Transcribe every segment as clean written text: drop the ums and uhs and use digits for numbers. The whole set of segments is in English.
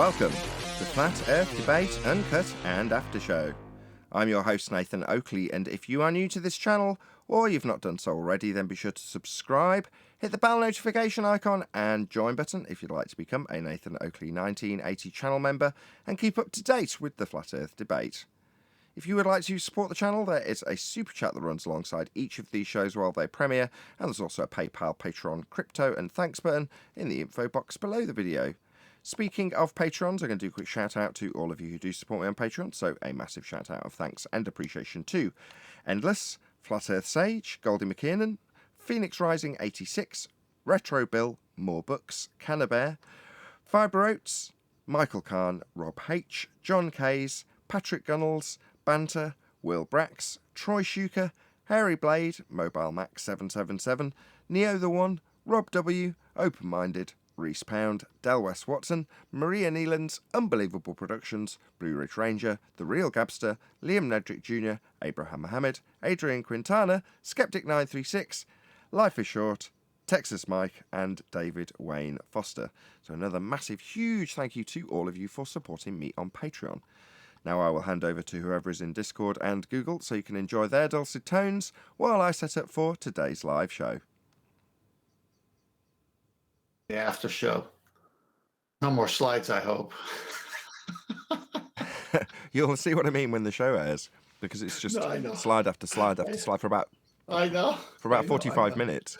Welcome to Flat Earth Debate Uncut and After Show. I'm your host Nathan Oakley, and if you are new to this channel, or you've not done so already, then be sure to subscribe, hit the bell notification icon and join button if you'd like to become a Nathan Oakley 1980 channel member and keep up to date with the Flat Earth Debate. If you would like to support the channel, there is a super chat that runs alongside each of these shows while they premiere, and there's also a PayPal, Patreon, crypto and thanks button in the info box below the video. Speaking of Patrons, I'm going to do a quick shout out to all of you who do support me on Patreon, so a massive shout out of thanks and appreciation to Endless, Flat Earth Sage, Goldie McKiernan, Phoenix Rising 86, Retro Bill, More Books, Cannabear, Fibre Oats, Michael Kahn, Rob H, John Kays, Patrick Gunnels, Banter, Will Brax, Troy Shuker, Hairy Blade, Mobile Max 777, Neo the One, Rob W, Open Minded, Reese Pound, Del West Watson, Maria Neelands, Unbelievable Productions, Blue Ridge Ranger, The Real Gabster, Liam Nedrick Jr., Abraham Mohammed, Adrian Quintana, Skeptic936, Life is Short, Texas Mike, and David Wayne Foster. So another massive, huge thank you to all of you for supporting me on Patreon. Now I will hand over to whoever is in Discord and Google so you can enjoy their dulcet tones while I set up for today's live show. The after show. No more slides, I hope. You'll see what I mean when the show airs, because it's just slide after slide after slide for about 45 minutes.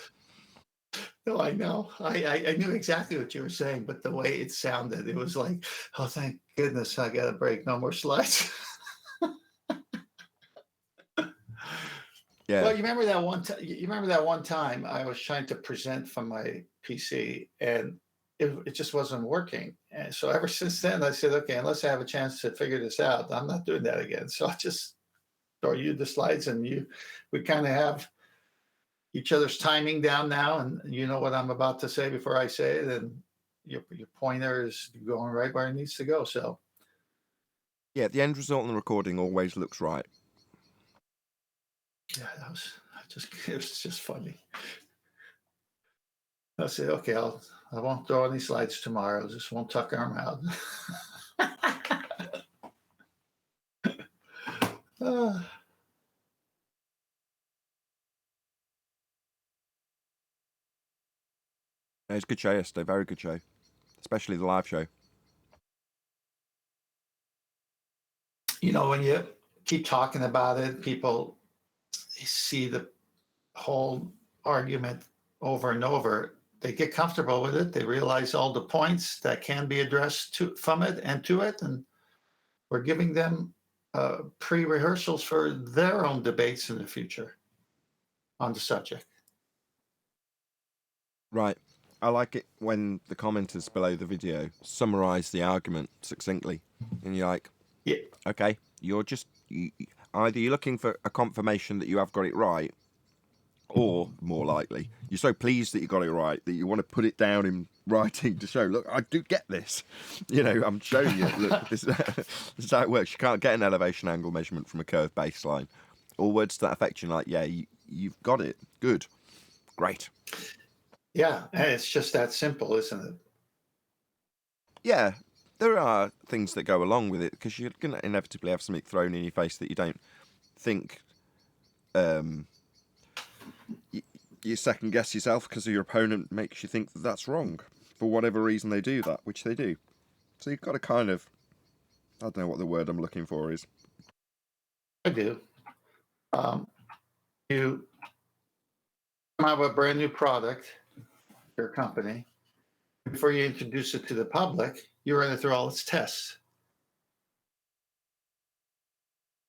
No, I know. I knew exactly what you were saying, but the way it sounded, it was like, oh, thank goodness, I got a break. No more slides. Yeah. Well, you remember that one time I was trying to present from my PC and it just wasn't working. And so ever since then, I said, okay, unless I have a chance to figure this out, I'm not doing that again. So I just throw you the slides and we kind of have each other's timing down now, and you know what I'm about to say before I say it, and your pointer is going right where it needs to go. So yeah, the end result in the recording always looks right. Yeah, it was just funny. I said, okay, I won't throw any slides tomorrow. Just won't tuck them out. It was a good show yesterday, very good show, especially the live show. You know, when you keep talking about it, people see the whole argument over and over. They get comfortable with it. They realize all the points that can be addressed from it and to it. And we're giving them pre-rehearsals for their own debates in the future on the subject. Right. I like it when the commenters below the video summarize the argument succinctly. And you're like, yeah, okay, either you're looking for a confirmation that you have got it right, or more likely, you're so pleased that you got it right that you want to put it down in writing to show, look, I do get this. You know, I'm showing you, look, this is how it works. You can't get an elevation angle measurement from a curved baseline. All words to that effect, you're like, yeah, you've got it. Good. Great. Yeah, and it's just that simple, isn't it? Yeah, there are things that go along with it, because you're going to inevitably have something thrown in your face that you don't think... you second guess yourself because your opponent makes you think that that's wrong for whatever reason they do that, which they do. So you've got to kind of, I don't know what the word I'm looking for is. I do. You come out with a brand new product, your company. Before you introduce it to the public, you run it through all its tests.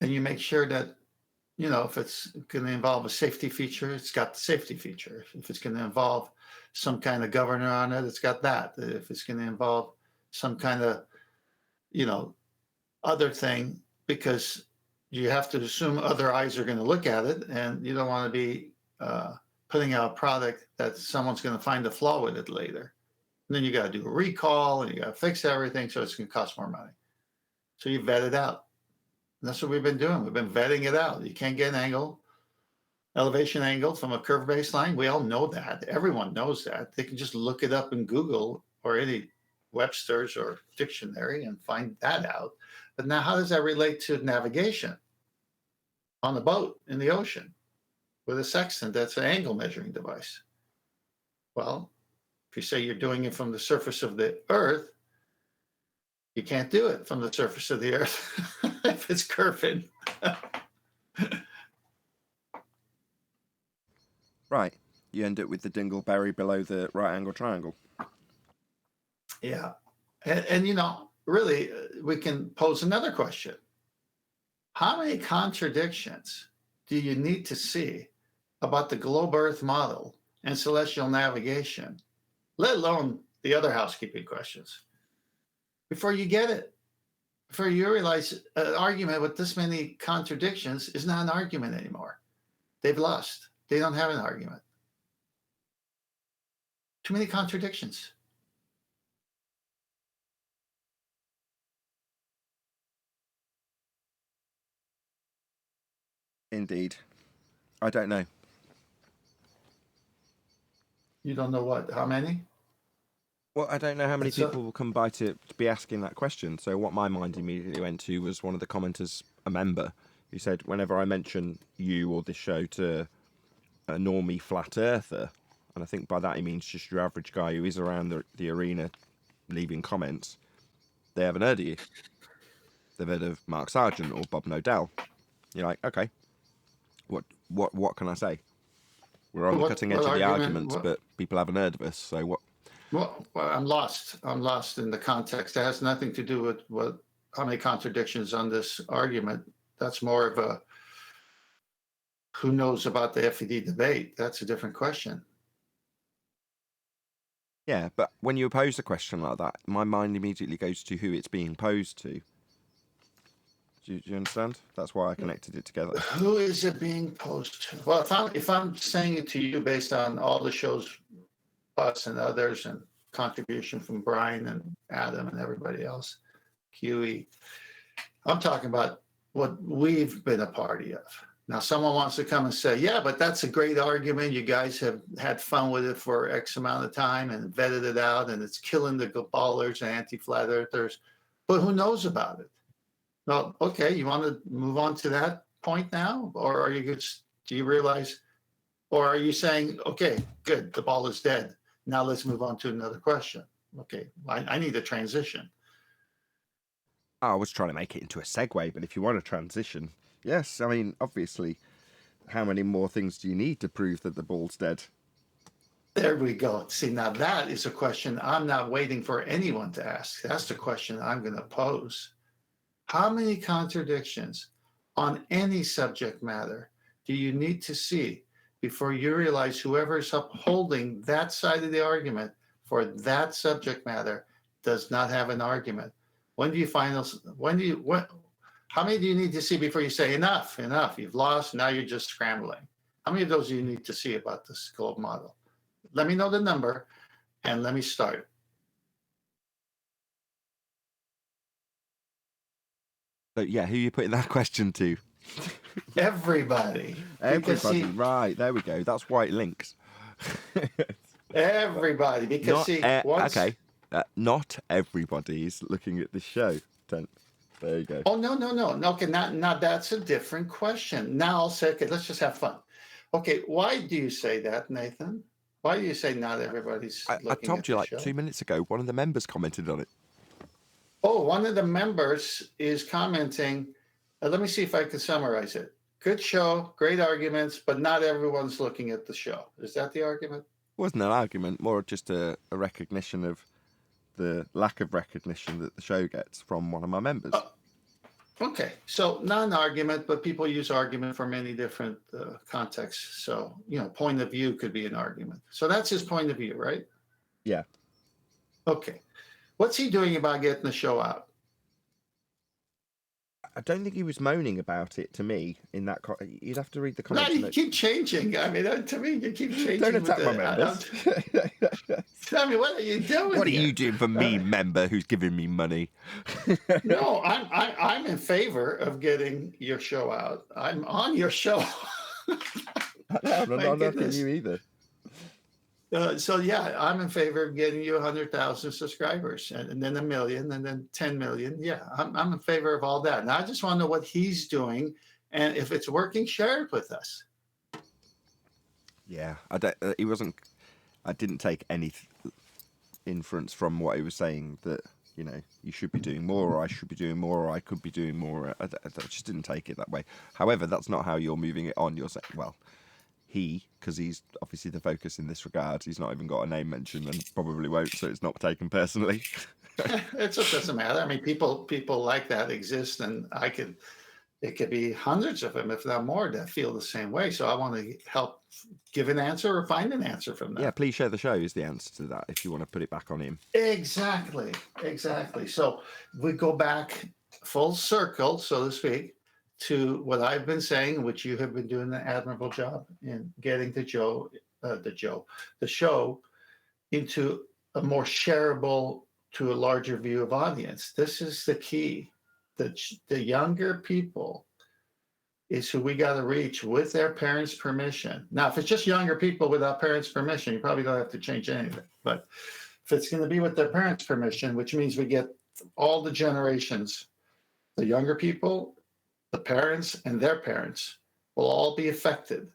And you make sure that, you know, if it's going to involve a safety feature, it's got the safety feature. If it's going to involve some kind of governor on it, it's got that. If it's going to involve some kind of, you know, other thing, because you have to assume other eyes are going to look at it, and you don't want to be putting out a product that someone's going to find a flaw with it later. And then you got to do a recall, and you got to fix everything, so it's going to cost more money. So you vet it out. And that's what we've been doing. We've been vetting it out. You can't get an elevation angle from a curved baseline. We all know that. Everyone knows that. They can just look it up in Google or any Webster's or dictionary and find that out. But now, how does that relate to navigation on a boat in the ocean with a sextant that's an angle measuring device? Well, if you say you're doing it from the surface of the Earth, you can't do it from the surface of the Earth if it's curving. Right. You end up with the dingleberry below the right angle triangle. Yeah. And you know, really, we can pose another question. How many contradictions do you need to see about the globe Earth model and celestial navigation, let alone the other housekeeping questions, before you get it? Before you realize an argument with this many contradictions is not an argument anymore. They've lost. They don't have an argument. Too many contradictions. Indeed. I don't know. You don't know what? How many? Well, I don't know how many people will come by to be asking that question. So what my mind immediately went to was one of the commenters, a member, who said, whenever I mention you or this show to a normie flat earther, and I think by that he means just your average guy who is around the arena leaving comments, they haven't heard of you. They've heard of Mark Sargent or Bob Nodell. You're like, okay, what can I say? We're on the cutting edge of the arguments, but people haven't heard of us. So what? Well, I'm lost. I'm lost in the context. It has nothing to do with how many contradictions on this argument. That's more of a who knows about the FED debate. That's a different question. Yeah, but when you pose a question like that, my mind immediately goes to who it's being posed to. Do you understand? That's why I connected it together. Who is it being posed to? Well, if I'm saying it to you based on all the shows, us and others, and contribution from Brian and Adam and everybody else, QE, I'm talking about what we've been a party of. Now, someone wants to come and say, yeah, but that's a great argument. You guys have had fun with it for X amount of time and vetted it out, and it's killing the ballers and anti-flat earthers. But who knows about it? Well, okay, you want to move on to that point now? Or are you just, do you realize, or are you saying, okay, good, the ball is dead. Now let's move on to another question. Okay, I need a transition. I was trying to make it into a segue, but if you want a transition, yes, I mean, obviously, how many more things do you need to prove that the ball's dead? There we go. See, now that is a question I'm not waiting for anyone to ask. That's the question I'm going to pose. How many contradictions on any subject matter do you need to see before you realize whoever is upholding that side of the argument for that subject matter does not have an argument? When do you find those? How many do you need to see before you say enough, you've lost, now you're just scrambling? How many of those do you need to see about this globe model? Let me know the number and let me start. So, yeah, who are you putting that question to? Everybody. Everybody, right, there we go. That's why it links. Everybody, because not everybody is looking at the show. There you go. Oh, no. Okay, now that's a different question. Now I'll say, okay, let's just have fun. Okay, why do you say that, Nathan? Why do you say not everybody's looking at the show? I told you like 2 minutes ago, one of the members commented on it. Oh, one of the members is commenting. Let me see if I can summarize it. Good show, great arguments, but not everyone's looking at the show. Is that the argument? It wasn't an argument, more just a recognition of the lack of recognition that the show gets from one of my members. Okay, so not an argument, but people use argument for many different contexts. So, point of view could be an argument. So that's his point of view, right? Yeah. Okay. What's he doing about getting the show out? I don't think he was moaning about it to me in that. You'd have to read the comments. No, you keep changing. I mean, to me, you keep changing. Don't attack my members. I mean, what are you doing? What are you doing for me, member who's giving me money? No, I'm in favor of getting your show out. I'm on your show. I'm not knocking you either. So yeah, I'm in favor of getting you 100,000 subscribers, and then a million, and then 10 million. Yeah, I'm in favor of all that. And I just want to know what he's doing, and if it's working, share it with us. Yeah, I don't. He wasn't. I didn't take any inference from what he was saying that you should be doing more, or I should be doing more, or I could be doing more. I just didn't take it that way. However, that's not how you're moving it on. You're saying, well, because he's obviously the focus in this regard. He's not even got a name mentioned, and probably won't, so it's not taken personally. It just doesn't matter. I mean, people like that exist, and it could be hundreds of them, if not more, that feel the same way. So I want to help give an answer or find an answer from them. Yeah, please share the show is the answer to that, if you want to put it back on him. Exactly. So we go back full circle, so to speak, to what I've been saying, which you have been doing an admirable job in getting the show into a more shareable, to a larger view of audience. This is the key. The younger people is who we got to reach with their parents' permission. Now, if it's just younger people without parents' permission, you probably don't have to change anything. But if it's going to be with their parents' permission, which means we get all the generations, the younger people, the parents, and their parents will all be affected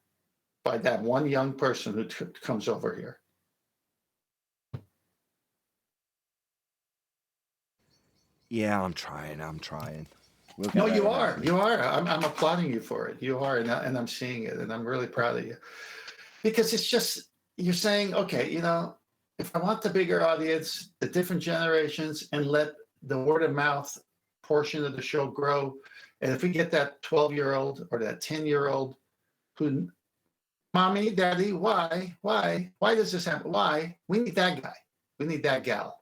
by that one young person who comes over here. Yeah, I'm trying. No, you are. I'm applauding you for it. You are, and I'm seeing it, and I'm really proud of you. Because it's just, you're saying, okay, if I want the bigger audience, the different generations, and let the word of mouth portion of the show grow, and if we get that 12-year-old or that 10-year-old who, mommy, daddy, why does this happen? Why? We need that guy. We need that gal.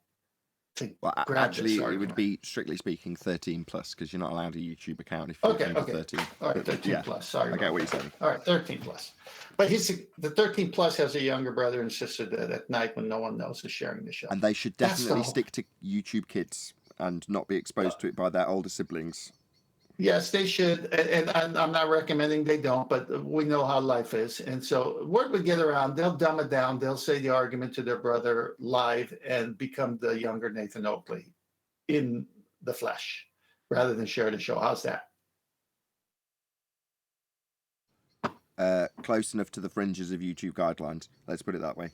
Well, actually, it would be, strictly speaking, 13 plus, because you're not allowed a YouTube account if you're under 13. All right, 13 plus. Sorry. I get what you're saying. All right, 13 plus. But the 13 plus has a younger brother and sister that at night, when no one knows, is sharing the show. And they should definitely stick to YouTube Kids and not be exposed to it by their older siblings. Yes, they should. And I'm not recommending they don't, but we know how life is. And so word would get around. They'll dumb it down. They'll say the argument to their brother live and become the younger Nathan Oakley in the flesh rather than share the show. How's that? Close enough to the fringes of YouTube guidelines. Let's put it that way.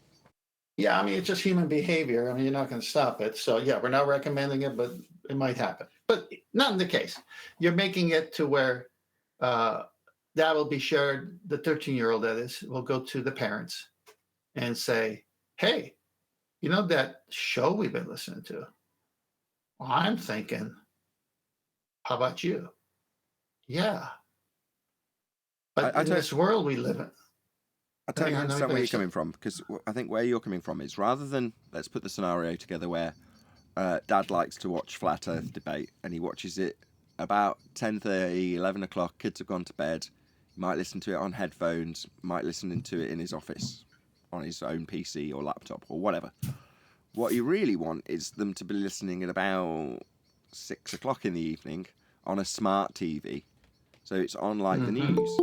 Yeah, I mean, it's just human behavior. I mean, you're not going to stop it. So, yeah, we're not recommending it, but it might happen. But not in the case. You're making it to where that will be shared. The 13-year-old, that is, will go to the parents and say, hey, that show we've been listening to? Well, I'm thinking, how about you? Yeah. But in this world we live in, I totally understand where you're coming from, because I think where you're coming from is, rather than, let's put the scenario together where Dad likes to watch Flat Earth debate, and he watches it about 10:30, 11 o'clock, kids have gone to bed, he might listen to it on headphones, might listen to it in his office, on his own PC or laptop or whatever. What you really want is them to be listening at about 6 o'clock in the evening on a smart TV, so it's on like the news.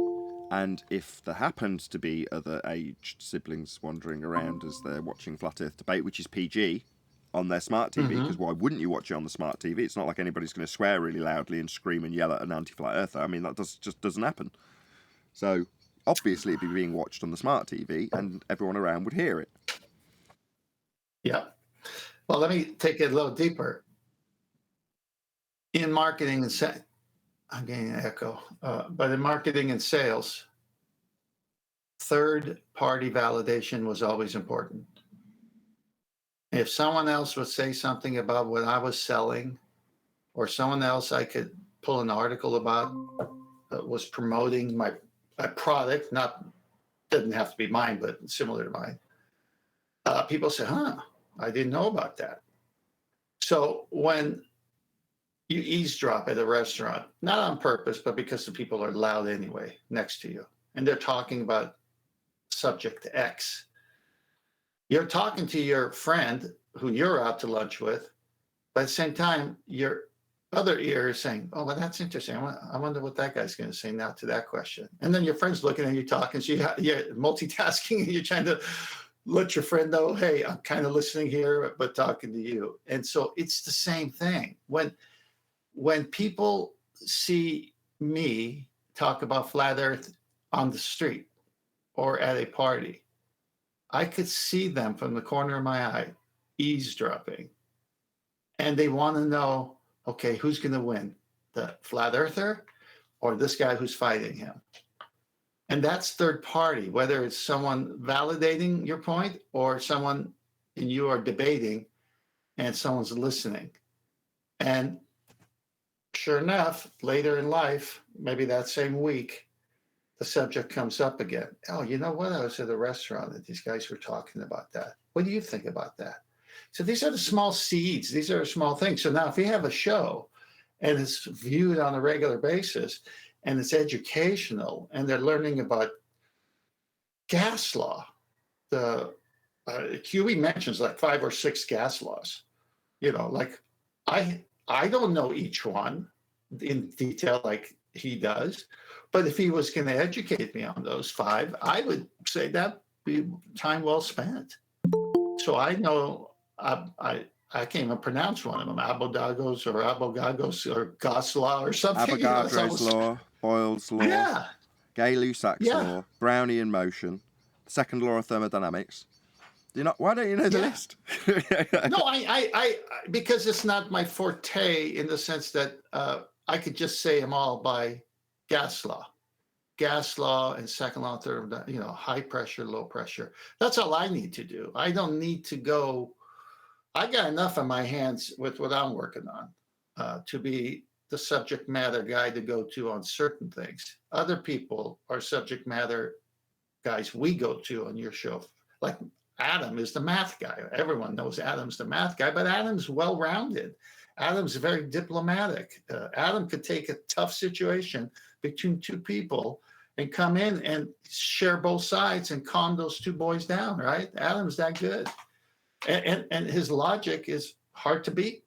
And if there happens to be other aged siblings wandering around as they're watching Flat Earth debate, which is PG, on their smart TV, because why wouldn't you watch it on the smart TV? It's not like anybody's going to swear really loudly and scream and yell at an anti-Flat Earther. I mean, that just doesn't happen. So obviously it'd be being watched on the smart TV and everyone around would hear it. Yeah. Well, let me take it a little deeper. In marketing and I'm getting an echo, but in marketing and sales, third-party validation was always important. If someone else would say something about what I was selling, or someone else I could pull an article about that was promoting my product, didn't have to be mine, but similar to mine, people say, I didn't know about that. So when you eavesdrop at a restaurant, not on purpose, but because the people are loud anyway next to you, and they're talking about subject X. You're talking to your friend who you're out to lunch with, but at the same time, your other ear is saying, oh, well, that's interesting. I wonder what that guy's going to say now to that question. And then your friend's looking at you talking, so you're multitasking and you're trying to let your friend know, hey, I'm kind of listening here, but talking to you. And so it's the same thing. When people see me talk about flat earth on the street or at a party, I could see them from the corner of my eye eavesdropping. And they want to know, okay, who's going to win? The flat earther or this guy who's fighting him? And that's third party, whether it's someone validating your point or someone and you are debating and someone's listening. And sure enough, later in life, maybe that same week, the subject comes up again. Oh, you know what? I was at a restaurant and these guys were talking about that. What do you think about that? So these are the small seeds. These are small things. So now if you have a show and it's viewed on a regular basis and it's educational and they're learning about gas law, the QE mentions like 5 or 6 gas laws. You know, like I don't know each one in detail like he does, but if he was going to educate me on those 5, I would say that'd be time well spent. So I know I can't even pronounce one of them, Abogagos or Gauss law or something. Avogadro's law, Boyle's law, yeah, Gay-Lussac's law, Brownian motion, the second law of thermodynamics. Why don't you know the list? No, I because it's not my forte in the sense that I could just say them all by gas law and second law, third, high pressure, low pressure. That's all I need to do. I don't need to go. I got enough on my hands with what I'm working on to be the subject matter guy to go to on certain things. Other people are subject matter guys we go to on your show. Like Adam is the math guy. Everyone knows Adam's the math guy, but Adam's well-rounded. Adam's very diplomatic. Adam could take a tough situation between 2 people and come in and share both sides and calm those 2 boys down, right? Adam's that good. And his logic is hard to beat.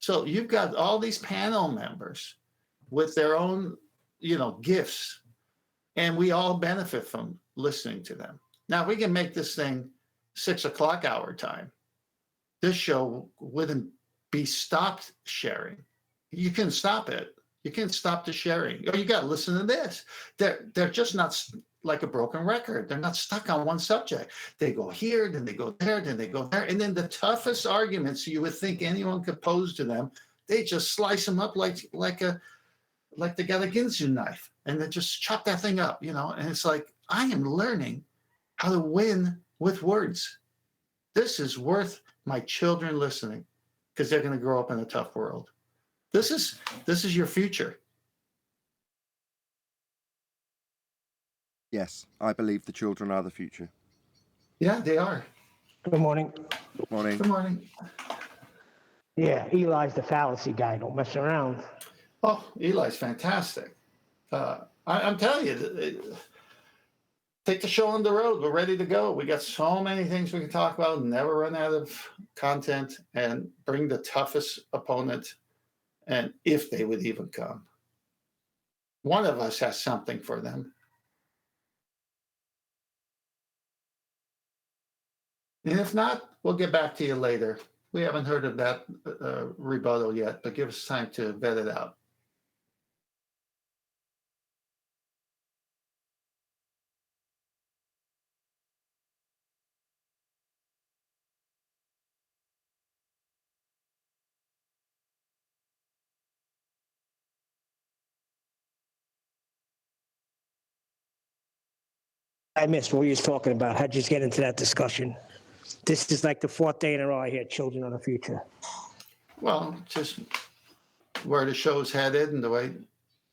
So you've got all these panel members with their own, gifts, and we all benefit from listening to them. Now we can make this thing 6 o'clock our time. This show wouldn't be stopped sharing. You can stop it. You can stop the sharing. Oh, you got to listen to this. They're just not like a broken record. They're not stuck on one subject. They go here, then they go there, then they go there. And then the toughest arguments you would think anyone could pose to them, they just slice them up like they got a Ginsu knife. And they just chop that thing up, And it's like, I am learning how to win with words. This is worth my children listening because they're going to grow up in a tough world. This is your future. Yes, I believe the children are the future. Yeah, they are. Good morning. Morning. Good morning. Yeah, Eli's the fallacy guy. Don't mess around. Oh, Eli's fantastic. I'm telling you, take the show on the road. We're ready to go. We got so many things we can talk about, never run out of content, and bring the toughest opponent, and if they would even come. One of us has something for them. And if not, we'll get back to you later. We haven't heard of that rebuttal yet, but give us time to vet it out. I missed what you was talking about. How'd you get into that discussion? This is like the 4th day in a row I hear children of the future. Well, just where the show's headed and the way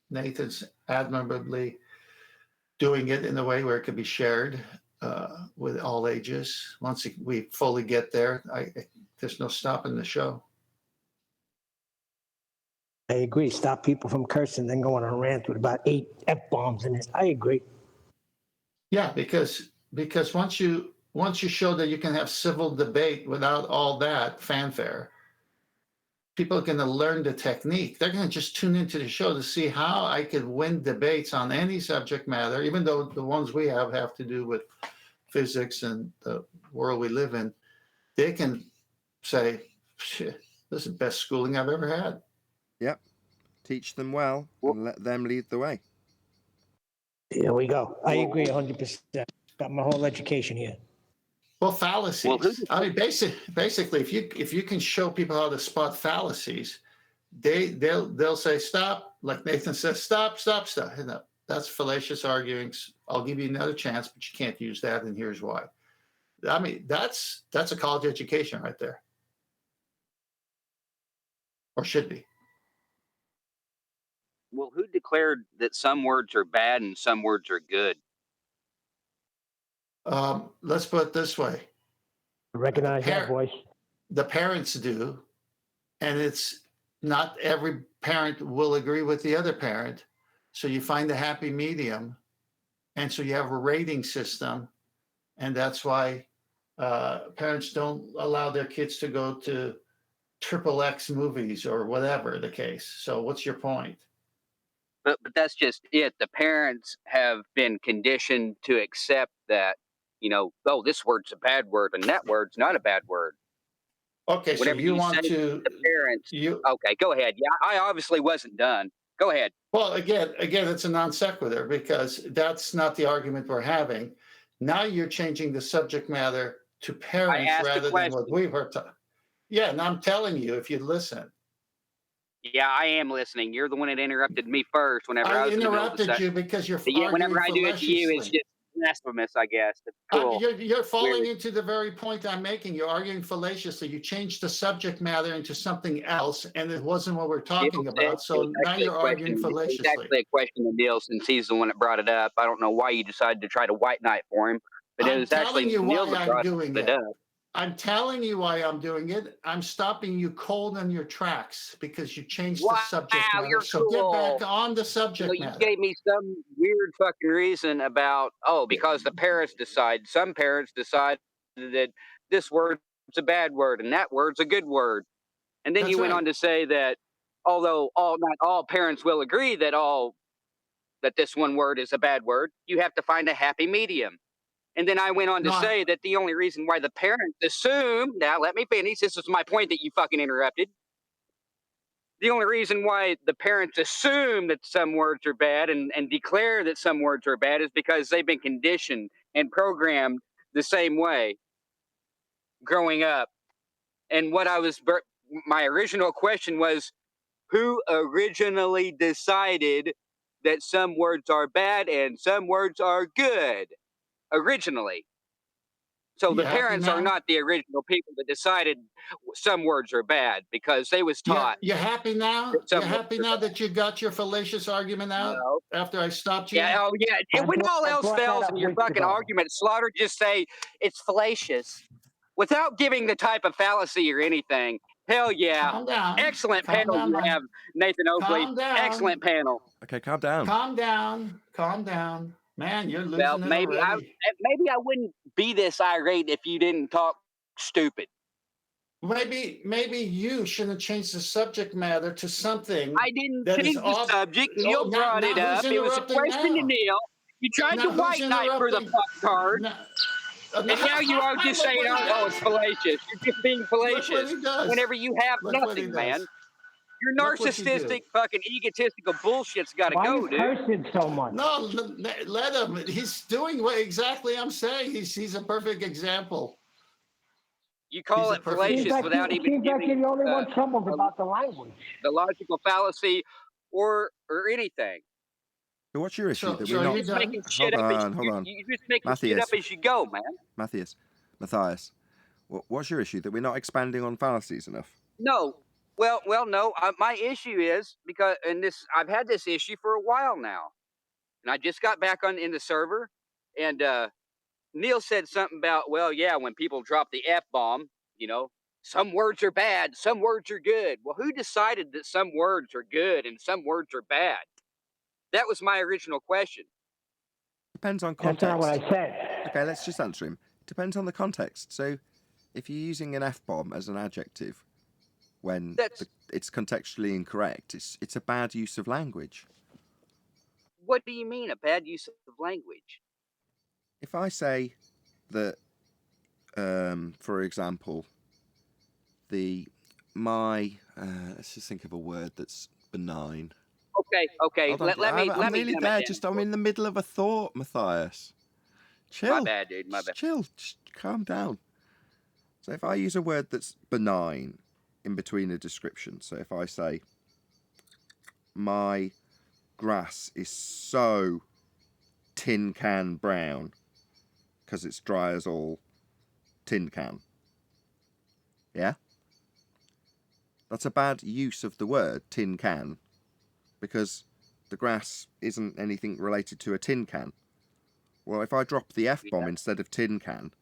Nathan's admirably doing it in a way where it could be shared with all ages. Once we fully get there, there's no stopping the show. I agree. Stop people from cursing, then go on a rant with about 8 F-bombs in it. I agree. Yeah, because once you show that you can have civil debate without all that fanfare, people are going to learn the technique. They're going to just tune into the show to see how I could win debates on any subject matter, even though the ones we have to do with physics and the world we live in, they can say, shit, this is the best schooling I've ever had. Yep. Teach them well and let them lead the way. Here we go. I agree 100%. Got my whole education here. Well, fallacies. I mean, basically, if you can show people how to spot fallacies, they'll say stop. Like Nathan says, stop. You know, that's fallacious arguing. I'll give you another chance, but you can't use that, and here's why. I mean, that's a college education right there, or should be. Well, who declared that some words are bad and some words are good? Let's put it this way. Recognize that voice. The parents do, and it's not every parent will agree with the other parent. So you find a happy medium, and so you have a rating system, and that's why parents don't allow their kids to go to XXX movies or whatever the case. So what's your point? But that's just it. The parents have been conditioned to accept that, you know, oh, this word's a bad word and that word's not a bad word. Okay, Whatever so you you want say to the parents. Okay, go ahead. Yeah, I obviously wasn't done. Go ahead. Well, again, it's a non sequitur because that's not the argument we're having. Now you're changing the subject matter to parents rather than what we were talking. Yeah, and I'm telling you, if you listen. Yeah, I am listening. You're the one that interrupted me first. Whenever I was interrupted you because you're arguing whenever I do it to you, it's just blasphemous, I guess. It's cool. You're falling into the very point I'm making. You're arguing fallaciously. You changed the subject matter into something else, and it wasn't what we're talking about. So now you're arguing fallaciously. It's actually a question to Neil, since he's the one that brought it up. I don't know why you decided to try to white knight for him, but it was actually Neil that brought it up. I'm telling you why I'm doing it. I'm stopping you cold in your tracks because you changed the subject matter. So get back on the subject matter. You gave me some weird fucking reason about, because the parents decide. Some parents decide that this word's a bad word and that word's a good word. And then you went on to say that although not all parents will agree that this one word is a bad word, you have to find a happy medium. And then I went on to say that the only reason why the parents assume, now let me finish, this is my point that you fucking interrupted. The only reason why the parents assume that some words are bad and declare that some words are bad is because they've been conditioned and programmed the same way growing up. And my original question was, who originally decided that some words are bad and some words are good? Originally. So the parents are not the original people that decided some words are bad because they was taught. You're happy now? You're happy now that you got your fallacious argument out after I stopped you? Yeah, And when all else fails and your fucking argument slaughtered, just say it's fallacious without giving the type of fallacy or anything. Hell yeah. Calm down. Excellent panel you have, Nathan Oakley. Excellent panel. Okay, calm down. Calm down. Man, you're losing it maybe already. Maybe I wouldn't be this irate if you didn't talk stupid. Maybe you shouldn't change the subject matter to something. I didn't change the subject. Neil brought it up. It was a question to Neil. You tried to white knight for the fuck card. And now you are just saying, it's fallacious. You're just being fallacious whenever you have nothing, man. Your narcissistic, fucking egotistical bullshit's got to go, dude. Why are you cursing so much? No, let him. He's doing what exactly I'm saying. He's a perfect example. You call it fallacious without even giving. Seems like you're the only one troubled about the language. The logical fallacy or anything. So what's your issue? You're just making shit up. Hold on. You're just making shit up as you go, man. Matthias, what's your issue? That we're not expanding on fallacies enough? No. Well, no. My issue is because, I've had this issue for a while now, and I just got back in the server, and Neil said something about, when people drop the F-bomb, some words are bad, some words are good. Well, who decided that some words are good and some words are bad? That was my original question. Depends on context. That's not what I said. Okay, let's just answer him. Depends on the context. So, if you're using an F-bomb as an adjective, when it's contextually incorrect, it's a bad use of language. What do you mean, a bad use of language? If I say that, for example, let's just think of a word that's benign. Okay. Hold on, Let me I'm nearly there. down. Just I'm in the middle of a thought, Matthias. Chill. My bad, dude. My bad. Chill. Just calm down. So if I use a word that's benign in between a description, so if I say, my grass is so tin can brown because it's dry as all tin can. Yeah? That's a bad use of the word tin can because the grass isn't anything related to a tin can. Well, if I drop the F-bomb instead of tin can,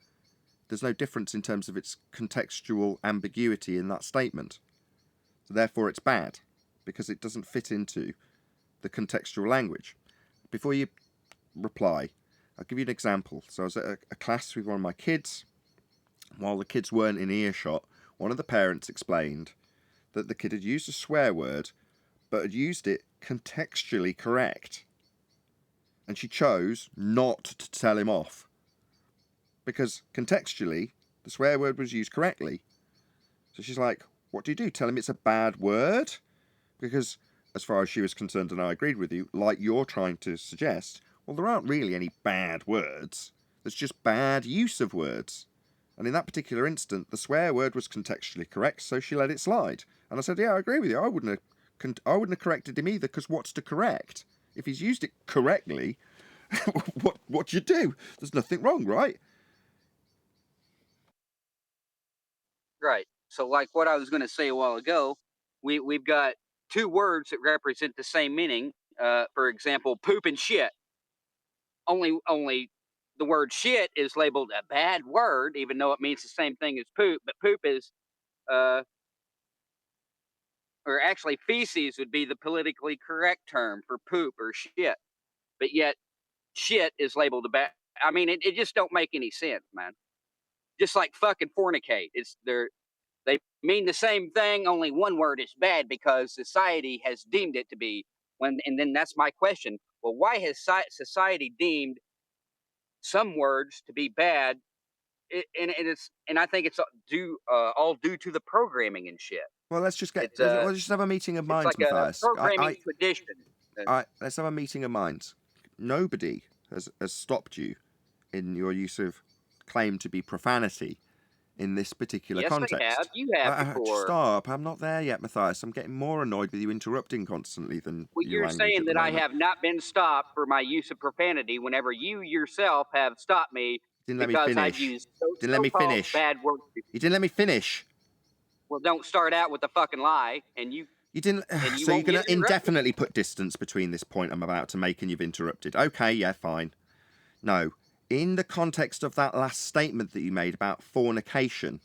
there's no difference in terms of its contextual ambiguity in that statement. So therefore it's bad because it doesn't fit into the contextual language. Before you reply, I'll give you an example. So I was at a class with one of my kids. While the kids weren't in earshot, one of the parents explained that the kid had used a swear word, but had used it contextually correct. And she chose not to tell him off. Because contextually, the swear word was used correctly. So she's like, what do you do? Tell him it's a bad word? Because as far as she was concerned, and I agreed with you, like you're trying to suggest, well, there aren't really any bad words. There's just bad use of words. And in that particular instant, the swear word was contextually correct, so she let it slide. And I said, yeah, I agree with you. I wouldn't have corrected him either, because what's to correct? If he's used it correctly, what do you do? There's nothing wrong, right? Right. So, like what I was going to say a while ago, we've got two words that represent the same meaning. For example, poop and shit. Only the word shit is labeled a bad word, even though it means the same thing as poop. But poop is, or actually, feces would be the politically correct term for poop or shit. But yet, shit is labeled a bad. I mean, it just don't make any sense, man. Just like fucking fornicate. They mean the same thing, only one word is bad because society has deemed it to be. And then that's my question. Well, why has society deemed some words to be bad? And I think it's all due to the programming and shit. Well, let's just It's have a meeting of it's minds, like a Matthias. programming tradition. Let's have a meeting of minds. Nobody has stopped you in your use of claim to be profanity in this particular Yes, context. they have. You have before. Stop. I'm not there yet, Matthias. I'm getting more annoyed with you interrupting constantly than Well, your you're language saying at the that I moment. have not been stopped for my use of profanity whenever you yourself have stopped me Didn't let me because finish. I've used Didn't let me so-called finish. bad words. You didn't let me finish. Well, don't start out with a fucking lie, and you didn't. and you So you're won't going get to interrupted. indefinitely put distance between this point I'm about to make and you've interrupted. Okay, yeah, fine. No, in the context of that last statement that you made about fornication,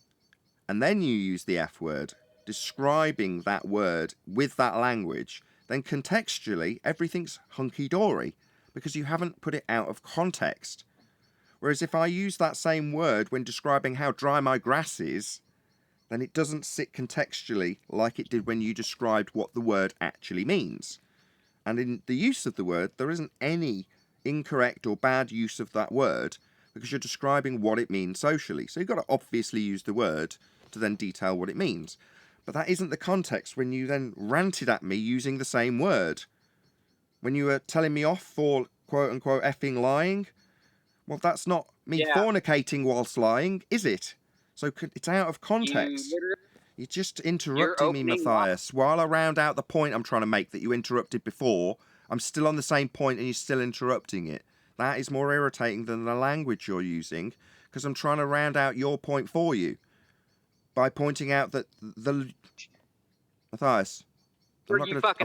and then you use the F word, describing that word with that language, then contextually everything's hunky-dory because you haven't put it out of context. Whereas if I use that same word when describing how dry my grass is, then it doesn't sit contextually like it did when you described what the word actually means. And in the use of the word, there isn't any incorrect or bad use of that word because you're describing what it means socially. So you've got to obviously use the word to then detail what it means. But that isn't the context when you then ranted at me using the same word. When you were telling me off for quote-unquote effing lying, well, that's not me fornicating whilst lying, is it? So it's out of context. You're just interrupting me, Matthias. While I round out the point I'm trying to make that you interrupted before, I'm still on the same point and you're still interrupting it. That is more irritating than the language you're using, because I'm trying to round out your point for you by pointing out that Matthias, I'm not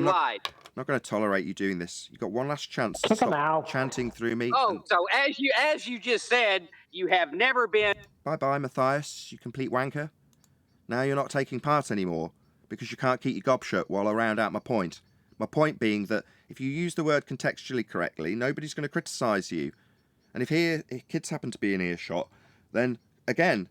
going to tolerate you doing this. You've got one last chance to stop chanting through me. Oh, so as you just said, you have never been. Bye-bye, Matthias, you complete wanker. Now you're not taking part anymore because you can't keep your gob shut while I round out my point. My point being that if you use the word contextually correctly, nobody's going to criticise you. And if kids happen to be in earshot, then, again,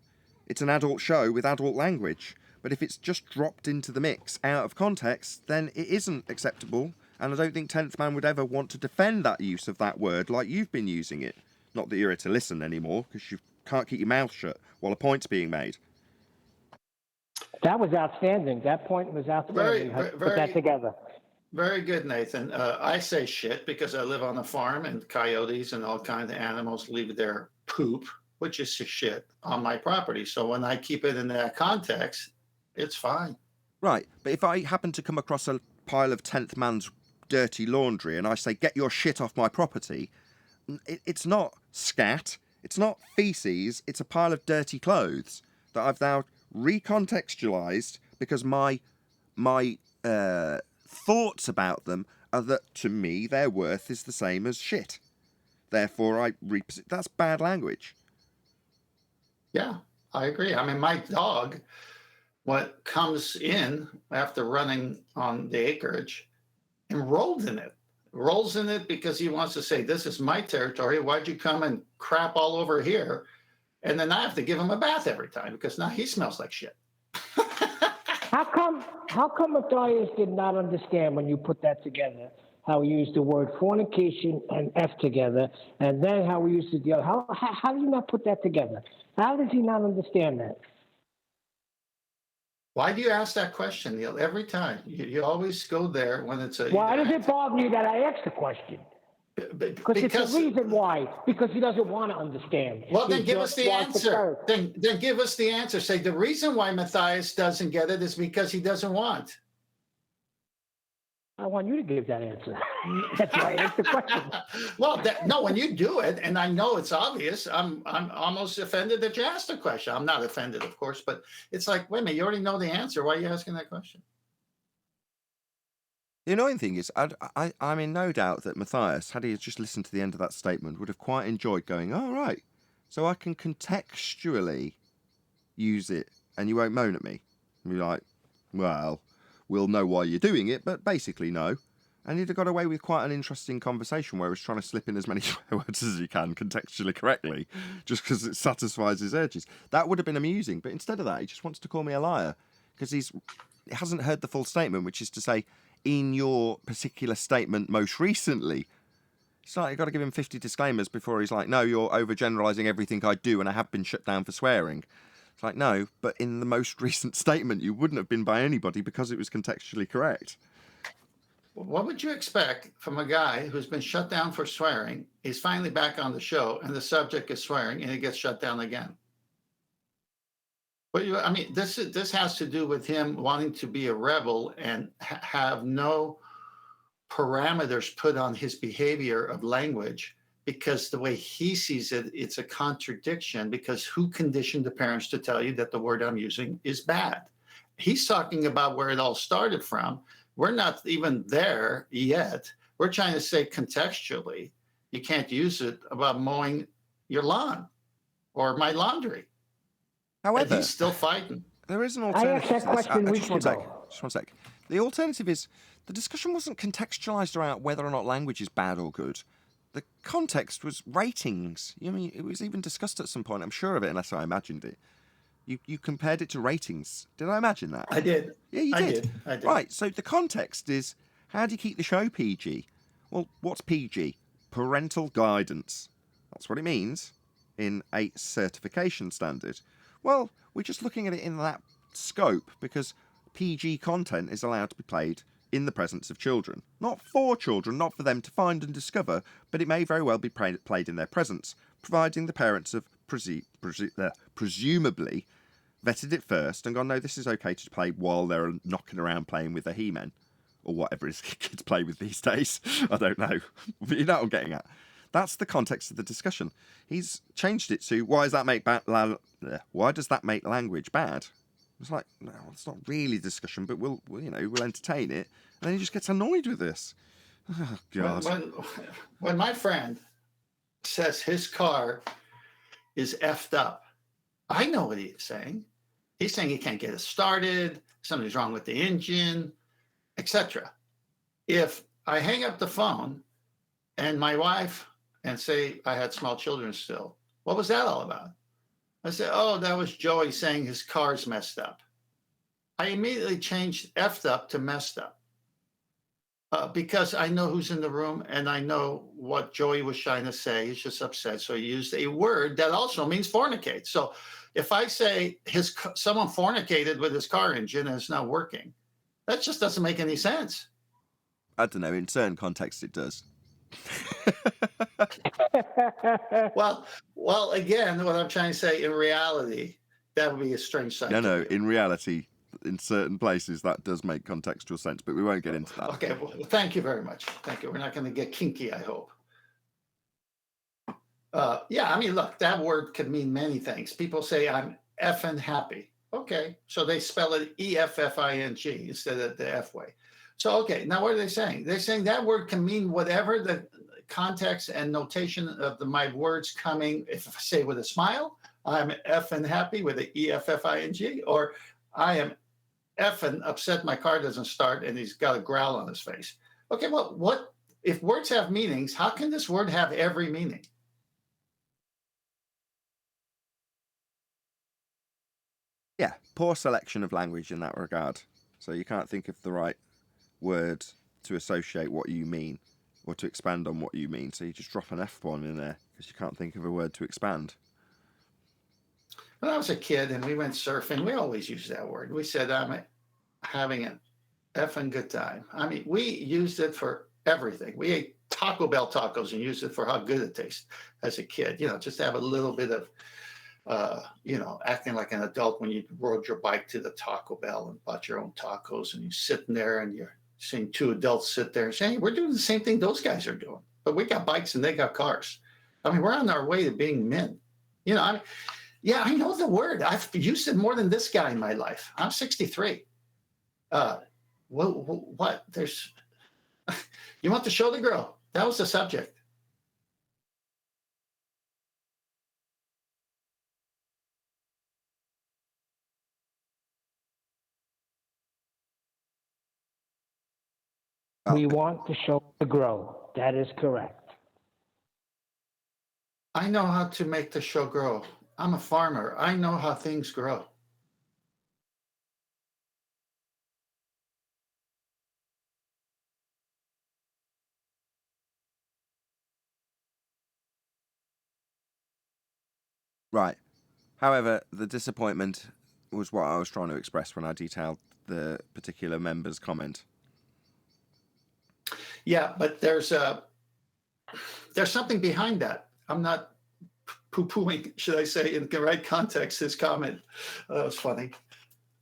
it's an adult show with adult language. But if it's just dropped into the mix out of context, then it isn't acceptable. And I don't think 10th Man would ever want to defend that use of that word like you've been using it. Not that you're here to listen anymore, because you've can't keep your mouth shut while a point's being made. That was outstanding. That point was outstanding. Put that together. Very good, Nathan. I say shit because I live on a farm and coyotes and all kinds of animals leave their poop, which is shit, on my property. So when I keep it in that context, it's fine. Right, but if I happen to come across a pile of 10th man's dirty laundry and I say, get your shit off my property, it's not scat, it's not feces, it's a pile of dirty clothes that I've now recontextualised because my thoughts about them are that, to me, their worth is the same as shit. Therefore, that's bad language. Yeah, I agree. I mean, my dog, what comes in after running on the acreage and rolls in it because he wants to say, this is my territory. Why'd you come and crap all over here? And then I have to give him a bath every time because now he smells like shit. How come Matthias did not understand when you put that together? How we used the word fornication and F together, and then how we used the other. How do you not put that together? How does he not understand that? Why do you ask that question, Neil? Every time you always go there when it's a. Why does it bother you that I asked the question? Because it's a reason why. Because he doesn't want to understand. Well, then give us the answer. Then give us the answer. Say the reason why Matthias doesn't get it is because he doesn't want. I want you to give that answer. That's why I asked the question. Well, no, when you do it, and I know it's obvious, I'm almost offended that you asked the question. I'm not offended, of course, but it's like, wait a minute, you already know the answer. Why are you asking that question? The annoying thing is, I'm in no doubt that Matthias, had he just listened to the end of that statement, would have quite enjoyed going, oh, right, so I can contextually use it and you won't moan at me. And be like, well, we'll know why you're doing it, but basically no. And he'd have got away with quite an interesting conversation where he's trying to slip in as many words as he can contextually correctly, just because it satisfies his urges. That would have been amusing, but instead of that, he just wants to call me a liar because he hasn't heard the full statement, which is to say, in your particular statement most recently. It's like you've got to give him 50 disclaimers before he's like, no, you're overgeneralising everything I do and I have been shut down for swearing. It's like, no, but in the most recent statement, you wouldn't have been by anybody because it was contextually correct. What would you expect from a guy who's been shut down for swearing? He's finally back on the show and the subject is swearing and he gets shut down again. But I mean, this has to do with him wanting to be a rebel and have no parameters put on his behavior of language because the way he sees it, it's a contradiction because who conditioned the parents to tell you that the word I'm using is bad? He's talking about where it all started from. We're not even there yet. We're trying to say contextually, you can't use it about mowing your lawn or my laundry. However, he's still fighting. There is an alternative. I asked that question weeks ago. Just one sec. The alternative is the discussion wasn't contextualised around whether or not language is bad or good. The context was ratings. I mean, it was even discussed at some point. I'm sure of it, unless I imagined it. You compared it to ratings. Did I imagine that? I did. Yeah, you did. I did. Right. So the context is, how do you keep the show PG? Well, what's PG? Parental guidance. That's what it means in a certification standard. Well, we're just looking at it in that scope because PG content is allowed to be played in the presence of children. Not for children, not for them to find and discover, but it may very well be played in their presence, providing the parents have presumably vetted it first and gone, no, this is okay to play while they're knocking around playing with their He-Men, or whatever it is kids play with these days. I don't know. But you know what I'm getting at. That's the context of the discussion. He's changed it to, why does that make language bad? It's like, no, it's not really discussion, but we'll entertain it. And then he just gets annoyed with this. Oh, God. When my friend says his car is effed up, I know what he's saying. He's saying he can't get it started, something's wrong with the engine, etc. If I hang up the phone and my wife, and say I had small children still, what was that all about? I said, oh, that was Joey saying his car's messed up. I immediately changed effed up to messed up. Because I know who's in the room and I know what Joey was trying to say. He's just upset. So he used a word that also means fornicate. So if I say someone fornicated with his car engine and it's not working, that just doesn't make any sense. I don't know. In certain contexts, it does. Well, again, what I'm trying to say, in reality, that would be a strange sight. No, in reality, in certain places, that does make contextual sense, but we won't get into that. Okay, well, thank you very much. Thank you. We're not going to get kinky, I hope. Yeah, I mean, look, that word could mean many things. People say, I'm effing happy. Okay, so they spell it EFFING instead of the F way. So, okay, now what are they saying? They're saying that word can mean whatever the context and notation of my words coming. If I say with a smile, I'm effing happy with the EFFING, or I am effing upset my car doesn't start and he's got a growl on his face. Okay, well, what if words have meanings? How can this word have every meaning? Yeah, poor selection of language in that regard. So you can't think of the right word to associate what you mean or to expand on what you mean. So you just drop an F-bomb in there because you can't think of a word to expand. When I was a kid and we went surfing, we always used that word. We said, I'm having an effing good time. I mean, we used it for everything. We ate Taco Bell tacos and used it for how good it tastes as a kid, just to have a little bit of, acting like an adult when you rode your bike to the Taco Bell and bought your own tacos and you're sitting there and you're seeing two adults sit there and saying, hey, we're doing the same thing those guys are doing, but we got bikes and they got cars. I mean, we're on our way to being men. Yeah, I know the word. I've used it more than this guy in my life. I'm 63. What? There's. You want to show the girl? That was the subject. We want to show the grow. That is correct. I know how to make the show grow. I'm a farmer. I know how things grow. Right. However, the disappointment was what I was trying to express when I detailed the particular member's comment. Yeah, but there's something behind that. I'm not poo-pooing, should I say, in the right context, his comment. That was funny.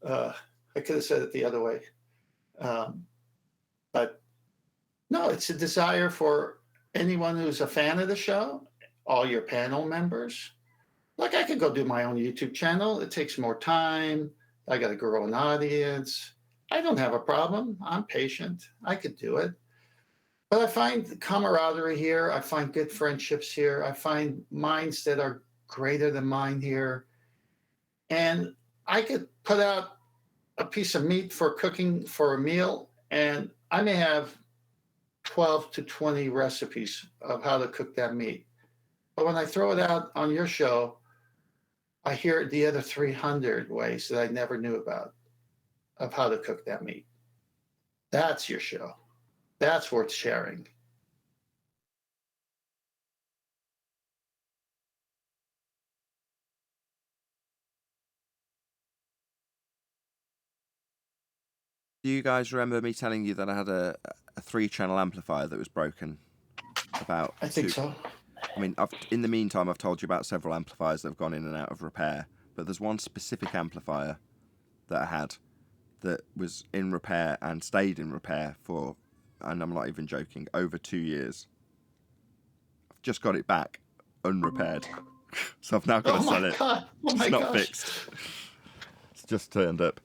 I could have said it the other way. But no, it's a desire for anyone who's a fan of the show, all your panel members. Like, I could go do my own YouTube channel. It takes more time. I got to grow an audience. I don't have a problem. I'm patient. I could do it. But I find camaraderie here. I find good friendships here. I find minds that are greater than mine here. And I could put out a piece of meat for cooking for a meal, and I may have 12 to 20 recipes of how to cook that meat. But when I throw it out on your show, I hear the other 300 ways that I never knew about of how to cook that meat. That's your show. That's worth sharing. Do you guys remember me telling you that I had a 3-channel amplifier that was broken? I think so. I mean, in the meantime, I've told you about several amplifiers that have gone in and out of repair, but there's one specific amplifier that I had that was in repair and stayed in repair for, and I'm not even joking, over 2 years. I've just got it back unrepaired. So I've now got to sell it. God. Oh my it's not gosh. fixed. It's just turned up.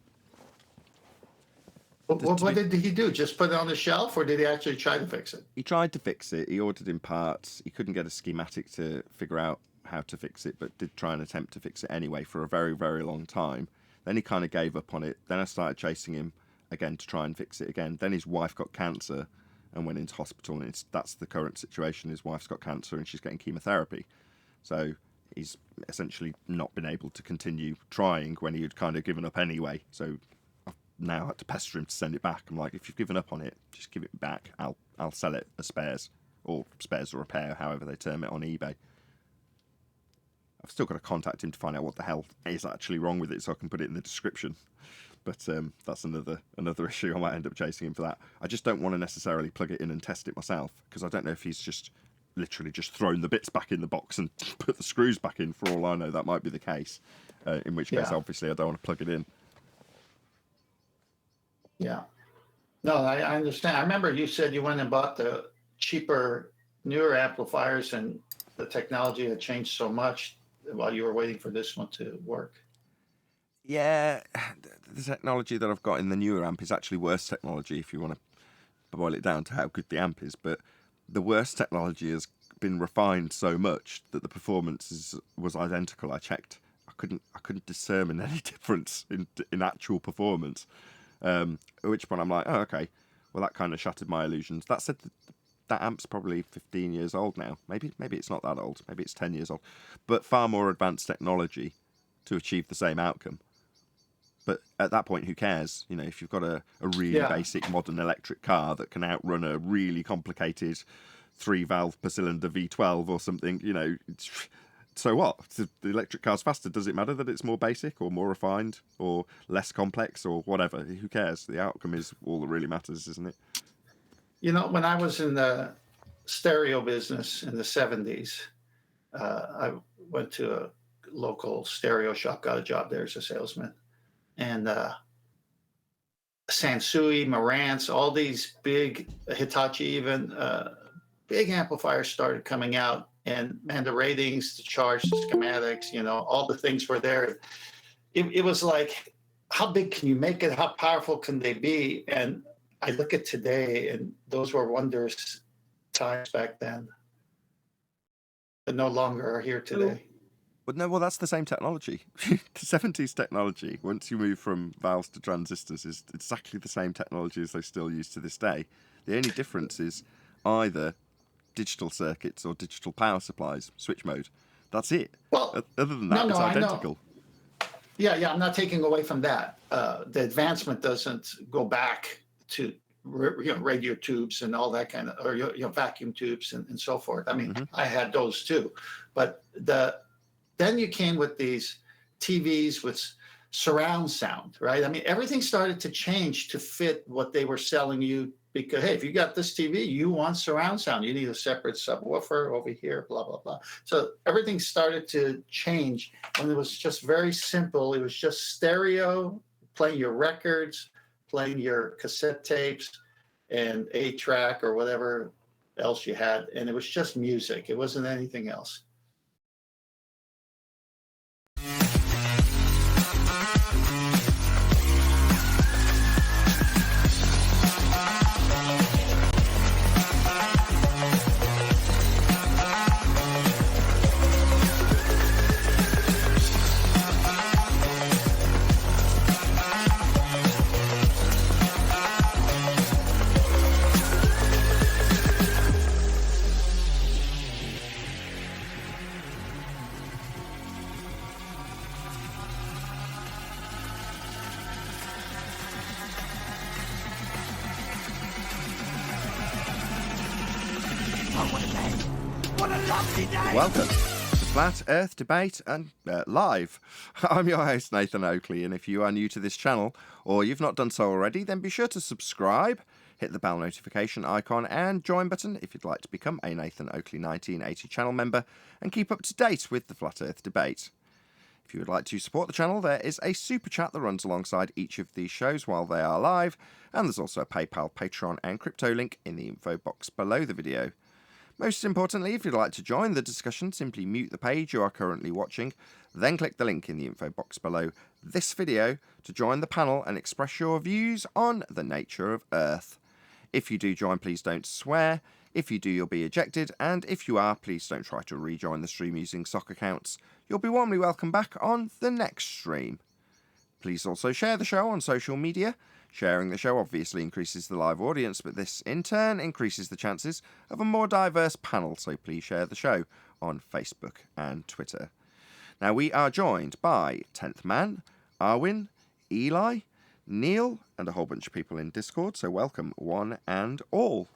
What did he do? Just put it on the shelf, or did he actually try to fix it? He tried to fix it. He ordered in parts. He couldn't get a schematic to figure out how to fix it, but did try and attempt to fix it anyway for a very, very long time. Then he kind of gave up on it. Then I started chasing him again to try and fix it again. Then his wife got cancer and went into hospital, and that's the current situation. His wife's got cancer and she's getting chemotherapy. So he's essentially not been able to continue trying when he had kind of given up anyway. So I've now had to pester him to send it back. I'm like, if you've given up on it, just give it back. I'll sell it as spares or repair, however they term it on eBay. I've still got to contact him to find out what the hell is actually wrong with it, so I can put it in the description. But that's another issue. I might end up chasing him for that. I just don't want to necessarily plug it in and test it myself, because I don't know if he's just literally just thrown the bits back in the box and put the screws back in. For all I know, that might be the case. In which case, obviously, I don't want to plug it in. Yeah. No, I understand. I remember you said you went and bought the cheaper, newer amplifiers, and the technology had changed so much while you were waiting for this one to work. Yeah, the technology that I've got in the newer amp is actually worse technology, if you want to boil it down to how good the amp is. But the worst technology has been refined so much that the performance was identical. I checked. I couldn't discern any difference in actual performance. At which point I'm like, oh, okay. Well, that kind of shattered my illusions. That said, that amp's probably 15 years old now. Maybe it's not that old. Maybe it's 10 years old. But far more advanced technology to achieve the same outcome. But at that point, who cares? You know, if you've got a really basic modern electric car that can outrun a really complicated 3-valve per cylinder V12 or something, you know, so what? The electric car's faster. Does it matter that it's more basic or more refined or less complex or whatever? Who cares? The outcome is all that really matters, isn't it? You know, when I was in the stereo business in the 70s, I went to a local stereo shop, got a job there as a salesman. And Sansui, Marantz, all these big, Hitachi even, big amplifiers started coming out. And the ratings, the charts, the schematics, you know, all the things were there. It was like, how big can you make it? How powerful can they be? And I look at today, and those were wondrous times back then, but no longer are here today. Well, that's the same technology. The 70s technology, once you move from valves to transistors, is exactly the same technology as they still use to this day. The only difference is either digital circuits or digital power supplies, switch mode. That's it. Well, other than that, it's identical. Yeah, I'm not taking away from that. The advancement doesn't go back to radio tubes and all that kind of, or vacuum tubes and so forth. I mean, I had those too, but then you came with these TVs with surround sound, right? I mean, everything started to change to fit what they were selling you, because, hey, if you got this TV, you want surround sound. You need a separate subwoofer over here, blah, blah, blah. So everything started to change when it was just very simple. It was just stereo, playing your records, playing your cassette tapes and 8-track or whatever else you had. And it was just music. It wasn't anything else. Welcome to Flat Earth Debate and live. I'm your host, Nathan Oakley, and if you are new to this channel, or you've not done so already, then be sure to subscribe, hit the bell notification icon and join button if you'd like to become a Nathan Oakley 1980 channel member and keep up to date with the Flat Earth Debate. If you would like to support the channel, there is a super chat that runs alongside each of these shows while they are live, and there's also a PayPal, Patreon and crypto link in the info box below the video. Most importantly, if you'd like to join the discussion, simply mute the page you are currently watching, then click the link in the info box below this video to join the panel and express your views on the nature of Earth. If you do join, please don't swear. If you do, you'll be ejected, and if you are, please don't try to rejoin the stream using sock accounts. You'll be warmly welcome back on the next stream. Please also share the show on social media. Sharing the show obviously increases the live audience, but this in turn increases the chances of a more diverse panel, so please share the show on Facebook and Twitter. Now we are joined by 10th Man, Arwin, Eli, Neil, and a whole bunch of people in Discord, so welcome one and all.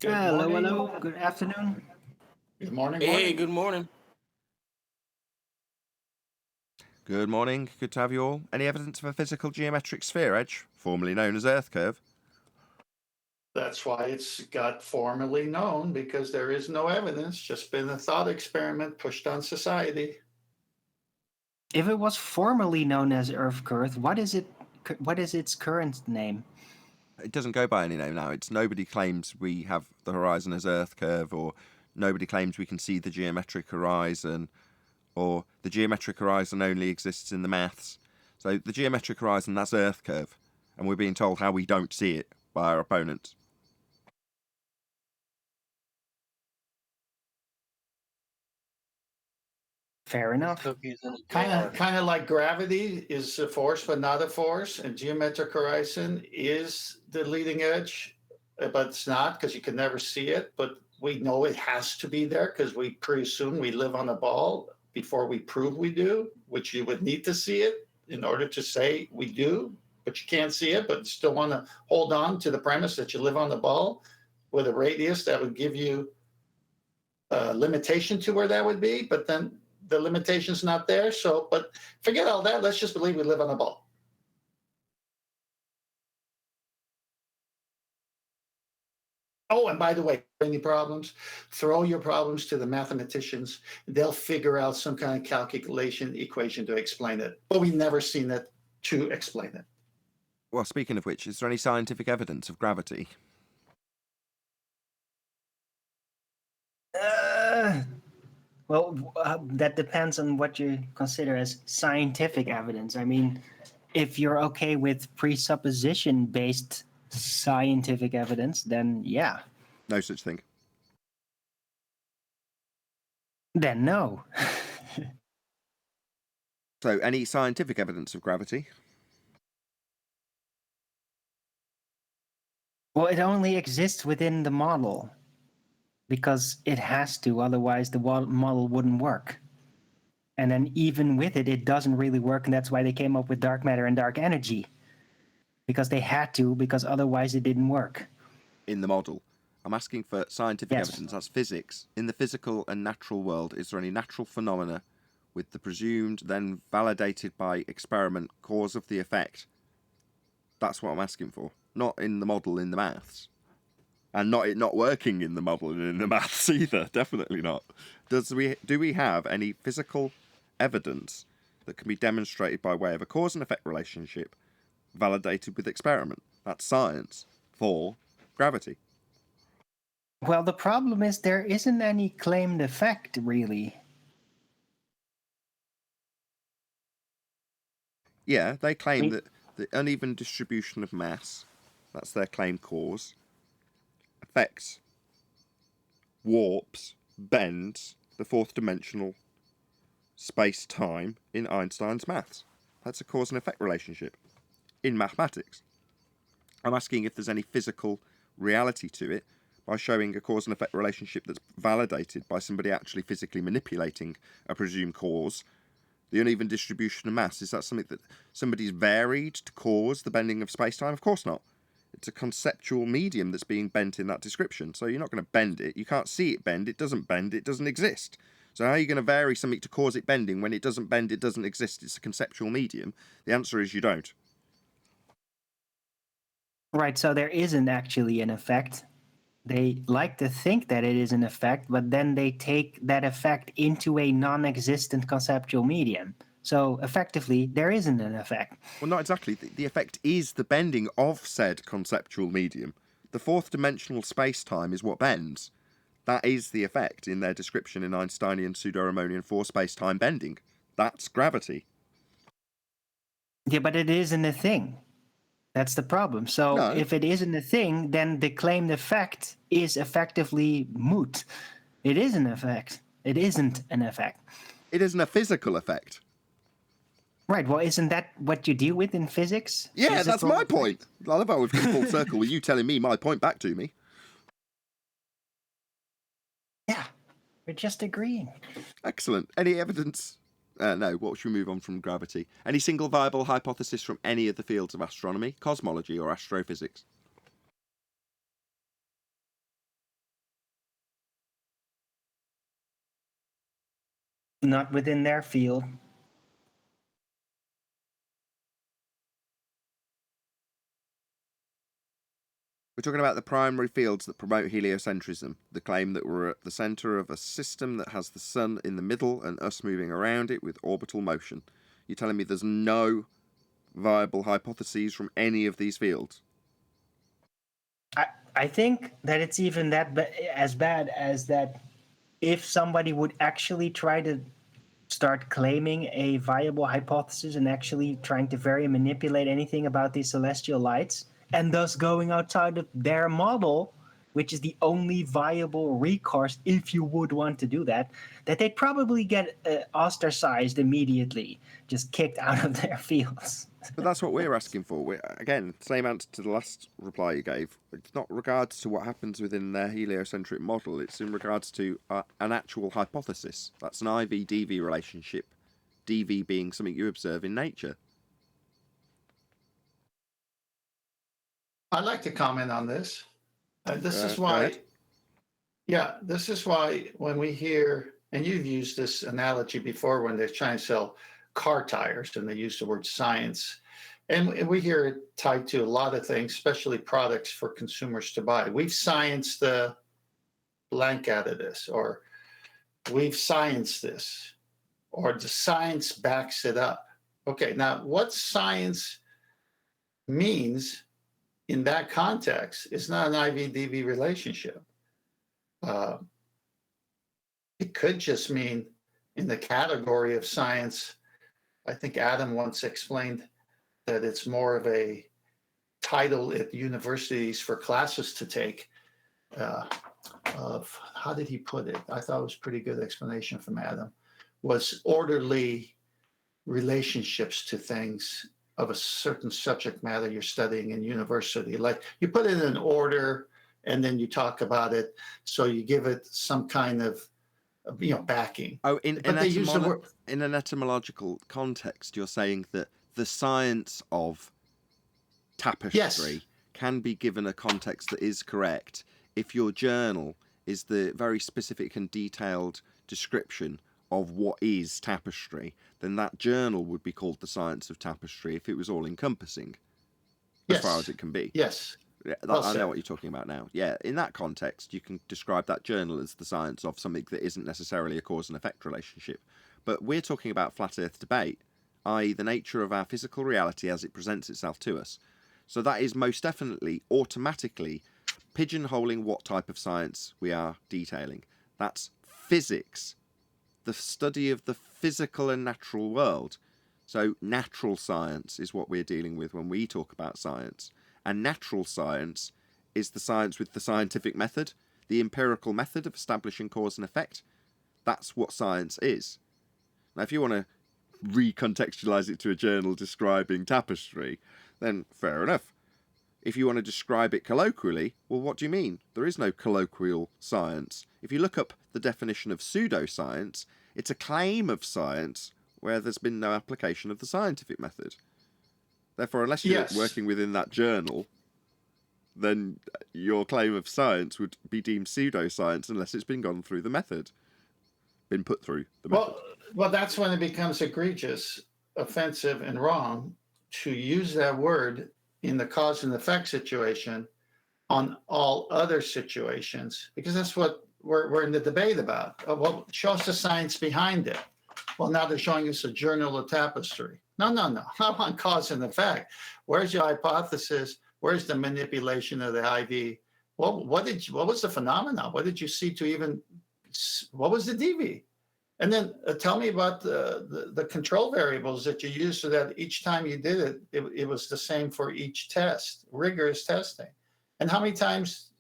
Hello. Good afternoon. Good morning. Hey, good morning. Good morning, good to have you all. Any evidence of a physical geometric sphere edge, formerly known as Earth curve? That's why it's got formally known, because there is no evidence, just been a thought experiment pushed on society. If it was formerly known as Earth curve, what is it? What is its current name? It doesn't go by any name now. It's nobody claims we have the horizon as Earth curve, or nobody claims we can see the geometric horizon, or the geometric horizon only exists in the maths. So the geometric horizon, that's Earth curve, and we're being told how we don't see it by our opponents. Fair enough. Kind of like gravity is a force but not a force, and geometric horizon is the leading edge, but it's not, because you can never see it. But we know it has to be there because we presume we live on a ball before we prove we do, which you would need to see it in order to say we do, but you can't see it, but you still want to hold on to the premise that you live on the ball with a radius that would give you a limitation to where that would be, but then the limitation's not there. So, but forget all that. Let's just believe we live on a ball. Oh, and by the way, any problems, throw your problems to the mathematicians. They'll figure out some kind of calculation equation to explain it. But we've never seen it to explain it. Well, speaking of which, is there any scientific evidence of gravity? That depends on what you consider as scientific evidence. I mean, if you're okay with presupposition-based scientific evidence, then yeah. No such thing. Then no. So, any scientific evidence of gravity? Well, it only exists within the model because it has to, otherwise the model wouldn't work. And then even with it, it doesn't really work, and that's why they came up with dark matter and dark energy. Because they had to, because otherwise it didn't work. In the model. I'm asking for scientific Yes. evidence. That's physics. In the physical and natural world, is there any natural phenomena with the presumed, then validated by experiment, cause of the effect? That's what I'm asking for. Not in the model in the maths. And not it not working in the model and in the maths either. Definitely not. Do we have any physical evidence that can be demonstrated by way of a cause and effect relationship validated with experiment? That's science for gravity. Well, the problem is there isn't any claimed effect, really. Yeah, they claim that the uneven distribution of mass, that's their claim cause, affects, warps, bends the fourth dimensional space-time in Einstein's maths. That's a cause and effect relationship in mathematics. I'm asking if there's any physical reality to it by showing a cause and effect relationship that's validated by somebody actually physically manipulating a presumed cause. The uneven distribution of mass, is that something that somebody's varied to cause the bending of space-time? Of course not. It's a conceptual medium that's being bent in that description. So you're not going to bend it. You can't see it bend. It doesn't bend. It doesn't exist. So how are you going to vary something to cause it bending when it doesn't bend, it doesn't exist? It's a conceptual medium. The answer is you don't. Right, so there isn't actually an effect. They like to think that it is an effect, but then they take that effect into a non-existent conceptual medium. So effectively, there isn't an effect. Well, not exactly. The effect is the bending of said conceptual medium. The fourth dimensional space-time is what bends. That is the effect in their description in Einsteinian pseudo-Riemannian for space-time bending. That's gravity. Yeah, but it isn't a thing. That's the problem. So No. if it isn't a thing, then the claimed effect is effectively moot. It is an effect. It isn't an effect. It isn't a physical effect. Right, well, isn't that what you deal with in physics? Yeah, that's Physical my effect? point. I love how we've come full circle with you telling me my point back to me. Yeah, we're just agreeing. Excellent. Any evidence No, what should we move on from gravity? Any single viable hypothesis from any of the fields of astronomy, cosmology, or astrophysics? Not within their field. We're talking about the primary fields that promote heliocentrism, the claim that we're at the centre of a system that has the sun in the middle and us moving around it with orbital motion. You're telling me there's no viable hypotheses from any of these fields? I think that it's even as bad as that if somebody would actually try to start claiming a viable hypothesis and actually trying to very manipulate anything about these celestial lights, and thus going outside of their model, which is the only viable recourse if you would want to do that, that they'd probably get ostracized immediately, just kicked out of their fields. But that's what we're asking for. Again, same answer to the last reply you gave. It's not regards to what happens within their heliocentric model. It's in regards to an actual hypothesis. That's an IV-DV relationship. DV being something you observe in nature. I'd like to comment on this. This is Go why. ahead. Yeah, this is why when we hear, and you've used this analogy before when they're trying to sell car tires and they use the word science, and we hear it tied to a lot of things, especially products for consumers to buy. We've scienced the blank out of this, or we've scienced this, or the science backs it up. Okay, now what science means in that context is not an IV-DV relationship. It could just mean in the category of science. I think Adam once explained that it's more of a title at universities for classes to take. Of how did he put it? I thought it was a pretty good explanation from Adam. Was orderly relationships to things of a certain subject matter you're studying in university. Like you put it in order and then you talk about it. So you give it some kind of, backing. Oh, in in an etymological context, you're saying that the science of tapestry can be given a context that is correct if your journal is the very specific and detailed description of what is tapestry, then that journal would be called the science of tapestry if it was all encompassing, as far as it can be. Yes. Yeah, I know what you're talking about now. Yeah, in that context, you can describe that journal as the science of something that isn't necessarily a cause and effect relationship. But we're talking about flat Earth debate, i.e. the nature of our physical reality as it presents itself to us. So that is most definitely automatically pigeonholing what type of science we are detailing. That's physics, the study of the physical and natural world. So natural science is what we're dealing with when we talk about science. And natural science is the science with the scientific method, the empirical method of establishing cause and effect. That's what science is. Now, if you want to recontextualize it to a journal describing tapestry, then fair enough. If you want to describe it colloquially, well, what do you mean? There is no colloquial science. If you look up the definition of pseudoscience, it's a claim of science where there's been no application of the scientific method. Therefore, unless you're working within that journal, then your claim of science would be deemed pseudoscience unless it's been gone through the method, been put through the method. Well, that's when it becomes egregious, offensive, and wrong to use that word in the cause and effect situation on all other situations, because that's what we're in the debate about. Well, show us the science behind it. Well, now they're showing us a journal of tapestry. No. I want cause and effect. Where's your hypothesis? Where's the manipulation of the IV? Well, what was the phenomenon? What did you see to even? What was the DV? And then tell me about the control variables that you used so that each time you did it was the same for each test, rigorous testing. And how many times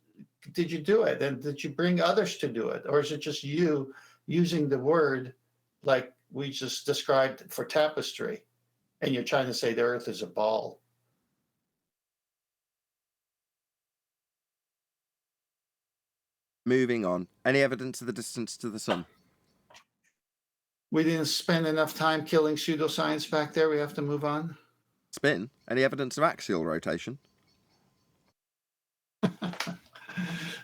did you do it? And did you bring others to do it? Or is it just you using the word like we just described for tapestry? And you're trying to say the Earth is a ball. Moving on. Any evidence of the distance to the sun? We didn't spend enough time killing pseudoscience back there. We have to move on. Spin? Any evidence of axial rotation?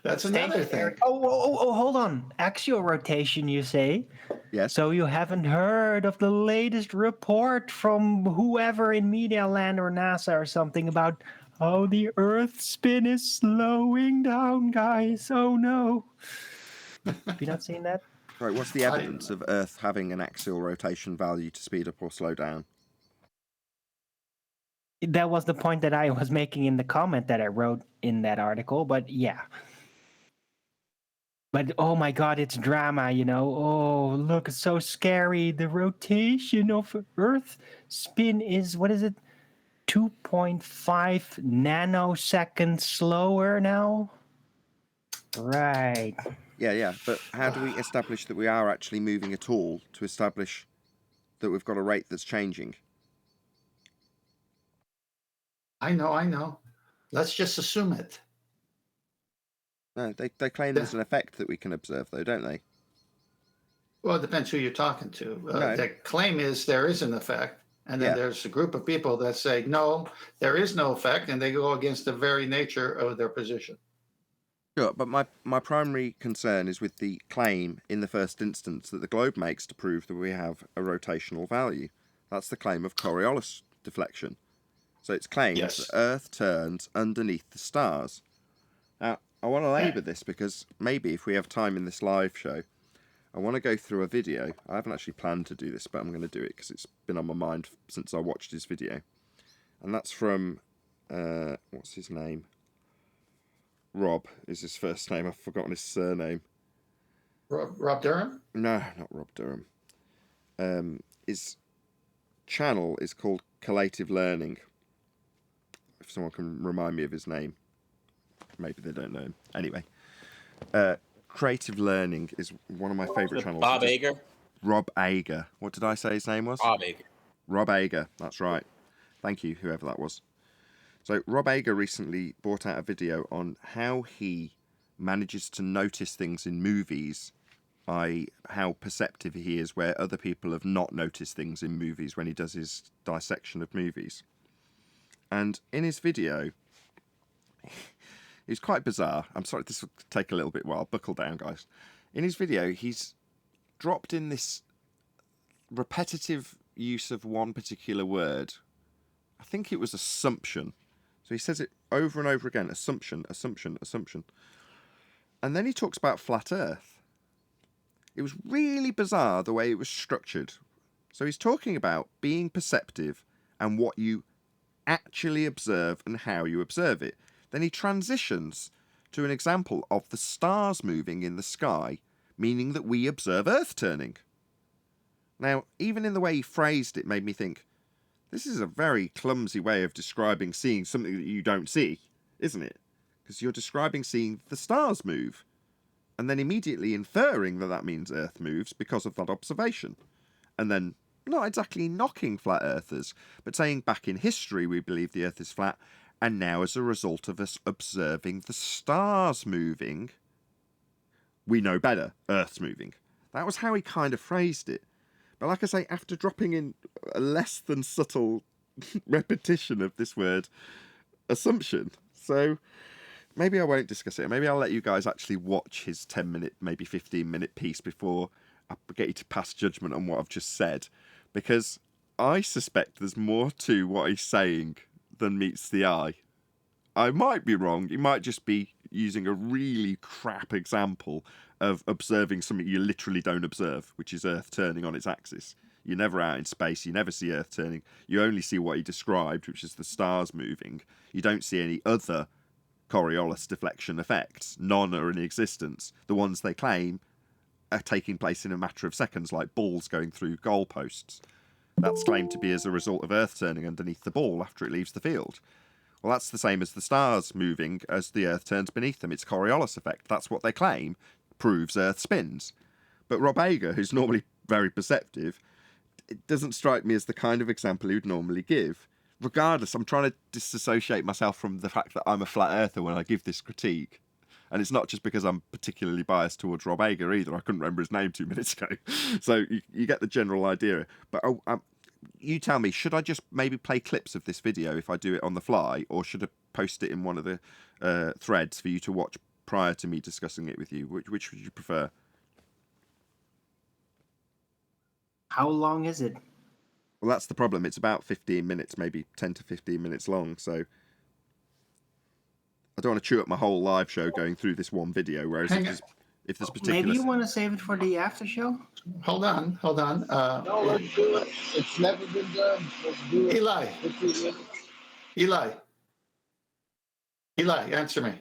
That's another thing. Oh, hold on. Axial rotation, you say? Yes. So you haven't heard of the latest report from whoever in Media Land or NASA or something about how the Earth's spin is slowing down, guys? Oh no. Have you not seen that? Right, what's the evidence of Earth having an axial rotation value to speed up or slow down? That was the point that I was making in the comment that I wrote in that article, but yeah. But oh my god, it's drama, you know. Oh, look, it's so scary. The rotation of Earth spin is, what is it? 2.5 nanoseconds slower now? Right. Yeah, but how do we establish that we are actually moving at all to establish that we've got a rate that's changing? I know. Let's just assume it. No, they claim there's an effect that we can observe, though, don't they? Well, it depends who you're talking to. No. The claim is there is an effect. And then there's a group of people that say, no, there is no effect. And they go against the very nature of their position. Sure, but my primary concern is with the claim in the first instance that the globe makes to prove that we have a rotational value. That's the claim of Coriolis deflection. So it's claimed that Earth turns underneath the stars. Now, I want to labour this because maybe if we have time in this live show, I want to go through a video. I haven't actually planned to do this, but I'm going to do it because it's been on my mind since I watched his video. And that's from, what's his name? Rob is his first name. I've forgotten his surname. Rob Durham? No, not Rob Durham. His channel is called Collative Learning. If someone can remind me of his name. Maybe they don't know him. Anyway. Creative Learning is one of my favourite channels. Bob Ager? Rob Ager. What did I say his name was? Bob Ager. Rob Ager, that's right. Thank you, whoever that was. So Rob Ager recently brought out a video on how he manages to notice things in movies by how perceptive he is where other people have not noticed things in movies when he does his dissection of movies. And in his video, it's quite bizarre. I'm sorry, this will take a little bit while. Buckle down, guys. In his video, he's dropped in this repetitive use of one particular word. I think it was assumption. So he says it over and over again. Assumption, assumption, assumption. And then he talks about flat Earth. It was really bizarre the way it was structured. So he's talking about being perceptive and what you actually observe and how you observe it. Then he transitions to an example of the stars moving in the sky, meaning that we observe Earth turning. Now, even in the way he phrased it made me think, this is a very clumsy way of describing seeing something that you don't see, isn't it? Because you're describing seeing the stars move, and then immediately inferring that that means Earth moves because of that observation. And then not exactly knocking flat earthers, but saying back in history we believe the Earth is flat, and now as a result of us observing the stars moving, we know better, Earth's moving. That was how he kind of phrased it. But like I say, after dropping in a less than subtle repetition of this word, assumption. So maybe I won't discuss it. Maybe I'll let you guys actually watch his 10-minute, maybe 15-minute piece before I get you to pass judgment on what I've just said. Because I suspect there's more to what he's saying than meets the eye. I might be wrong. He might just be using a really crap example of observing something you literally don't observe, which is Earth turning on its axis. You're never out in space. You never see Earth turning. You only see what he described, which is the stars moving. You don't see any other Coriolis deflection effects. None are in existence. The ones they claim are taking place in a matter of seconds, like balls going through goalposts. That's claimed to be as a result of Earth turning underneath the ball after it leaves the field. Well, that's the same as the stars moving as the Earth turns beneath them. It's Coriolis effect. That's what they claim proves Earth spins. But Rob Ager, who's normally very perceptive, it doesn't strike me as the kind of example he would normally give. Regardless, I'm trying to disassociate myself from the fact that I'm a flat earther when I give this critique. And it's not just because I'm particularly biased towards Rob Ager either. I couldn't remember his name 2 minutes ago. So you get the general idea. But you tell me, should I just maybe play clips of this video if I do it on the fly, or should I post it in one of the threads for you to watch prior to me discussing it with you? Which would you prefer? How long is it? Well, that's the problem. It's about 15 minutes, maybe 10 to 15 minutes long. So I don't want to chew up my whole live show going through this one video. Whereas if there's particular... Maybe you want to save it for the after show? Hold on. No, let's do it. It's never been done. Let's do it. Eli, answer me.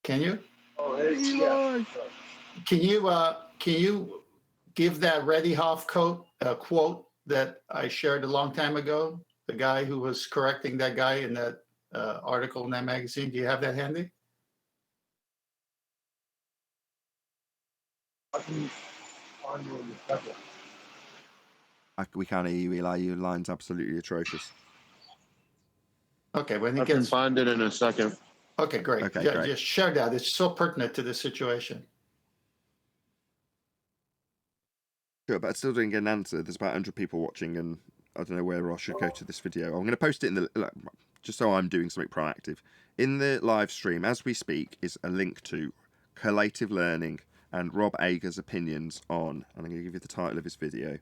Can you? Oh, yeah. Can you give that Reddy Hoff quote that I shared a long time ago? The guy who was correcting that guy in that article in that magazine. Do you have that handy? We can't hear you, Eli. Your line's absolutely atrocious. Okay, when he I can gets... find it in a second. Okay, great. Okay, Yeah, great. just share that. It's so pertinent to the situation. Sure, but I still didn't get an answer. There's about 100 people watching, and I don't know where I should go to this video. I'm going to post it in the... just so I'm doing something proactive. In the live stream, as we speak, is a link to collative learning and Rob Ager's opinions on... And I'm going to give you the title of his video.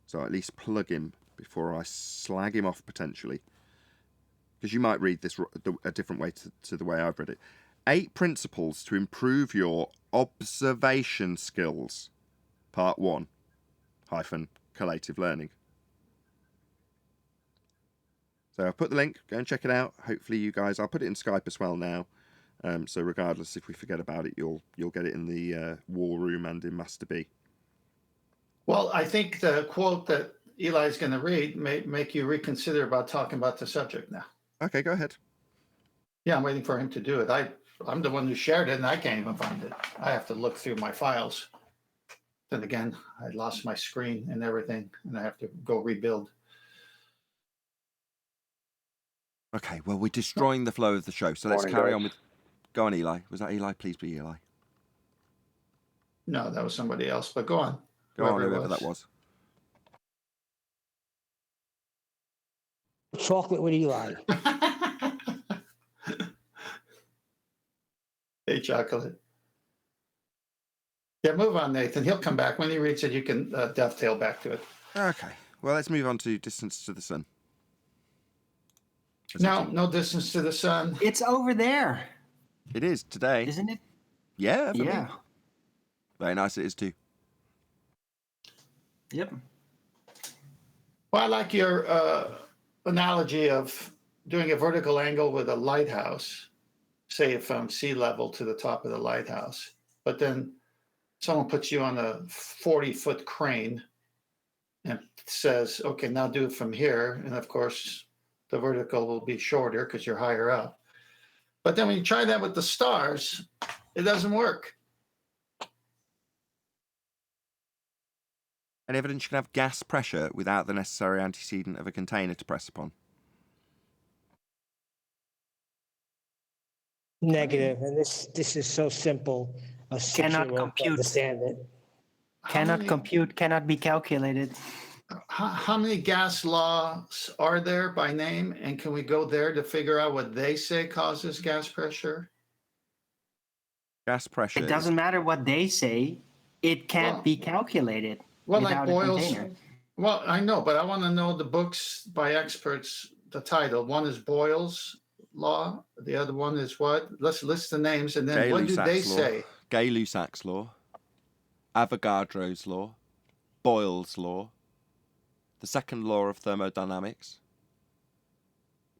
So at least plug him before I slag him off, potentially. Because you might read this a different way to the way I've read it. 8 principles to improve your observation skills. Part 1. Collative learning. So I've put the link. Go and check it out. Hopefully you guys... I'll put it in Skype as well now. So regardless, if we forget about it, you'll get it in the War Room and in Master B. Well, I think the quote that Eli's going to read may make you reconsider about talking about the subject now. Okay, go ahead. Yeah, I'm waiting for him to do it. I'm the one who shared it, and I can't even find it. I have to look through my files. Then again, I lost my screen and everything, and I have to go rebuild. Okay, well, we're destroying the flow of the show, so let's carry on with... Go on, Eli. Was that Eli? Please be Eli. No, that was somebody else, but go on. Go on, whoever that was. Chocolate with Eli. Hey, chocolate. Yeah, move on, Nathan. He'll come back. When he reads it, you can dovetail back to it. Okay, well, let's move on to distance to the sun. No distance to the sun. It's over there. It is today. Isn't it? Yeah. Yeah. Me. Very nice it is too. Yep. Well, I like your analogy of doing a vertical angle with a lighthouse, say from sea level to the top of the lighthouse, but then someone puts you on a 40-foot crane and says, okay, now do it from here. And of course, the vertical will be shorter because you're higher up. But then when you try that with the stars, it doesn't work. Any evidence you can have gas pressure without the necessary antecedent of a container to press upon? Negative. And this is so simple. A Cannot 6-year-old compute. understand it. Cannot compute, cannot be calculated. How many gas laws are there by name? And can we go there to figure out what they say causes gas pressure? Gas pressure. It doesn't matter what they say. It can't be calculated. Well, without like a Boyle's. container. Well, I know, but I want to know the books by experts, the title. One is Boyle's Law. The other one is what? Let's list the names, and then what do they say? Gay-Lussac's law, Avogadro's law, Boyle's law, the second law of thermodynamics,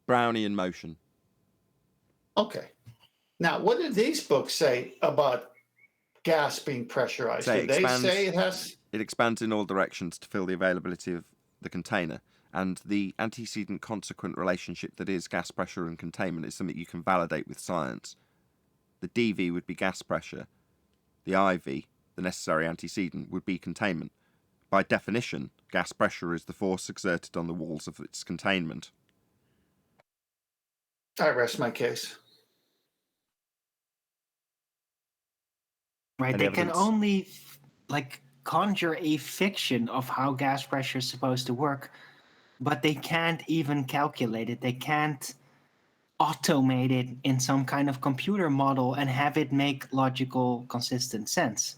Brownian motion. Okay. Now, what do these books say about gas being pressurized? Do they say it has... It expands in all directions to fill the availability of the container, and the antecedent consequent relationship that is gas pressure and containment is something you can validate with science. The dV would be gas pressure. The IV, the necessary antecedent, would be containment. By definition, gas pressure is the force exerted on the walls of its containment. I rest my case. Right, Any they can evidence? only like conjure a fiction of how gas pressure is supposed to work, but they can't even calculate it. They can't automate it in some kind of computer model and have it make logical, consistent sense.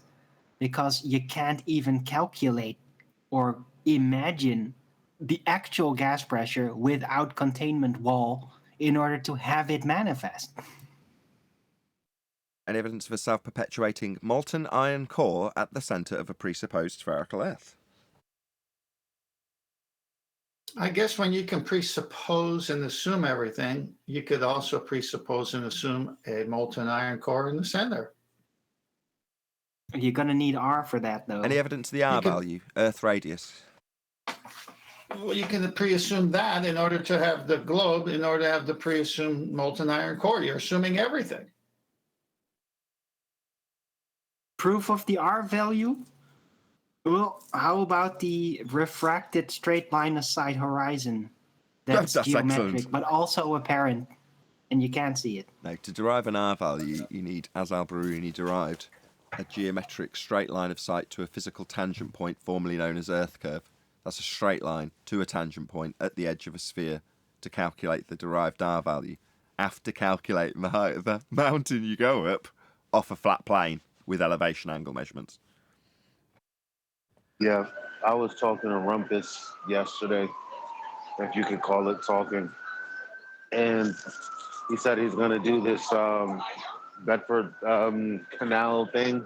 Because you can't even calculate or imagine the actual gas pressure without containment wall in order to have it manifest. Any evidence of a self-perpetuating molten iron core at the centre of a presupposed spherical Earth? I guess when you can presuppose and assume everything, you could also presuppose and assume a molten iron core in the center. You're going to need R for that, though. Any evidence of the R can- value, Earth radius? Well, you can pre-assume that in order to have the globe, in order to have the pre-assumed molten iron core. You're assuming everything. Proof of the R value? Well, how about the refracted straight line of sight horizon? That's geometric, excellent. but also apparent, and you can't see it. No, to derive an R value, you need, as Al-Biruni derived, a geometric straight line of sight to a physical tangent point formerly known as Earth curve. That's a straight line to a tangent point at the edge of a sphere to calculate the derived R value. After calculating the height of the mountain you go up off a flat plane with elevation angle measurements. Yeah, I was talking to Rumpus yesterday, if you could call it talking, and he said he's going to do this Bedford Canal thing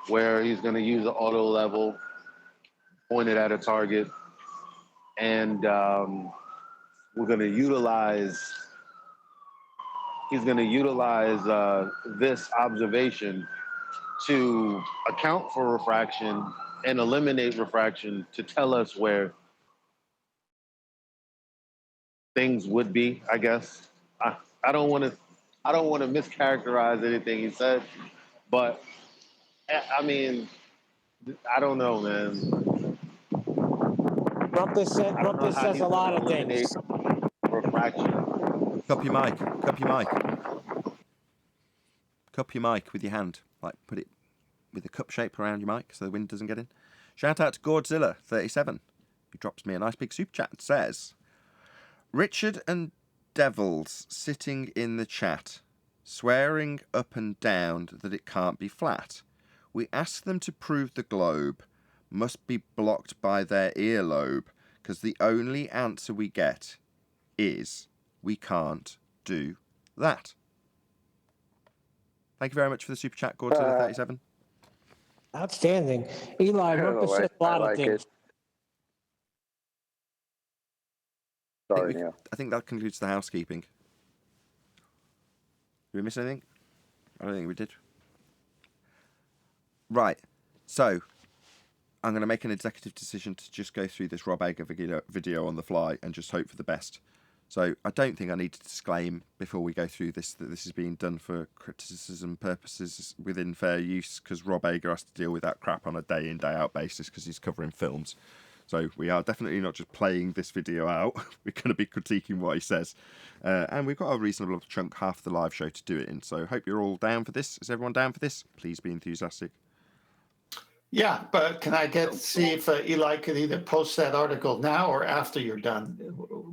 where he's going to use the auto level pointed at a target, and we're going to utilize. He's going to utilize this observation to account for refraction and eliminate refraction to tell us where things would be. I guess I don't want to mischaracterize anything he said, but I mean, I don't know, man. Rumpus says a lot of things. Refraction. Cup your mic. Cup your mic. Cup your mic with your hand. Like, put it with a cup shape around your mic so the wind doesn't get in. Shout out to Godzilla37, who drops me a nice big super chat and says, Richard and Devils sitting in the chat, swearing up and down that it can't be flat. We ask them to prove the globe must be blocked by their earlobe, because the only answer we get is we can't do that. Thank you very much for the super chat, Godzilla37. Outstanding. Eli, Rumpus says a lot of things. Sorry, Neil. I think that concludes the housekeeping. Did we miss anything? I don't think we did. Right. So, I'm going to make an executive decision to just go through this Rob Ager video on the fly and just hope for the best. So, I don't think I need to disclaim before we go through this that this is being done for criticism purposes within fair use, because Rob Ager has to deal with that crap on a day in, day out basis because he's covering films. So we are definitely not just playing this video out. We're going to be critiquing what he says. And we've got a reasonable chunk, half of the live show to do it in. So hope you're all down for this. Is everyone down for this? Please be enthusiastic. Yeah, but can I see if Eli could either post that article now or after you're done?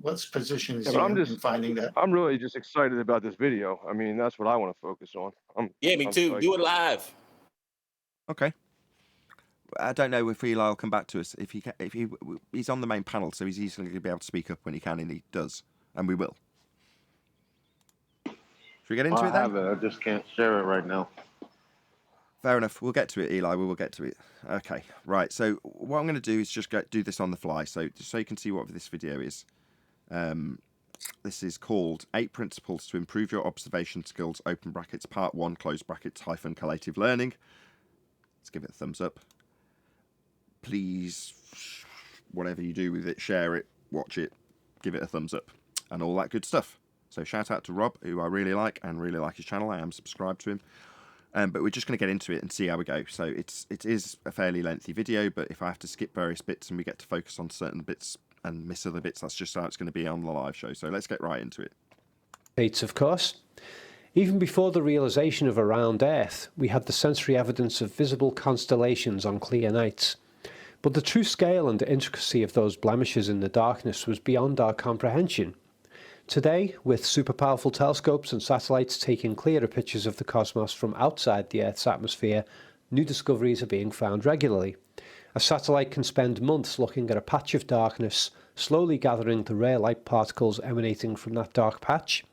What's position is he in finding that? I'm really just excited about this video. I mean, that's what I want to focus on. Me too. psyched. Do it live. Okay. I don't know if Eli will come back to us. He's on the main panel, so he's easily going to be able to speak up when he can, and he does, and we will. Should we get into it then? I have it. I just can't share it right now. Fair enough. We'll get to it, Eli. We will get to it. Okay. Right. So what I'm going to do is just do this on the fly, so you can see what this video is. This is called 8 Principles to Improve Your Observation Skills, open brackets, part 1, close brackets, hyphen, collative learning. Let's give it a thumbs up. Please, whatever you do with it, share it, watch it, give it a thumbs up, and all that good stuff. So shout out to Rob, who I really like and really like his channel. I am subscribed to him. But we're just going to get into it and see how we go. So it is a fairly lengthy video, but if I have to skip various bits and we get to focus on certain bits and miss other bits, that's just how it's going to be on the live show. So let's get right into it. Pete, of course. Even before the realization of a round Earth, we had the sensory evidence of visible constellations on clear nights. But the true scale and intricacy of those blemishes in the darkness was beyond our comprehension. Today, with super powerful telescopes and satellites taking clearer pictures of the cosmos from outside the Earth's atmosphere, new discoveries are being found regularly. A satellite can spend months looking at a patch of darkness, slowly gathering the rare light particles emanating from that dark patch,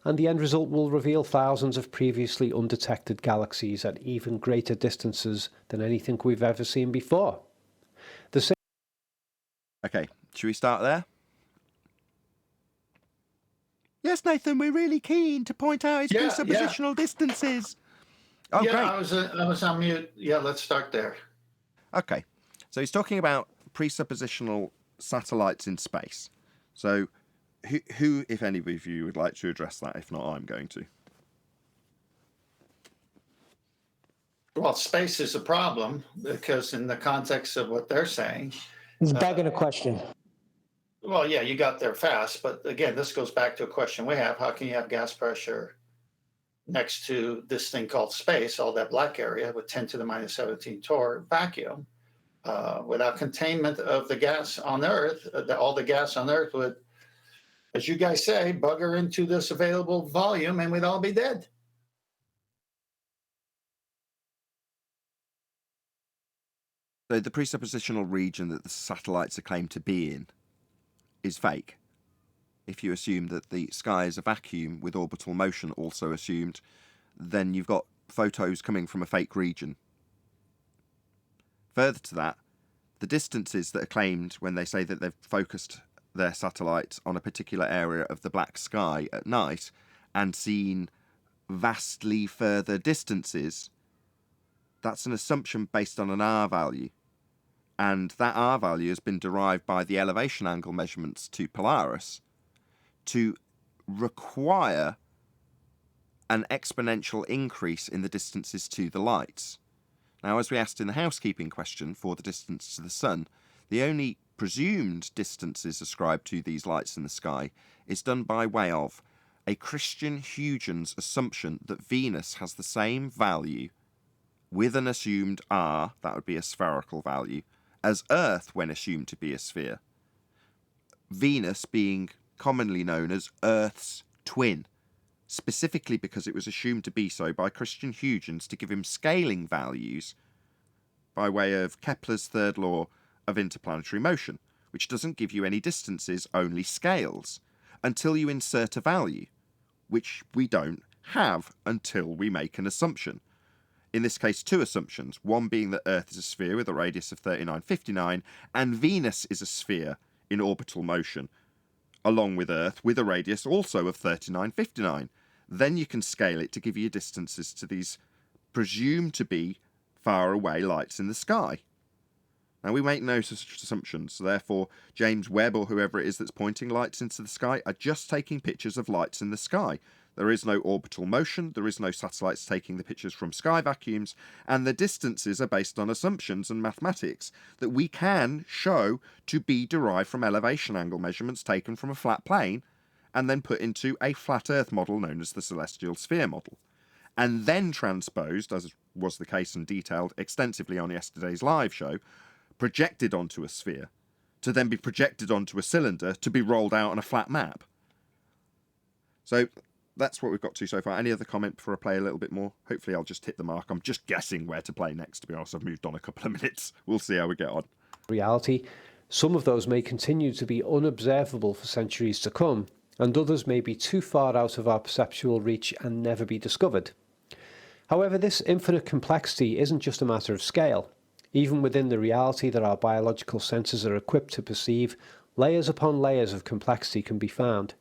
and the end result will reveal thousands of previously undetected galaxies at even greater distances than anything we've ever seen before. Okay, should we start there? Yes, Nathan, we're really keen to point out his presuppositional distances. Oh, yeah, great. I was on mute. Yeah, let's start there. Okay, so he's talking about presuppositional satellites in space. So who, if any of you, would like to address that? If not, I'm going to. Well, space is a problem because in the context of what they're saying... He's begging a question. Well, yeah, you got there fast. But again, this goes back to a question we have. How can you have gas pressure next to this thing called space, all that black area with 10 to the minus 17 torr vacuum, without containment of the gas on Earth? All the gas on Earth would, as you guys say, bugger into this available volume and we'd all be dead. So the presuppositional region that the satellites are claimed to be in is fake. If you assume that the sky is a vacuum with orbital motion also assumed, then you've got photos coming from a fake region. Further to that, the distances that are claimed when they say that they've focused their satellites on a particular area of the black sky at night and seen vastly further distances, that's an assumption based on an R value. And that R value has been derived by the elevation angle measurements to Polaris to require an exponential increase in the distances to the lights. Now, as we asked in the housekeeping question for the distance to the sun, the only presumed distances ascribed to these lights in the sky is done by way of a Christian Huygens assumption that Venus has the same value with an assumed R, that would be a spherical value, as Earth when assumed to be a sphere. Venus being commonly known as Earth's twin, specifically because it was assumed to be so by Christian Huygens to give him scaling values by way of Kepler's third law of interplanetary motion, which doesn't give you any distances, only scales, until you insert a value, which we don't have until we make an assumption. In this case, two assumptions, one being that Earth is a sphere with a radius of 3959, and Venus is a sphere in orbital motion, along with Earth, with a radius also of 3959. Then you can scale it to give you distances to these presumed to be far away lights in the sky. Now, we make no such assumptions, so therefore James Webb or whoever it is that's pointing lights into the sky are just taking pictures of lights in the sky. There is no orbital motion, there is no satellites taking the pictures from sky vacuums, and the distances are based on assumptions and mathematics that we can show to be derived from elevation angle measurements taken from a flat plane and then put into a flat Earth model known as the celestial sphere model, and then transposed, as was the case and detailed extensively on yesterday's live show, projected onto a sphere, to then be projected onto a cylinder to be rolled out on a flat map. So that's what we've got to so far. Any other comment before I play a little bit more? Hopefully I'll just hit the mark. I'm just guessing where to play next, to be honest. I've moved on a couple of minutes. We'll see how we get on. Reality, some of those may continue to be unobservable for centuries to come, and others may be too far out of our perceptual reach and never be discovered. However, this infinite complexity isn't just a matter of scale. Even within the reality that our biological senses are equipped to perceive, layers upon layers of complexity can be found.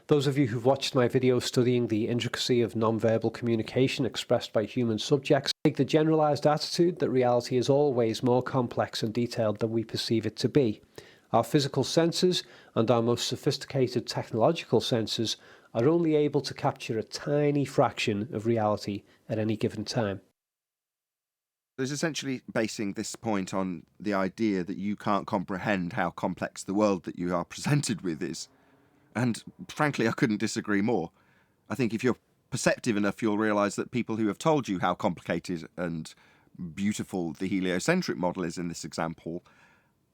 Those of you who've watched my video studying the intricacy of non-verbal communication expressed by human subjects take the generalized attitude that reality is always more complex and detailed than we perceive it to be. Our physical senses and our most sophisticated technological senses are only able to capture a tiny fraction of reality at any given time. There's essentially basing this point on the idea that you can't comprehend how complex the world that you are presented with is. And frankly, I couldn't disagree more. I think if you're perceptive enough, you'll realise that people who have told you how complicated and beautiful the heliocentric model is in this example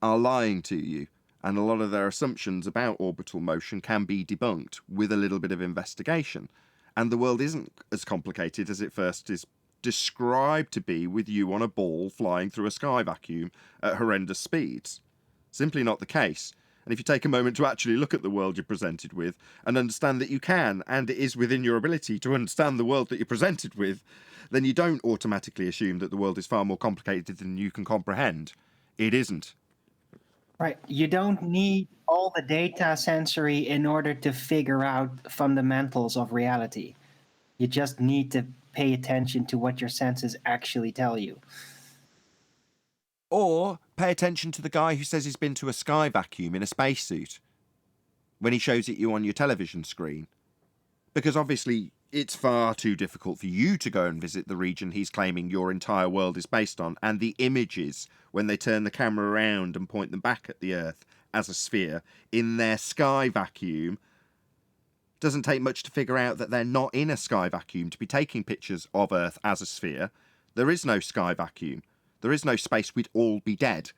are lying to you. And a lot of their assumptions about orbital motion can be debunked with a little bit of investigation. And the world isn't as complicated as it first is described to be, with you on a ball flying through a sky vacuum at horrendous speeds. Simply not the case. And if you take a moment to actually look at the world you're presented with and understand that you can, and it is within your ability to understand the world that you're presented with, then you don't automatically assume that the world is far more complicated than you can comprehend. It isn't. Right. You don't need all the data sensory in order to figure out fundamentals of reality. You just need to pay attention to what your senses actually tell you. Or pay attention to the guy who says he's been to a sky vacuum in a spacesuit when he shows it you on your television screen. Because obviously it's far too difficult for you to go and visit the region he's claiming your entire world is based on, and the images, when they turn the camera around and point them back at the Earth as a sphere in their sky vacuum, doesn't take much to figure out that they're not in a sky vacuum to be taking pictures of Earth as a sphere. There is no sky vacuum. There is no space. We'd all be dead.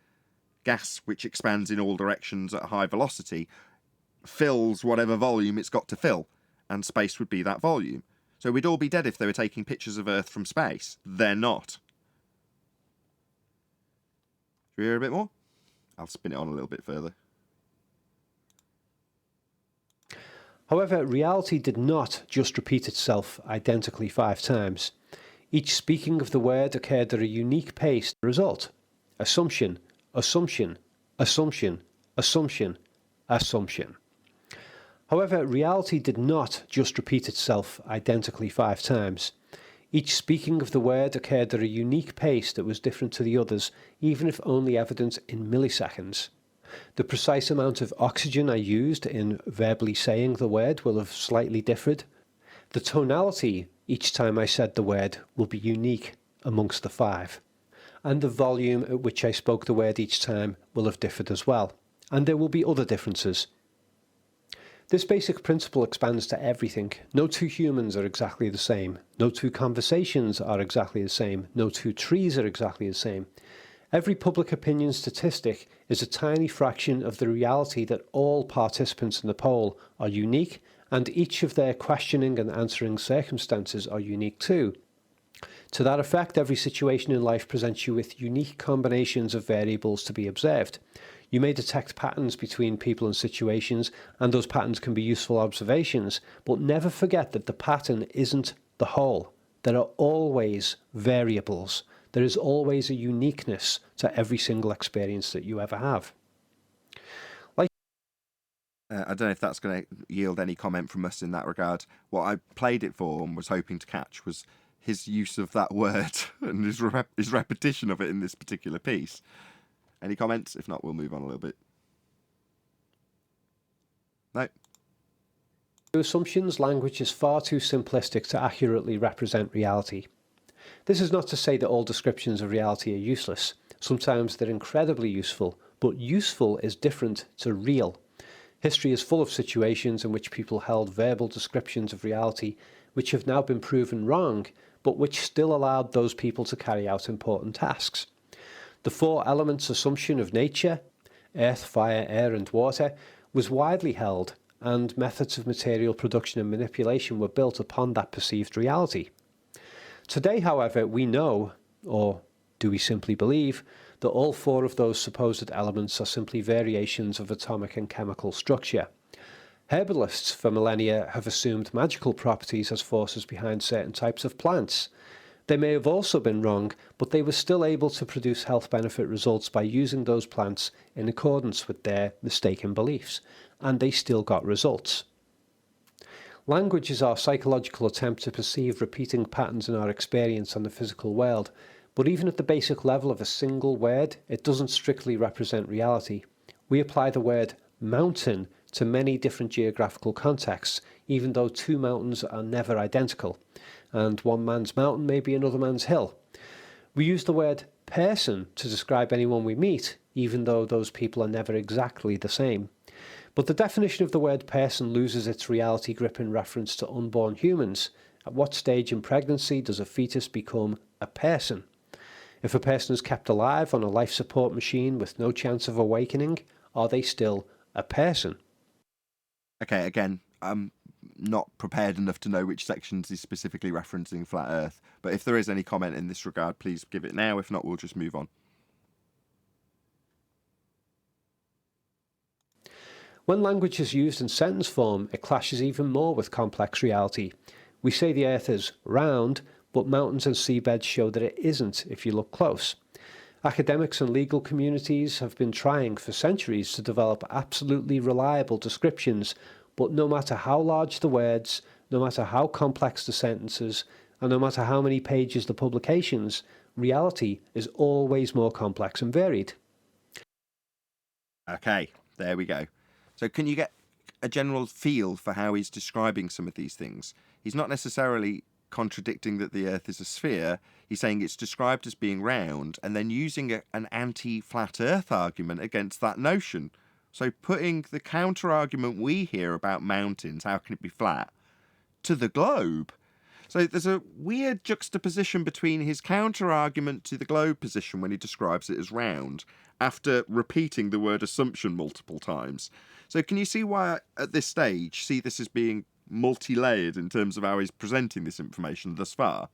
Gas, which expands in all directions at high velocity, fills whatever volume it's got to fill, and space would be that volume. So we'd all be dead if they were taking pictures of Earth from space. They're not. Should we hear a bit more? I'll spin it on a little bit further. However, reality did not just repeat itself identically 5 times. Each speaking of the word occurred at a unique pace. The result: assumption, assumption, assumption, assumption, assumption. However, reality did not just repeat itself identically 5 times. Each speaking of the word occurred at a unique pace that was different to the others, even if only evident in milliseconds. The precise amount of oxygen I used in verbally saying the word will have slightly differed. The tonality each time I said the word will be unique amongst the 5. And the volume at which I spoke the word each time will have differed as well. And there will be other differences. This basic principle expands to everything. No 2 humans are exactly the same. No 2 conversations are exactly the same. No 2 trees are exactly the same. Every public opinion statistic is a tiny fraction of the reality that all participants in the poll are unique, and each of their questioning and answering circumstances are unique too. To that effect, every situation in life presents you with unique combinations of variables to be observed. You may detect patterns between people and situations, and those patterns can be useful observations, but never forget that the pattern isn't the whole. There are always variables. There is always a uniqueness to every single experience that you ever have. I don't know if that's going to yield any comment from us in that regard. What I played it for and was hoping to catch was his use of that word and his repetition of it in this particular piece. Any comments? If not, we'll move on a little bit. No. Assumptions, language is far too simplistic to accurately represent reality. This is not to say that all descriptions of reality are useless. Sometimes they're incredibly useful, but useful is different to real. History is full of situations in which people held verbal descriptions of reality which have now been proven wrong, but which still allowed those people to carry out important tasks. The 4 elements assumption of nature, earth, fire, air and water, was widely held, and methods of material production and manipulation were built upon that perceived reality. Today, however, we know, or do we simply believe, that all 4 of those supposed elements are simply variations of atomic and chemical structure. Herbalists for millennia have assumed magical properties as forces behind certain types of plants. They may have also been wrong, but they were still able to produce health benefit results by using those plants in accordance with their mistaken beliefs, and they still got results. Language is our psychological attempt to perceive repeating patterns in our experience on the physical world, but even at the basic level of a single word, it doesn't strictly represent reality. We apply the word mountain to many different geographical contexts, even though 2 mountains are never identical, and one man's mountain may be another man's hill. We use the word person to describe anyone we meet, even though those people are never exactly the same. But the definition of the word person loses its reality grip in reference to unborn humans, At what stage in pregnancy does a fetus become a person? If a person is kept alive on a life support machine with no chance of awakening, are they still a person? Okay, again, I'm not prepared enough to know which sections he's specifically referencing Flat Earth, but if there is any comment in this regard, please give it now. If not, we'll just move on. When language is used in sentence form, it clashes even more with complex reality. We say the Earth is round, but mountains and seabeds show that it isn't if you look close. Academics and legal communities have been trying for centuries to develop absolutely reliable descriptions, but no matter how large the words, no matter how complex the sentences, and no matter how many pages the publications, reality is always more complex and varied. Okay, there we go. So can you get a general feel for how he's describing some of these things? He's not necessarily contradicting that the Earth is a sphere. He's saying it's described as being round and then using an anti-flat Earth argument against that notion. So putting the counter-argument we hear about mountains, how can it be flat, to the globe. So there's a weird juxtaposition between his counter-argument to the globe position when he describes it as round, after repeating the word assumption multiple times. So can you see why, at this stage, see this as being multi-layered in terms of how he's presenting this information thus far?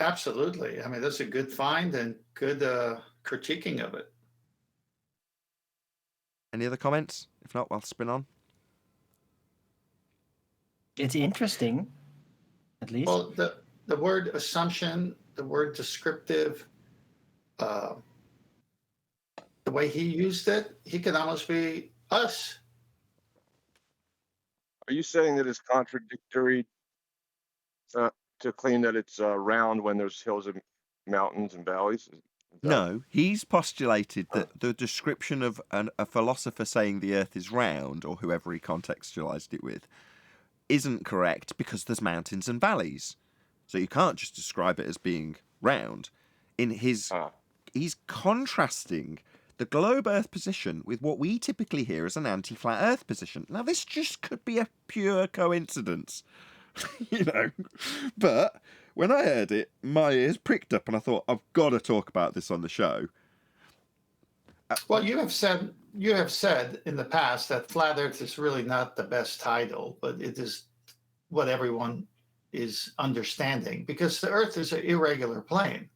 Absolutely. I mean, that's a good find and good critiquing of it. Any other comments? If not, I'll spin on. It's interesting, at least. Well, the word assumption, the word descriptive, the way he used it, he could almost be us. Are you saying that it's contradictory to claim that it's round when there's hills and mountains and valleys? No, he's postulated that the description of a philosopher saying the Earth is round, or whoever he contextualized it with, isn't correct because there's mountains and valleys. So you can't just describe it as being round. He's contrasting the globe Earth position with what we typically hear as an anti-flat Earth position. Now, this just could be a pure coincidence, But when I heard it, my ears pricked up and I thought, I've got to talk about this on the show. Well, you have said in the past that flat Earth is really not the best title, but it is what everyone is understanding because the Earth is an irregular plane.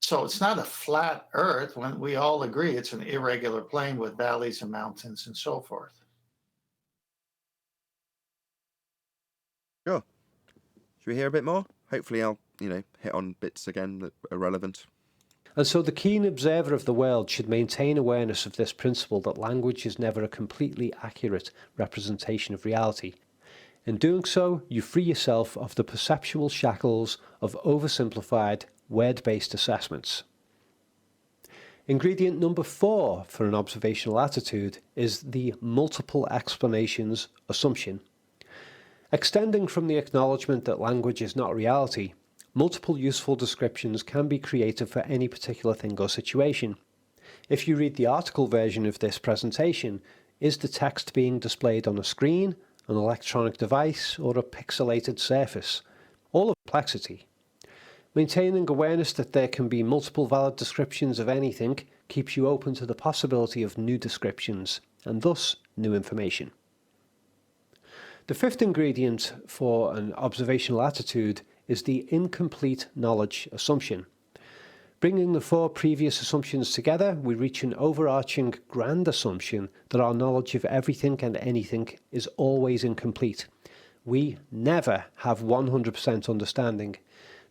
So it's not a flat Earth when we all agree it's an irregular plane with valleys and mountains and so forth. Sure. Should we hear a bit more? Hopefully I'll, hit on bits again that are relevant. And so the keen observer of the world should maintain awareness of this principle that language is never a completely accurate representation of reality. In doing so, you free yourself of the perceptual shackles of oversimplified, word-based assessments. Ingredient number 4 for an observational attitude is the multiple explanations assumption. Extending from the acknowledgement that language is not reality, multiple useful descriptions can be created for any particular thing or situation. If you read the article version of this presentation, is the text being displayed on a screen, an electronic device, or a pixelated surface? All of complexity. Maintaining awareness that there can be multiple valid descriptions of anything keeps you open to the possibility of new descriptions, and thus new information. The 5th ingredient for an observational attitude is the incomplete knowledge assumption. Bringing the 4 previous assumptions together, we reach an overarching grand assumption that our knowledge of everything and anything is always incomplete. We never have 100% understanding.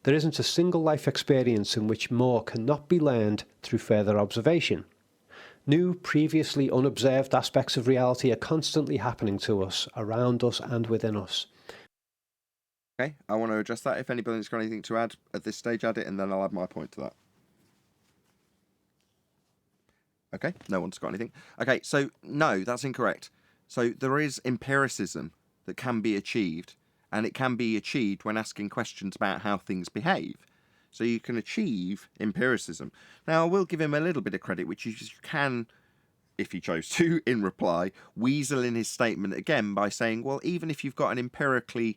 There isn't a single life experience in which more cannot be learned through further observation. New, previously unobserved aspects of reality are constantly happening to us, around us and within us. Okay, I want to address that. If anybody's got anything to add at this stage, add it, and then I'll add my point to that. Okay, no one's got anything. Okay, so no, that's incorrect. So there is empiricism that can be achieved, and it can be achieved when asking questions about how things behave. So you can achieve empiricism. Now, I will give him a little bit of credit, which you can, if he chose to, in reply, weasel in his statement again by saying, well, even if you've got an empirically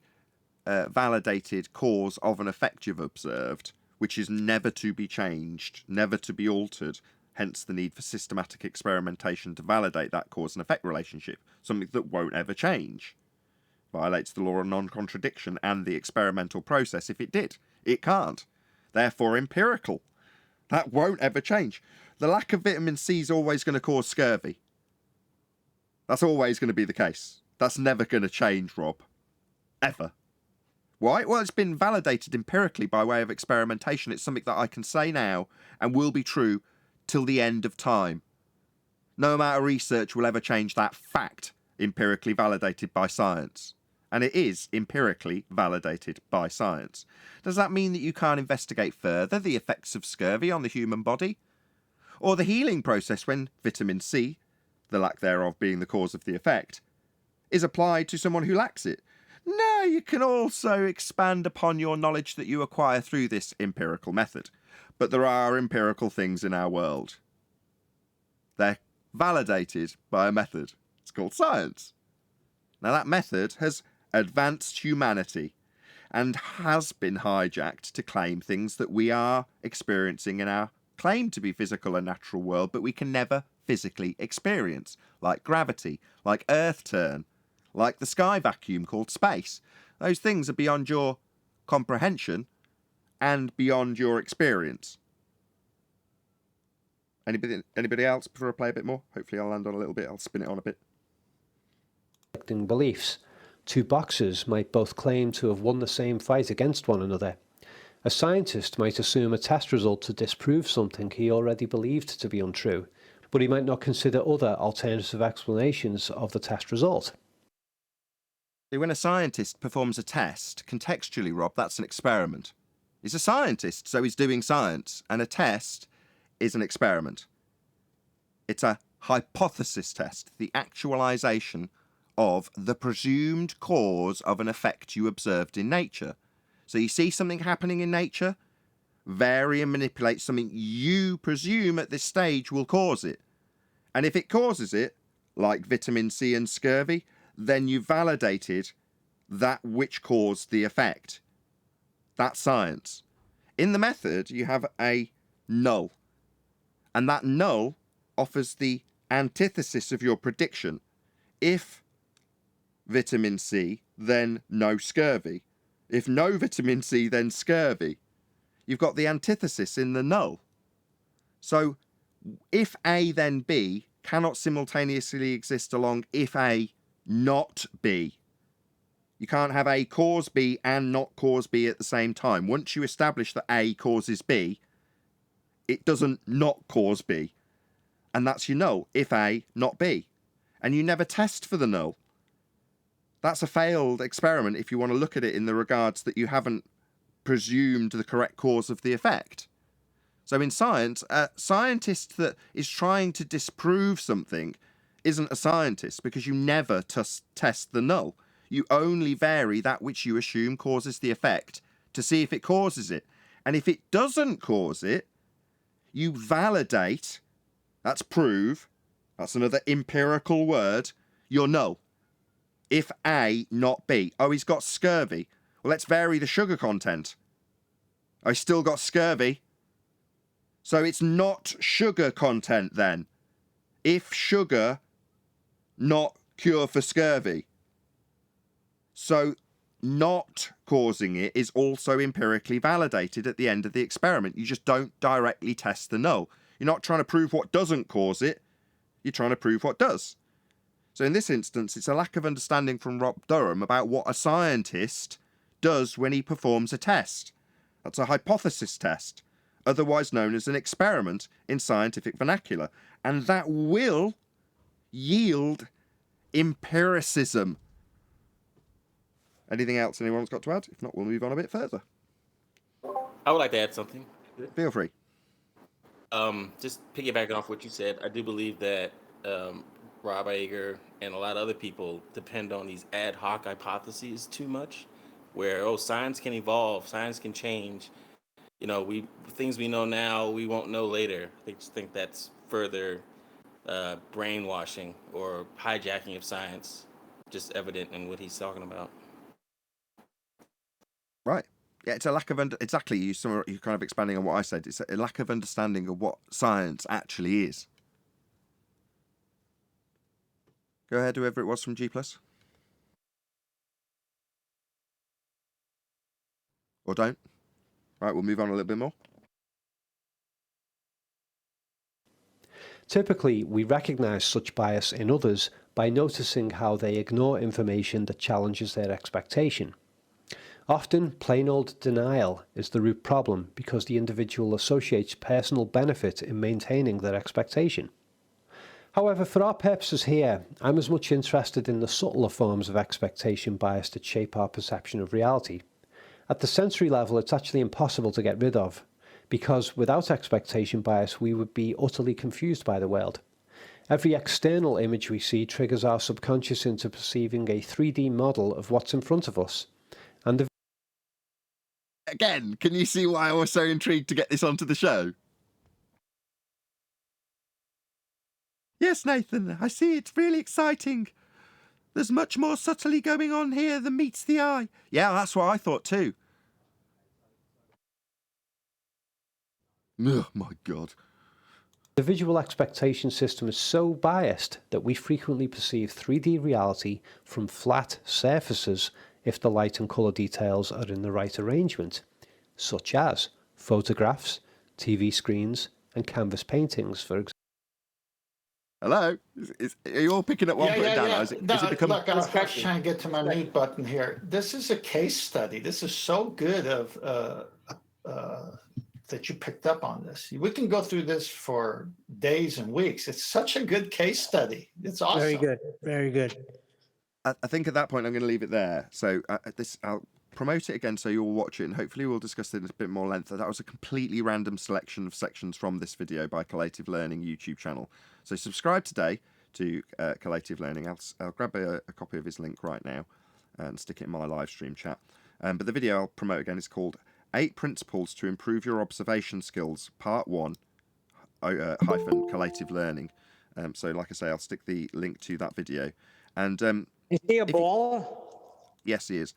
validated cause of an effect you've observed, which is never to be changed, never to be altered, hence the need for systematic experimentation to validate that cause and effect relationship, something that won't ever change. Violates the law of non-contradiction and the experimental process if it did. It can't. Therefore empirical. That won't ever change. The lack of vitamin C is always going to cause scurvy. That's always going to be the case. That's never going to change, Rob. Ever. Why? Well, it's been validated empirically by way of experimentation. It's something that I can say now and will be true till the end of time. No amount of research will ever change that fact, empirically validated by science. And it is empirically validated by science. Does that mean that you can't investigate further the effects of scurvy on the human body? Or the healing process when vitamin C, the lack thereof being the cause of the effect, is applied to someone who lacks it? No, you can also expand upon your knowledge that you acquire through this empirical method. But there are empirical things in our world. They're validated by a method. It's called science. Now that method has advanced humanity and has been hijacked to claim things that we are experiencing in our claim to be physical and natural world, but we can never physically experience, like gravity, like earth turn, like the sky vacuum called space. Those things are beyond your comprehension and beyond your experience. Anybody else before I play a bit more? Hopefully I'll land on a little bit. I'll spin it on a bit. Beliefs. Two boxers might both claim to have won the same fight against one another. A scientist might assume a test result to disprove something he already believed to be untrue, but he might not consider other alternative explanations of the test result. When a scientist performs a test, contextually, Rob, that's an experiment. He's a scientist, so he's doing science, and a test is an experiment. It's a hypothesis test, the actualization of the presumed cause of an effect you observed in nature. So you see something happening in nature, vary and manipulate something you presume at this stage will cause it. And if it causes it, like vitamin C and scurvy, then you validated that which caused the effect. That's science. In the method, you have a null. And that null offers the antithesis of your prediction. If vitamin C, then no scurvy. If no vitamin C, then scurvy. You've got the antithesis in the null. So if A, then B cannot simultaneously exist along if A, not B. You can't have A cause B and not cause B at the same time. Once you establish that A causes B, it doesn't not cause B. And that's your null. If A, not B. And you never test for the null. That's a failed experiment if you want to look at it in the regards that you haven't presumed the correct cause of the effect. So in science, a scientist that is trying to disprove something isn't a scientist because you never test the null. You only vary that which you assume causes the effect to see if it causes it. And if it doesn't cause it, you validate, that's prove, that's another empirical word, your null. If A, not B. Oh, he's got scurvy. Well, let's vary the sugar content. Oh, he's still got scurvy. So it's not sugar content then. If sugar, not cure for scurvy. So not causing it is also empirically validated at the end of the experiment. You just don't directly test the null. You're not trying to prove what doesn't cause it. You're trying to prove what does. So in this instance, it's a lack of understanding from Rob Durham about what a scientist does when he performs a test. That's a hypothesis test, otherwise known as an experiment in scientific vernacular. And that will yield empiricism. Anything else anyone's got to add? If not, we'll move on a bit further. I would like to add something. Feel free. Just piggybacking off what you said, I do believe that Rob Ager and a lot of other people depend on these ad hoc hypotheses too much, where science can evolve, science can change. Things we know now we won't know later. They just think that's further brainwashing or hijacking of science, just evident in what he's talking about. Right. Yeah, it's a lack of exactly. You're kind of expanding on what I said. It's a lack of understanding of what science actually is. Go ahead, whoever it was from G+. Or don't. Right, we'll move on a little bit more. Typically, we recognize such bias in others by noticing how they ignore information that challenges their expectation. Often, plain old denial is the root problem because the individual associates personal benefit in maintaining their expectation. However, for our purposes here, I'm as much interested in the subtler forms of expectation bias that shape our perception of reality. At the sensory level, it's actually impossible to get rid of, because without expectation bias, we would be utterly confused by the world. Every external image we see triggers our subconscious into perceiving a 3D model of what's in front of us. And Again, can you see why I was so intrigued to get this onto the show? Yes, Nathan, I see. It's really exciting. There's much more subtly going on here than meets the eye. Yeah, that's what I thought too. Oh, my God. the visual expectation system is so biased that we frequently perceive 3D reality from flat surfaces if the light and colour details are in the right arrangement, such as photographs, TV screens, and canvas paintings, for example. Hello? Are you all picking up what I'm putting down? Is it become... Look, I was trying to get to my mute button here. This is a case study. This is so good that you picked up on this. We can go through this for days and weeks. It's such a good case study. It's awesome. Very good. Very good. I think at that point I'm going to leave it there. So I'll promote it again so you'll watch it, and hopefully we'll discuss it in a bit more length. That was a completely random selection of sections from this video by Collative Learning YouTube channel. So subscribe today to Collative Learning. I'll grab a copy of his link right now and stick it in my live stream chat. But the video I'll promote again is called 8 Principles to Improve Your Observation Skills, Part 1, hyphen Collative Learning. So like I say, I'll stick the link to that video. And Is he a baller? yes, he is.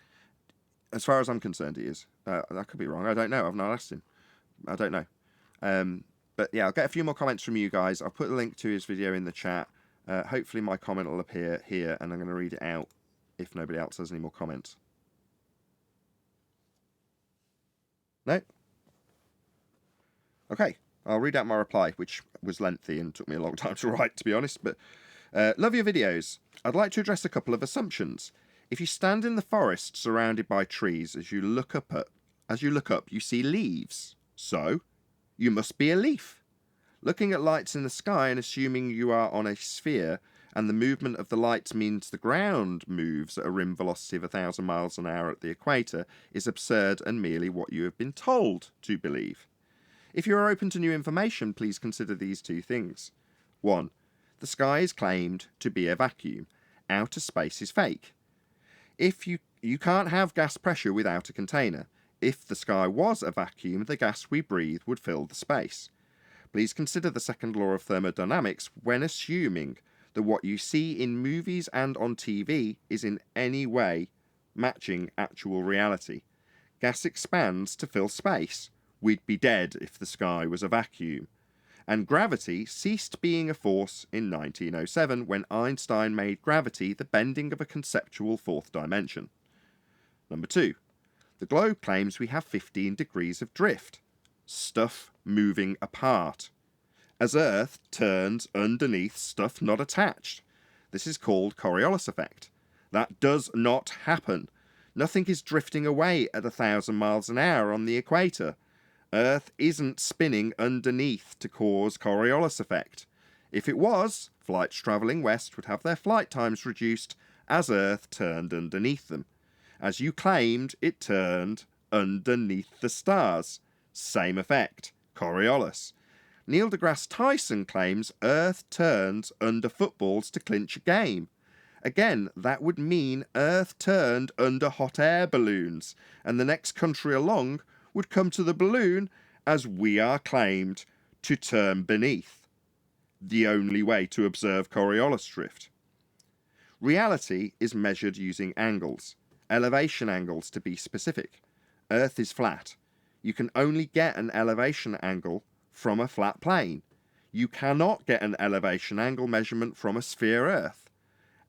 As far as I'm concerned, he is. I could be wrong. I don't know. I've not asked him. I don't know. But yeah, I'll get a few more comments from you guys. I'll put the link to his video in the chat. Hopefully my comment will appear here, and I'm going to read it out if nobody else has any more comments. No? Okay, I'll read out my reply, which was lengthy and took me a long time to write, to be honest. But love your videos. I'd like to address a couple of assumptions. If you stand in the forest surrounded by trees, as you look up, you see leaves. So, you must be a leaf. Looking at lights in the sky and assuming you are on a sphere, and the movement of the lights means the ground moves at a rim velocity of 1,000 miles an hour at the equator, is absurd and merely what you have been told to believe. If you are open to new information, please consider these two things. 1. The sky is claimed to be a vacuum. Outer space is fake. If you can't have gas pressure without a container. If the sky was a vacuum, the gas we breathe would fill the space. Please consider the second law of thermodynamics when assuming that what you see in movies and on TV is in any way matching actual reality. Gas expands to fill space. We'd be dead if the sky was a vacuum. And gravity ceased being a force in 1907 when Einstein made gravity the bending of a conceptual fourth dimension. Number 2. The globe claims we have 15 degrees of drift. Stuff moving apart. As Earth turns underneath stuff not attached. This is called Coriolis effect. That does not happen. Nothing is drifting away at 1,000 miles an hour on the equator. Earth isn't spinning underneath to cause Coriolis effect. If it was, flights travelling west would have their flight times reduced as Earth turned underneath them. As you claimed, it turned underneath the stars. Same effect, Coriolis. Neil deGrasse Tyson claims Earth turns under footballs to clinch a game. Again, that would mean Earth turned under hot air balloons, and the next country along would come to the balloon as we are claimed to turn beneath. The only way to observe Coriolis drift. Reality is measured using angles, elevation angles to be specific. Earth is flat. You can only get an elevation angle from a flat plane. You cannot get an elevation angle measurement from a sphere Earth.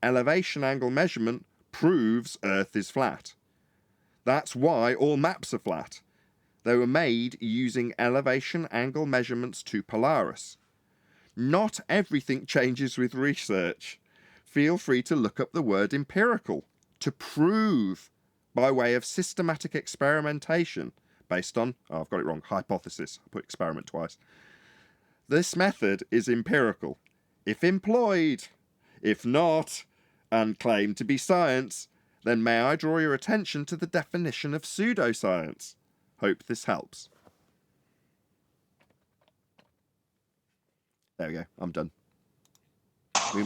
Elevation angle measurement proves Earth is flat. That's why all maps are flat. They were made using elevation angle measurements to Polaris. Not everything changes with research. Feel free to look up the word empirical, to prove by way of systematic experimentation based on, oh, I've got it wrong, hypothesis. I put experiment twice. This method is empirical, if employed. If not, and claimed to be science, then may I draw your attention to the definition of pseudoscience? Hope this helps. There we go. I'm done.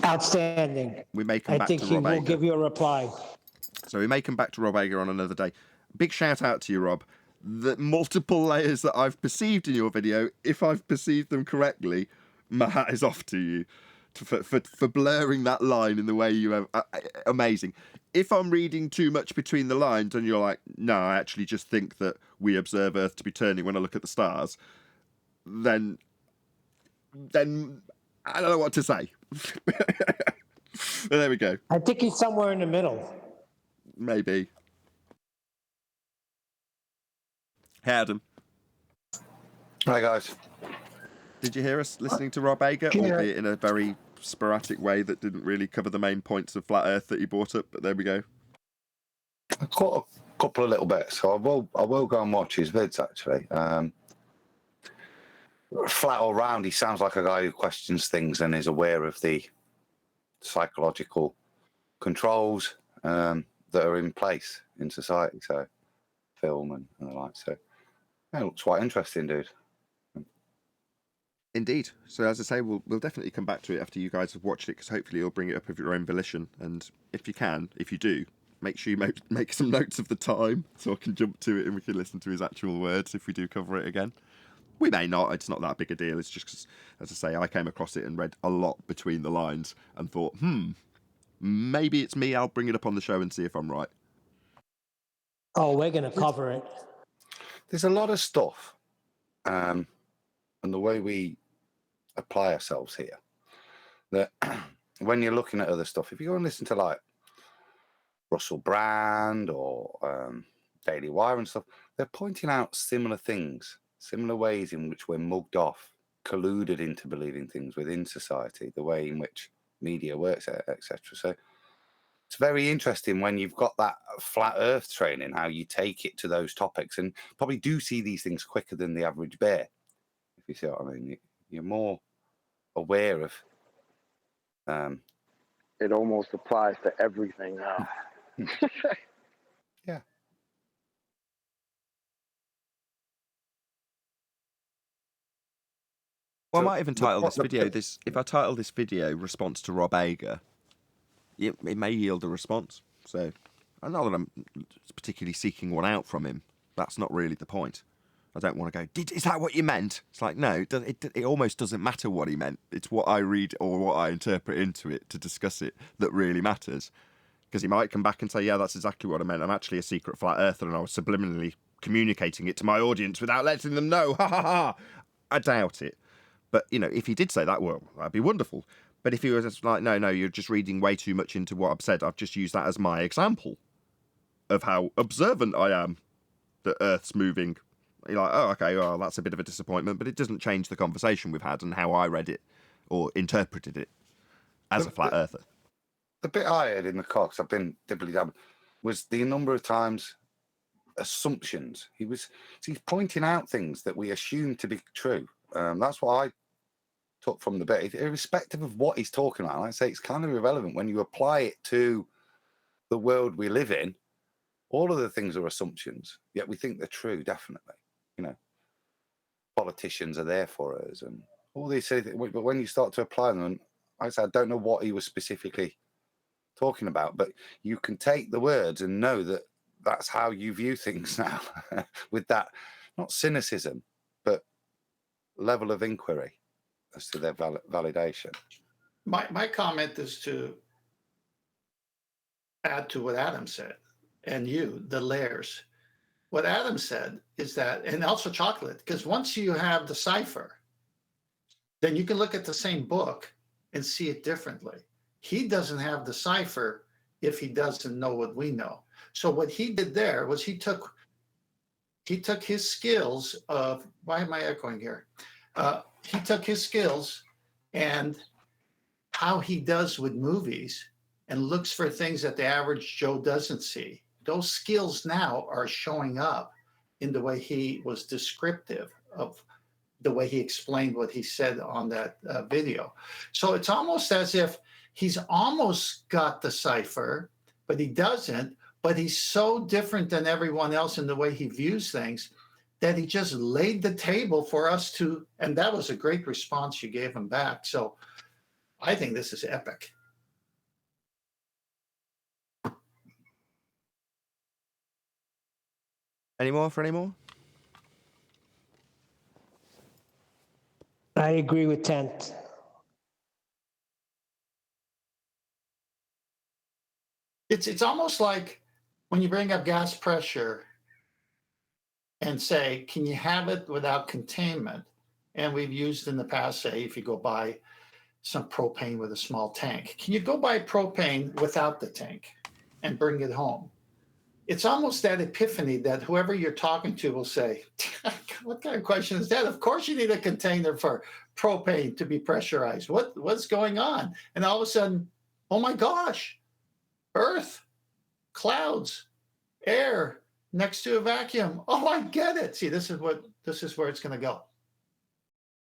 Outstanding. We may come I back think to he Rob will Ager. give you a reply. So we may come back to Rob Ager on another day. Big shout out to you, Rob. The multiple layers that I've perceived in your video, if I've perceived them correctly, my hat is off to you for blurring that line in the way you have. Amazing. If I'm reading too much between the lines and you're like, no, I actually just think that we observe Earth to be turning when I look at the stars, then I don't know what to say. There we go. I think he's somewhere in the middle. Maybe. Hey, Adam. Hi, guys. Did you hear us listening to Rob Ager, albeit in a very sporadic way that didn't really cover the main points of flat Earth that he brought up? But there we go. I caught a couple of little bits, so I will go and watch his vids. Actually, flat or round, he sounds like a guy who questions things and is aware of the psychological controls that are in place in society. So, film and the like. So, yeah, it looks quite interesting, dude. Indeed. So as I say, we'll definitely come back to it after you guys have watched it, because hopefully you'll bring it up of your own volition. And if you do, make sure you make some notes of the time so I can jump to it and we can listen to his actual words if we do cover it again. We may not. It's not that big a deal. It's just because, as I say, I came across it and read a lot between the lines and thought, maybe it's me. I'll bring it up on the show and see if I'm right. Oh, we're going to cover it. There's a lot of stuff, and the way we apply ourselves here, that when you're looking at other stuff, if you go and listen to like Russell Brand or Daily Wire and stuff, they're pointing out similar things, similar ways in which we're mugged off, colluded into believing things within society, the way in which media works, etc. So it's very interesting when you've got that flat earth training, how you take it to those topics and probably do see these things quicker than the average bear. If you see what I mean, you're more aware of. It almost applies to everything now. Yeah. Well, I might even title this video if I title this video "Response to Rob Ager," it may yield a response. So, not that I'm particularly seeking one out from him. That's not really the point. I don't want to go, is that what you meant? It's like, no, it almost doesn't matter what he meant. It's what I read or what I interpret into it to discuss it that really matters. Because he might come back and say, yeah, that's exactly what I meant. I'm actually a secret flat earther and I was subliminally communicating it to my audience without letting them know. Ha ha ha. I doubt it. But, if he did say that, well, that'd be wonderful. But if he was just like, no, you're just reading way too much into what I've said. I've just used that as my example of how observant I am that Earth's moving. You're like, oh, okay, well, that's a bit of a disappointment, but it doesn't change the conversation we've had and how I read it or interpreted it as a flat earther. The bit I heard in the Cox, I've been dibbly-dabbling, was the number of times assumptions. He's pointing out things that we assume to be true. That's what I took from the bit. Irrespective of what he's talking about, like I say, it's kind of irrelevant. When you apply it to the world we live in, all of the things are assumptions, yet we think they're true, definitely. Politicians are there for us and all these things. But when you start to apply them, and like I said, I don't know what he was specifically talking about, but you can take the words and know that that's how you view things now with that, not cynicism, but level of inquiry as to their validation. My comment is to add to what Adam said, and the layers. what Adam said is that, and also chocolate, because once you have the cipher, then you can look at the same book and see it differently. He doesn't have the cipher if he doesn't know what we know. So what he did there was he took his skills of, why am I echoing here? He took his skills and how he does with movies and looks for things that the average Joe doesn't see. Those skills now are showing up in the way he was descriptive of the way he explained what he said on that video. So it's almost as if he's almost got the cipher, but he doesn't. But he's so different than everyone else in the way he views things that he just laid the table for us to, and that was a great response you gave him back. So I think this is epic. Any more for any more? I agree with Tent. It's almost like when you bring up gas pressure and say, can you have it without containment? And we've used in the past, say, if you go buy some propane with a small tank, can you go buy propane without the tank and bring it home? It's almost that epiphany that whoever you're talking to will say, what kind of question is that? Of course you need a container for propane to be pressurized. What's going on? And all of a sudden, oh my gosh, Earth, clouds, air next to a vacuum. Oh, I get it. See, this is where it's going to go.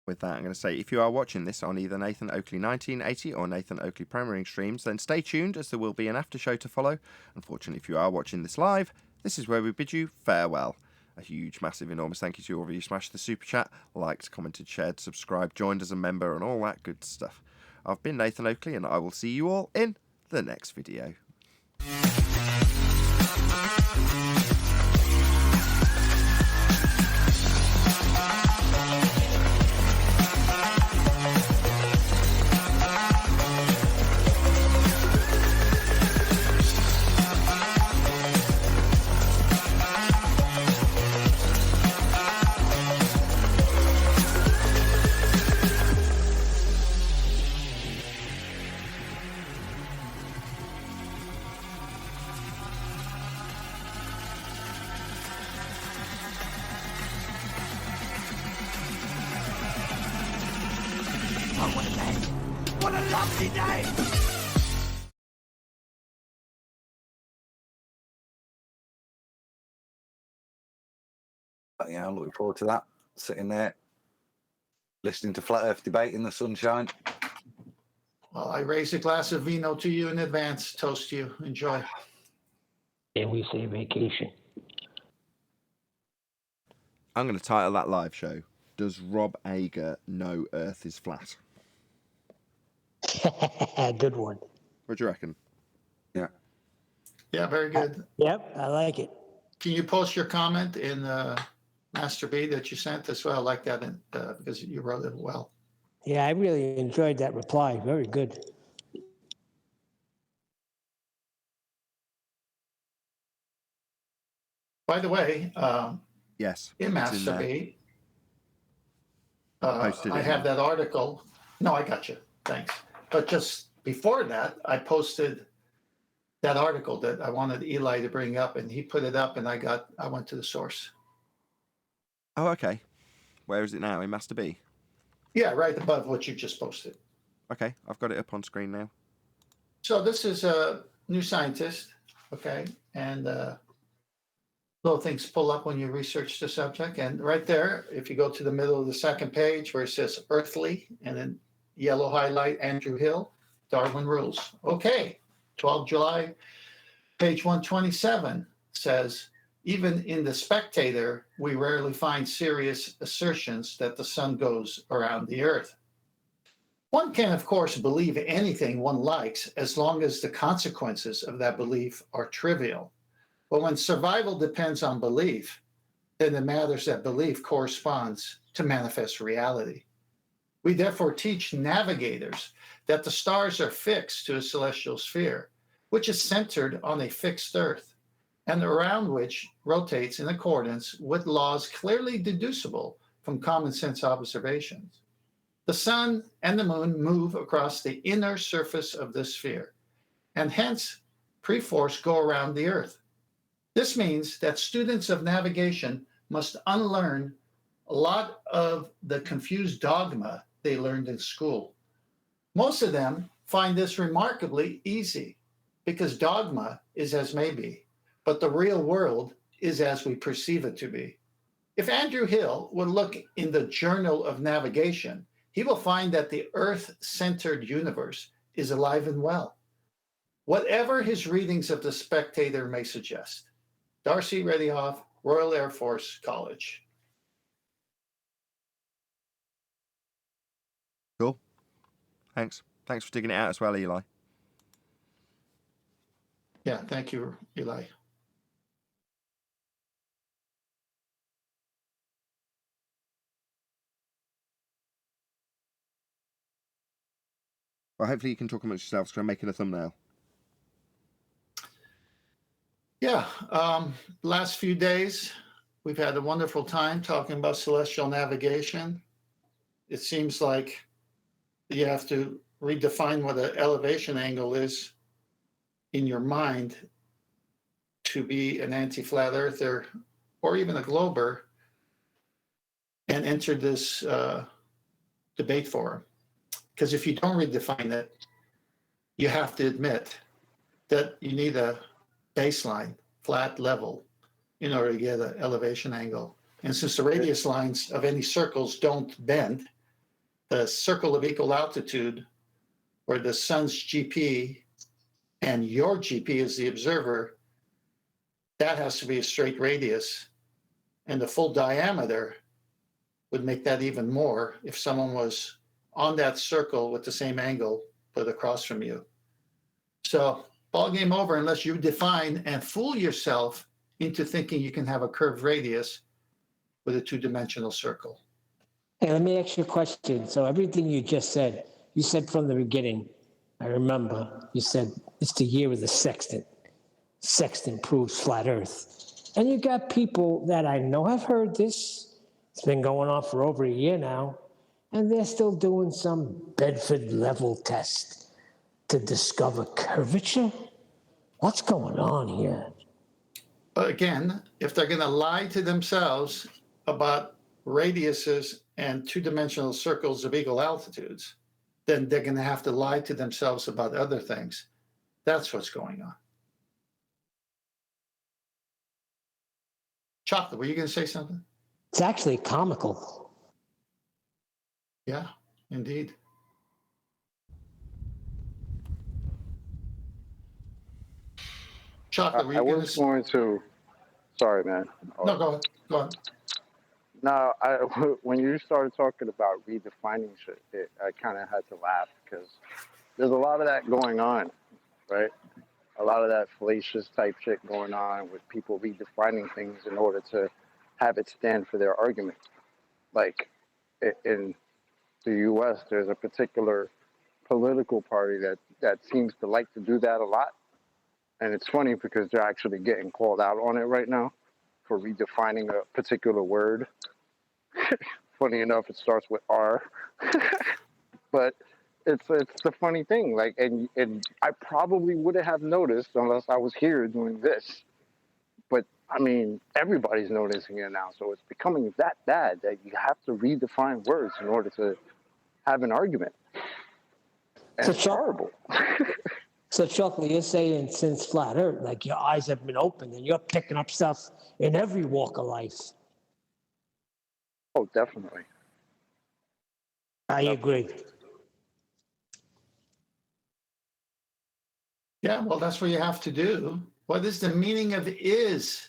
With that, I'm going to say, if you are watching this on either Nathan Oakley 1980 or Nathan Oakley Premiering streams, then stay tuned as there will be an after show to follow. Unfortunately, if you are watching this live, this is where we bid you farewell. A huge, massive, enormous thank you to all of you who smashed the super chat, liked, commented, shared, subscribed, joined as a member, and all that good stuff. I've been Nathan Oakley, and I will see you all in the next video. What a lovely day! Yeah, I'm looking forward to that. Sitting there, listening to Flat Earth debate in the sunshine. Well, I raise a glass of vino to you in advance. Toast you. Enjoy. And we say vacation. I'm going to title that live show, Does Rob Ager Know Earth is Flat? Good one. What do you reckon? Yeah. Yeah, very good. Yep, I like it. Can you post your comment in Master B that you sent as well? I like that because you wrote it well. Yeah, I really enjoyed that reply. Very good. By the way, Yes. in it's Master there. B, Posted I it have now. that article. No, I got you. Thanks. But just before that, I posted that article that I wanted Eli to bring up, and he put it up, and I went to the source. Oh, okay. Where is it now? In Master B? Yeah, right above what you just posted. Okay, I've got it up on screen now. So this is a New Scientist, okay? And little things pull up when you research the subject. And right there, if you go to the middle of the second page where it says Earthly, and then yellow highlight, Andrew Hill, Darwin Rules. Okay, 12 July, page 127 says, even in The Spectator, we rarely find serious assertions that the sun goes around the earth. One can, of course, believe anything one likes as long as the consequences of that belief are trivial. But when survival depends on belief, then it matters that belief corresponds to manifest reality. We therefore teach navigators that the stars are fixed to a celestial sphere, which is centered on a fixed earth. and around which rotates in accordance with laws clearly deducible from common sense observations. The sun and the moon move across the inner surface of this sphere, and hence pre-force go around the earth. This means that students of navigation must unlearn a lot of the confused dogma they learned in school. Most of them find this remarkably easy because dogma is as may be, but the real world is as we perceive it to be. If Andrew Hill would look in the Journal of Navigation, he will find that the Earth-centered universe is alive and well, whatever his readings of The Spectator may suggest. Darcy Redioff, Royal Air Force College. Cool. Thanks for digging it out as well, Eli. Yeah, thank you, Eli. Well, hopefully you can talk amongst yourselves because I'm making a thumbnail. Yeah, last few days, we've had a wonderful time talking about celestial navigation. It seems like you have to redefine what an elevation angle is in your mind to be an anti-flat earther or even a glober and enter this debate forum. Because if you don't redefine it, you have to admit that you need a baseline, flat level, in order to get an elevation angle. And since the radius lines of any circles don't bend, the circle of equal altitude, where the sun's GP and your GP is the observer, that has to be a straight radius. And the full diameter would make that even more if someone was on that circle with the same angle, but across from you. So ball game over unless you define and fool yourself into thinking you can have a curved radius with a two-dimensional circle. Hey, let me ask you a question. So everything you just said, you said from the beginning, I remember, you said it's the year of the sextant. Sextant proves flat earth. And you got people that I know have heard this. It's been going on for over a year now. And they're still doing some Bedford level test to discover curvature. What's going on here? Again, if they're going to lie to themselves about radiuses and two-dimensional circles of equal altitudes, then they're going to have to lie to themselves about other things. That's what's going on. Chocolate, were you going to say something? It's actually comical. Yeah, indeed. Chocolate, were you I going was going to. Sorry, man. No, go ahead. Go ahead. No, when you started talking about redefining shit, I kind of had to laugh because there's a lot of that going on, right? A lot of that fallacious type shit going on with people redefining things in order to have it stand for their argument. Like in the U.S., there's a particular political party that seems to like to do that a lot. And it's funny because they're actually getting called out on it right now for redefining a particular word. Funny enough, it starts with R. But it's the funny thing. Like, and I probably wouldn't have noticed unless I was here doing this. But I mean, everybody's noticing it now. So it's becoming that bad that you have to redefine words in order to have an argument. And it's horrible. So, Chocolate, you're saying since flat earth, like your eyes have been opened and you're picking up stuff in every walk of life. Oh, definitely. I agree. Yeah, well, that's what you have to do. What is the meaning of is?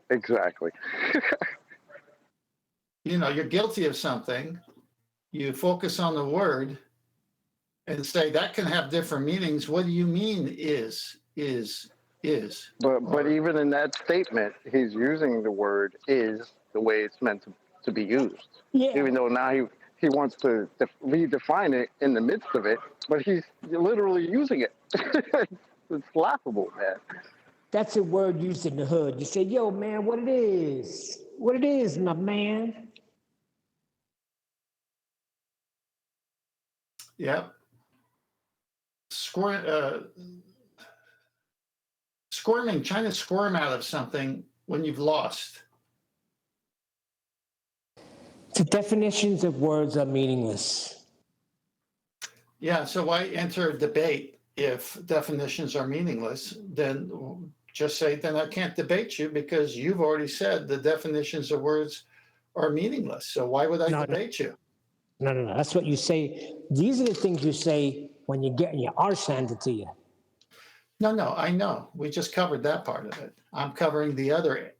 Exactly. You know, you're guilty of something. You focus on the word and say that can have different meanings. What do you mean is? But even in that statement, he's using the word is the way it's meant to be used. Yeah. Even though now he wants to redefine it in the midst of it, but he's literally using it. It's laughable, man. That's a word used in the hood. You say, yo, man, what it is? What it is, my man? Yep. Squirming, trying to squirm out of something when you've lost. The definitions of words are meaningless. Yeah, so why enter a debate if definitions are meaningless? Then just say, then I can't debate you because you've already said the definitions of words are meaningless. So why would I debate you? No. That's what you say. These are the things you say when you're getting your arse handed to you. No, I know. We just covered that part of it. I'm covering the other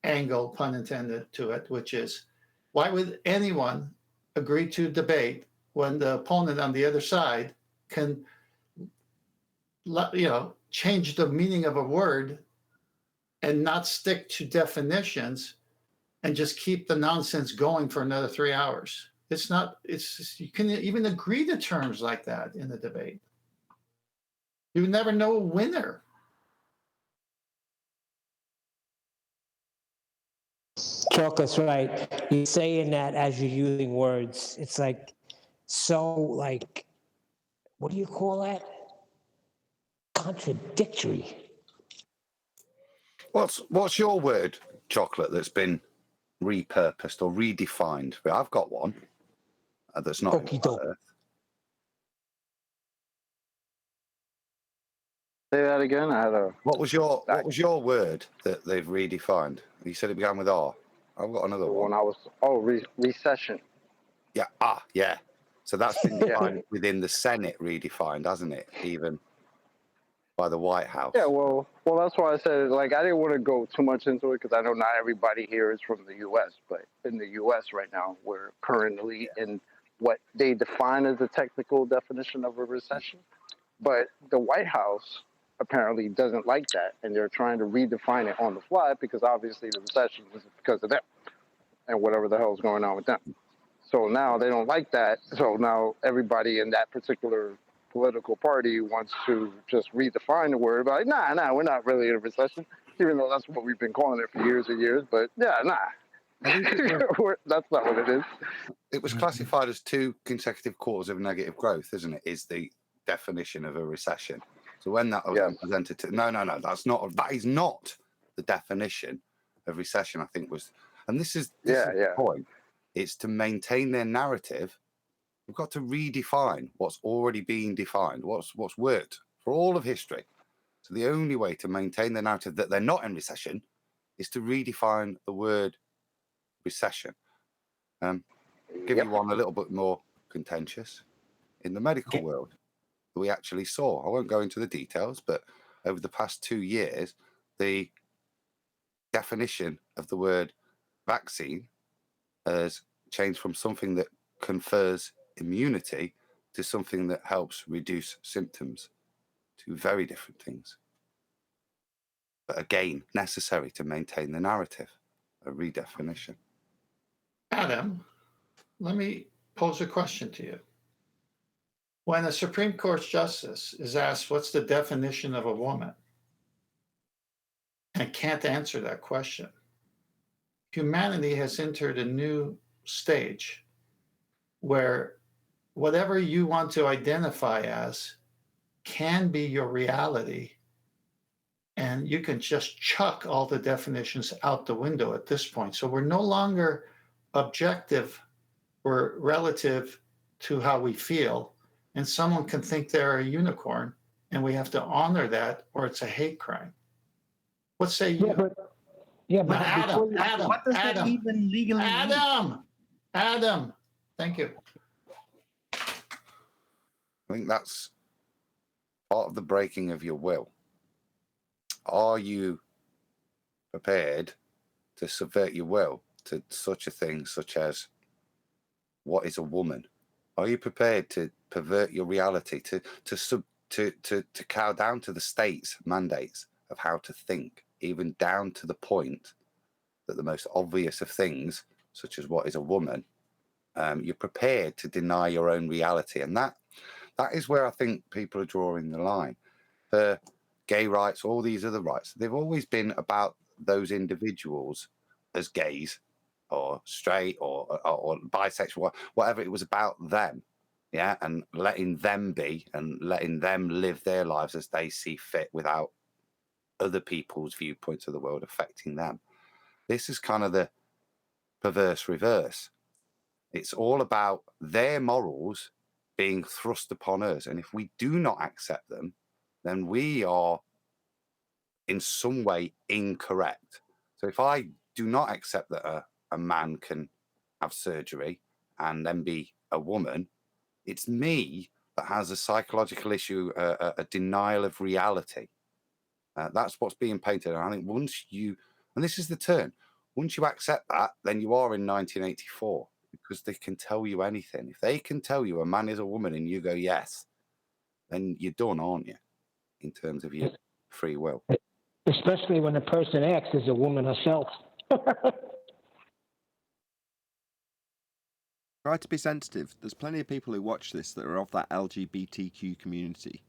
angle, pun intended, to it, which is why would anyone agree to debate when the opponent on the other side can, change the meaning of a word and not stick to definitions and just keep the nonsense going for another 3 hours? You can even agree to terms like that in the debate. You never know a winner. Chocolate's right. You're saying that as you're using words. It's what do you call that? Contradictory. What's your word, chocolate, that's been repurposed or redefined? I've got one that's not. Say that again. What was your word that they've redefined? You said it began with R. I've got another one. Recession. Yeah. Yeah. So that's been defined within the Senate, redefined, hasn't it? Even by the White House. Yeah. Well, that's why I said I didn't want to go too much into it because I know not everybody here is from the U.S. But in the U.S. right now, we're currently in what they define as the technical definition of a recession. But the White House apparently doesn't like that, and they're trying to redefine it on the fly because obviously the recession is because of them and whatever the hell's going on with them. So now they don't like that. So now everybody in that particular political party wants to just redefine the word. Like, nah, we're not really in a recession, even though that's what we've been calling it for years and years. But yeah, nah. That's not what it is. It was classified as 2 consecutive quarters of negative growth, isn't it? Is the definition of a recession. So when that was presented to that is not the definition of recession, I think was, and this is the point. It's to maintain their narrative. We've got to redefine what's already being defined, what's worked for all of history. So the only way to maintain the narrative that they're not in recession is to redefine the word recession. Give you one a little bit more contentious. In the medical world, we actually saw, I won't go into the details, but over the past 2 years, the definition of the word vaccine has changed from something that confers immunity to something that helps reduce symptoms. 2 very different things. But again, necessary to maintain the narrative, a redefinition. Adam, let me pose a question to you. When a Supreme Court justice is asked what's the definition of a woman and can't answer that question, humanity has entered a new stage where whatever you want to identify as can be your reality, and you can just chuck all the definitions out the window at this point. So we're no longer objective, we're relative to how we feel. And someone can think they're a unicorn, and we have to honor that, or it's a hate crime. What say you? But Adam, what does that even legally mean? Adam, thank you. I think that's part of the breaking of your will. Are you prepared to subvert your will to such a thing such as what is a woman? Are you prepared to pervert your reality, to cow down to the state's mandates of how to think, even down to the point that the most obvious of things, such as what is a woman, you're prepared to deny your own reality? And that is where I think people are drawing the line. For gay rights, all these other rights, they've always been about those individuals as gays or straight or bisexual, whatever. It was about them, yeah, and letting them be and letting them live their lives as they see fit without other people's viewpoints of the world affecting them. This is kind of the perverse reverse. It's all about their morals being thrust upon us. And if we do not accept them, then we are in some way incorrect. So if I do not accept that a man can have surgery and then be a woman, it's me that has a psychological issue, a denial of reality. That's what's being painted. And I think once you, and this is the turn, once you accept that, then you are in 1984, because they can tell you anything. If they can tell you a man is a woman and you go yes, then you're done, aren't you, in terms of your free will? Especially when the person acts as a woman herself. Try to be sensitive. There's plenty of people who watch this that are of that LGBTQ community.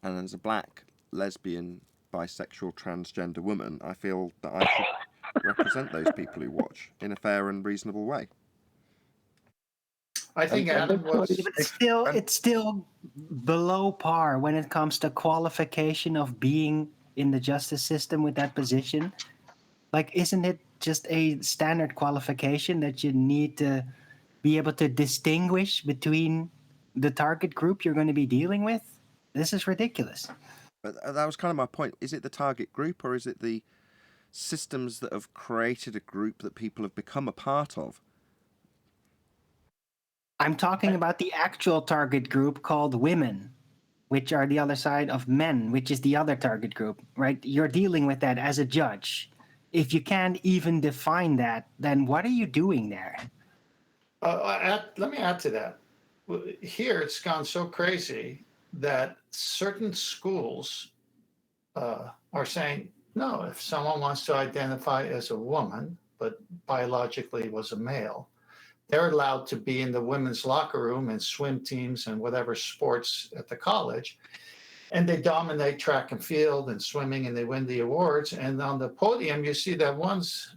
And as a black, lesbian, bisexual, transgender woman, I feel that I should represent those people who watch in a fair and reasonable way. I think Adam was. It's still below par when it comes to qualification of being in the justice system with that position. Like, isn't it just a standard qualification that you need to be able to distinguish between the target group you're going to be dealing with? This is ridiculous. But that was kind of my point. Is it the target group, or is it the systems that have created a group that people have become a part of? I'm talking about the actual target group called women, which are the other side of men, which is the other target group, right? You're dealing with that as a judge. If you can't even define that, then what are you doing there? Let me add to that. Here, it's gone so crazy that certain schools are saying, no, if someone wants to identify as a woman, but biologically was a male, they're allowed to be in the women's locker room and swim teams and whatever sports at the college. And they dominate track and field and swimming, and they win the awards. And on the podium, you see that one's,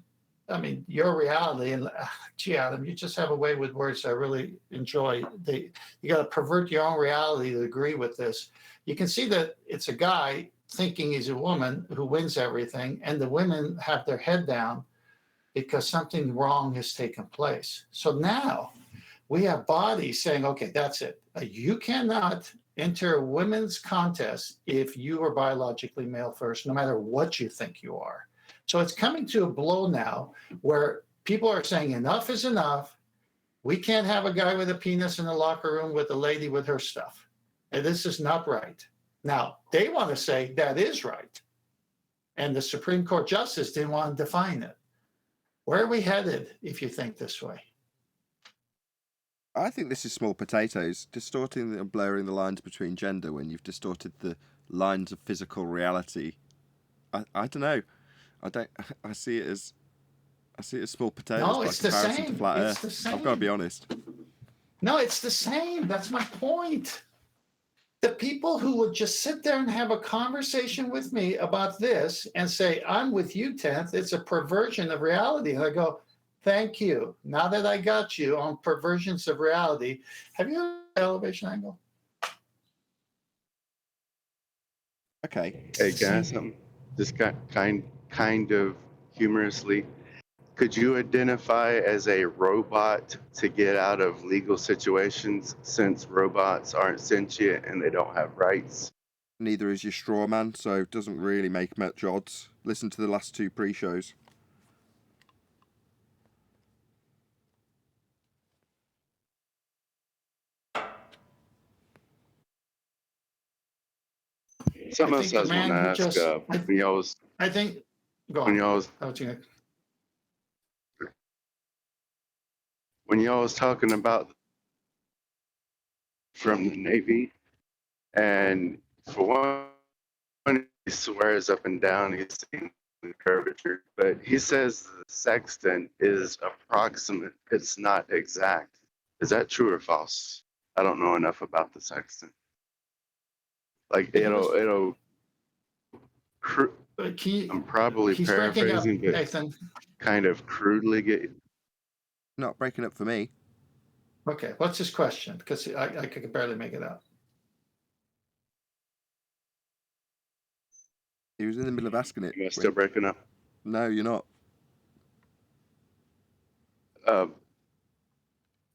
I mean, your reality. And gee, Adam, you just have a way with words I really enjoy. You got to pervert your own reality to agree with this. You can see that it's a guy thinking he's a woman who wins everything, and the women have their head down because something wrong has taken place. So now we have bodies saying, okay, that's it. You cannot enter a women's contest if you are biologically male first, no matter what you think you are. So it's coming to a blow now where people are saying enough is enough. We can't have a guy with a penis in the locker room with a lady with her stuff. And this is not right. Now, they want to say that is right. And the Supreme Court justice didn't want to define it. Where are we headed if you think this way? I think this is small potatoes, distorting and blurring the lines between gender when you've distorted the lines of physical reality. I don't know. I see it as small potatoes. No, it's the same. To flat Earth. The same. I've got to be honest. No, it's the same. That's my point. The people who would just sit there and have a conversation with me about this and say, I'm with you, 10th, it's a perversion of reality. And I go, thank you. Now that I got you on perversions of reality, have you heard of the elevation angle? Okay. Hey guys, just got kind of humorously, could you identify as a robot to get out of legal situations, since robots aren't sentient and they don't have rights? Neither is your straw man, so it doesn't really make much odds. Listen to the last two pre-shows. Something else I was going to ask. When y'all was, I think, go on. When y'all was talking about from the Navy, and for one, he swears up and down he's seen the curvature, but he says the sextant is approximate. It's not exact. Is that true or false? I don't know enough about the sextant. Like it'll I'm probably he's breaking up, paraphrasing, but Nathan. kind of crudely get. Not breaking up for me. Okay, what's his question? Because I could barely make it out. He was in the middle of asking it. Am I still breaking up? No, you're not.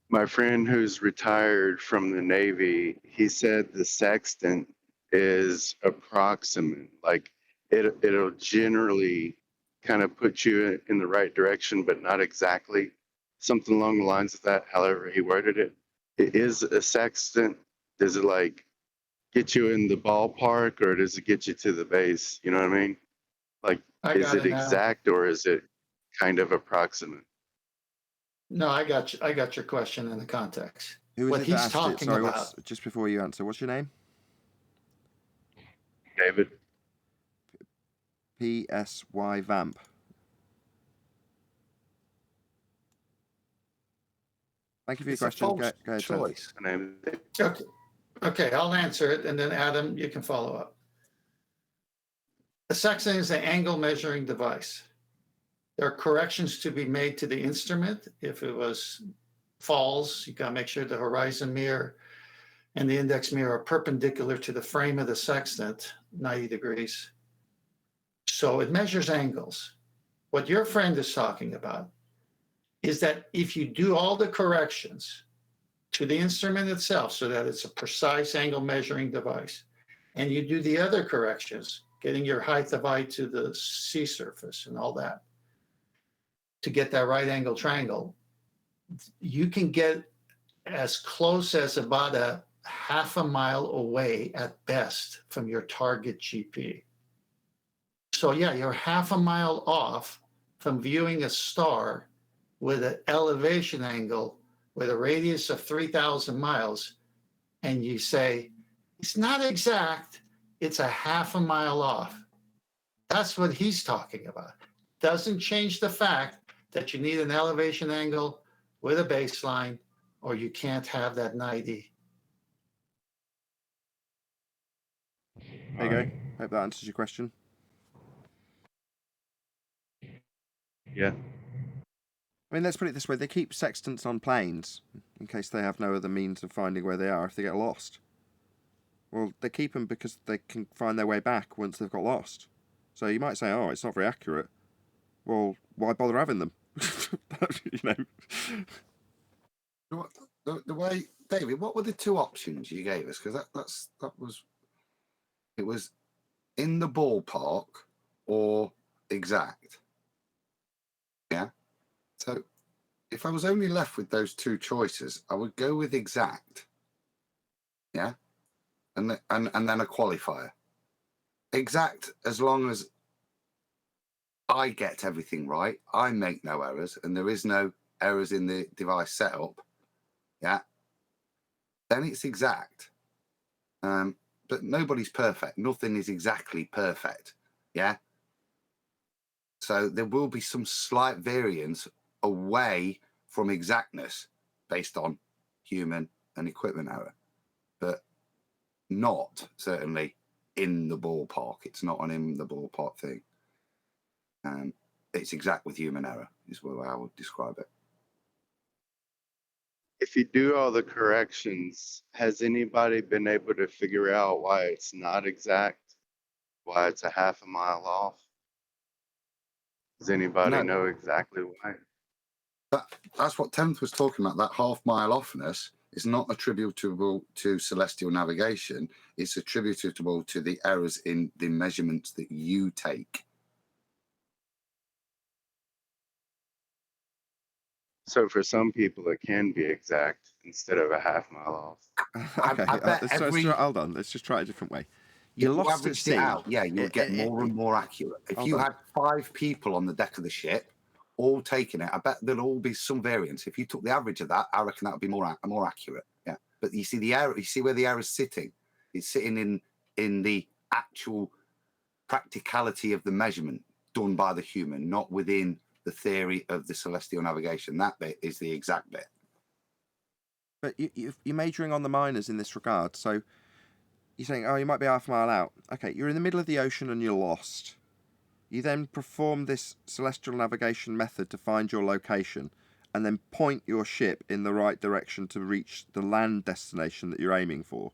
My friend who's retired from the Navy, he said the sextant is approximate. Like it'll generally kind of put you in the right direction, but not exactly. Something along the lines of that, however he worded it. It is a sextant. Does it like get you in the ballpark or does it get you to the base? You know what I mean? Like, is it exact or is it kind of approximate? No, I got you. I got your question in the context. Who is What it he's that asked talking it? Sorry, about. just before you answer, what's your name? David. PSY Vamp. Thank you for your question. Go ahead, choice. Okay, I'll answer it, and then Adam, you can follow up. A sextant is an angle measuring device. There are corrections to be made to the instrument. If it falls, you got to make sure the horizon mirror and the index mirror are perpendicular to the frame of the sextant, 90 degrees. So it measures angles. What your friend is talking about is that if you do all the corrections to the instrument itself so that it's a precise angle measuring device, and you do the other corrections, getting your height of eye to the sea surface and all that, to get that right angle triangle, you can get as close as about a half a mile away at best from your target GP. So yeah, you're half a mile off from viewing a star with an elevation angle with a radius of 3,000 miles, and you say, it's not exact, it's a half a mile off. That's what he's talking about. Doesn't change the fact that you need an elevation angle with a baseline, or you can't have that 90. There you go. Hope that answers your question. Yeah. I mean, let's put it this way. They keep sextants on planes in case they have no other means of finding where they are if they get lost. Well, they keep them because they can find their way back once they've got lost. So you might say, oh, it's not very accurate. Well, why bother having them? You know. The way, David, what were the two options you gave us? Because it was in the ballpark or exact. Yeah. So if I was only left with those two choices, I would go with exact. Yeah. And then a qualifier. Exact as long as I get everything right, I make no errors, and there is no errors in the device setup. Yeah. Then it's exact. But nobody's perfect. Nothing is exactly perfect. Yeah. So there will be some slight variance away from exactness based on human and equipment error, but not certainly in the ballpark. It's not an in the ballpark thing. It's exact with human error is the way I would describe it. If you do all the corrections, has anybody been able to figure out why it's not exact? Why it's a half a mile off? Does anybody know exactly why? That's what 10th was talking about. That half mile offness is not attributable to celestial navigation. It's attributable to the errors in the measurements that you take. So for some people, it can be exact instead of a half mile off. Okay, hold on. Let's just try it a different way. You lost at sea. Yeah, you would get more and more accurate. If you had 5 people on the deck of the ship, all taking it, I bet there'll all be some variance. If you took the average of that, I reckon that would be more accurate. Yeah, but you see the error. You see where the error is sitting. It's sitting in the actual practicality of the measurement done by the human, not within the theory of the celestial navigation. That bit is the exact bit. But you're majoring on the minors in this regard. So you're saying, oh, you might be half a mile out. Okay, you're in the middle of the ocean and you're lost. You then perform this celestial navigation method to find your location and then point your ship in the right direction to reach the land destination that you're aiming for.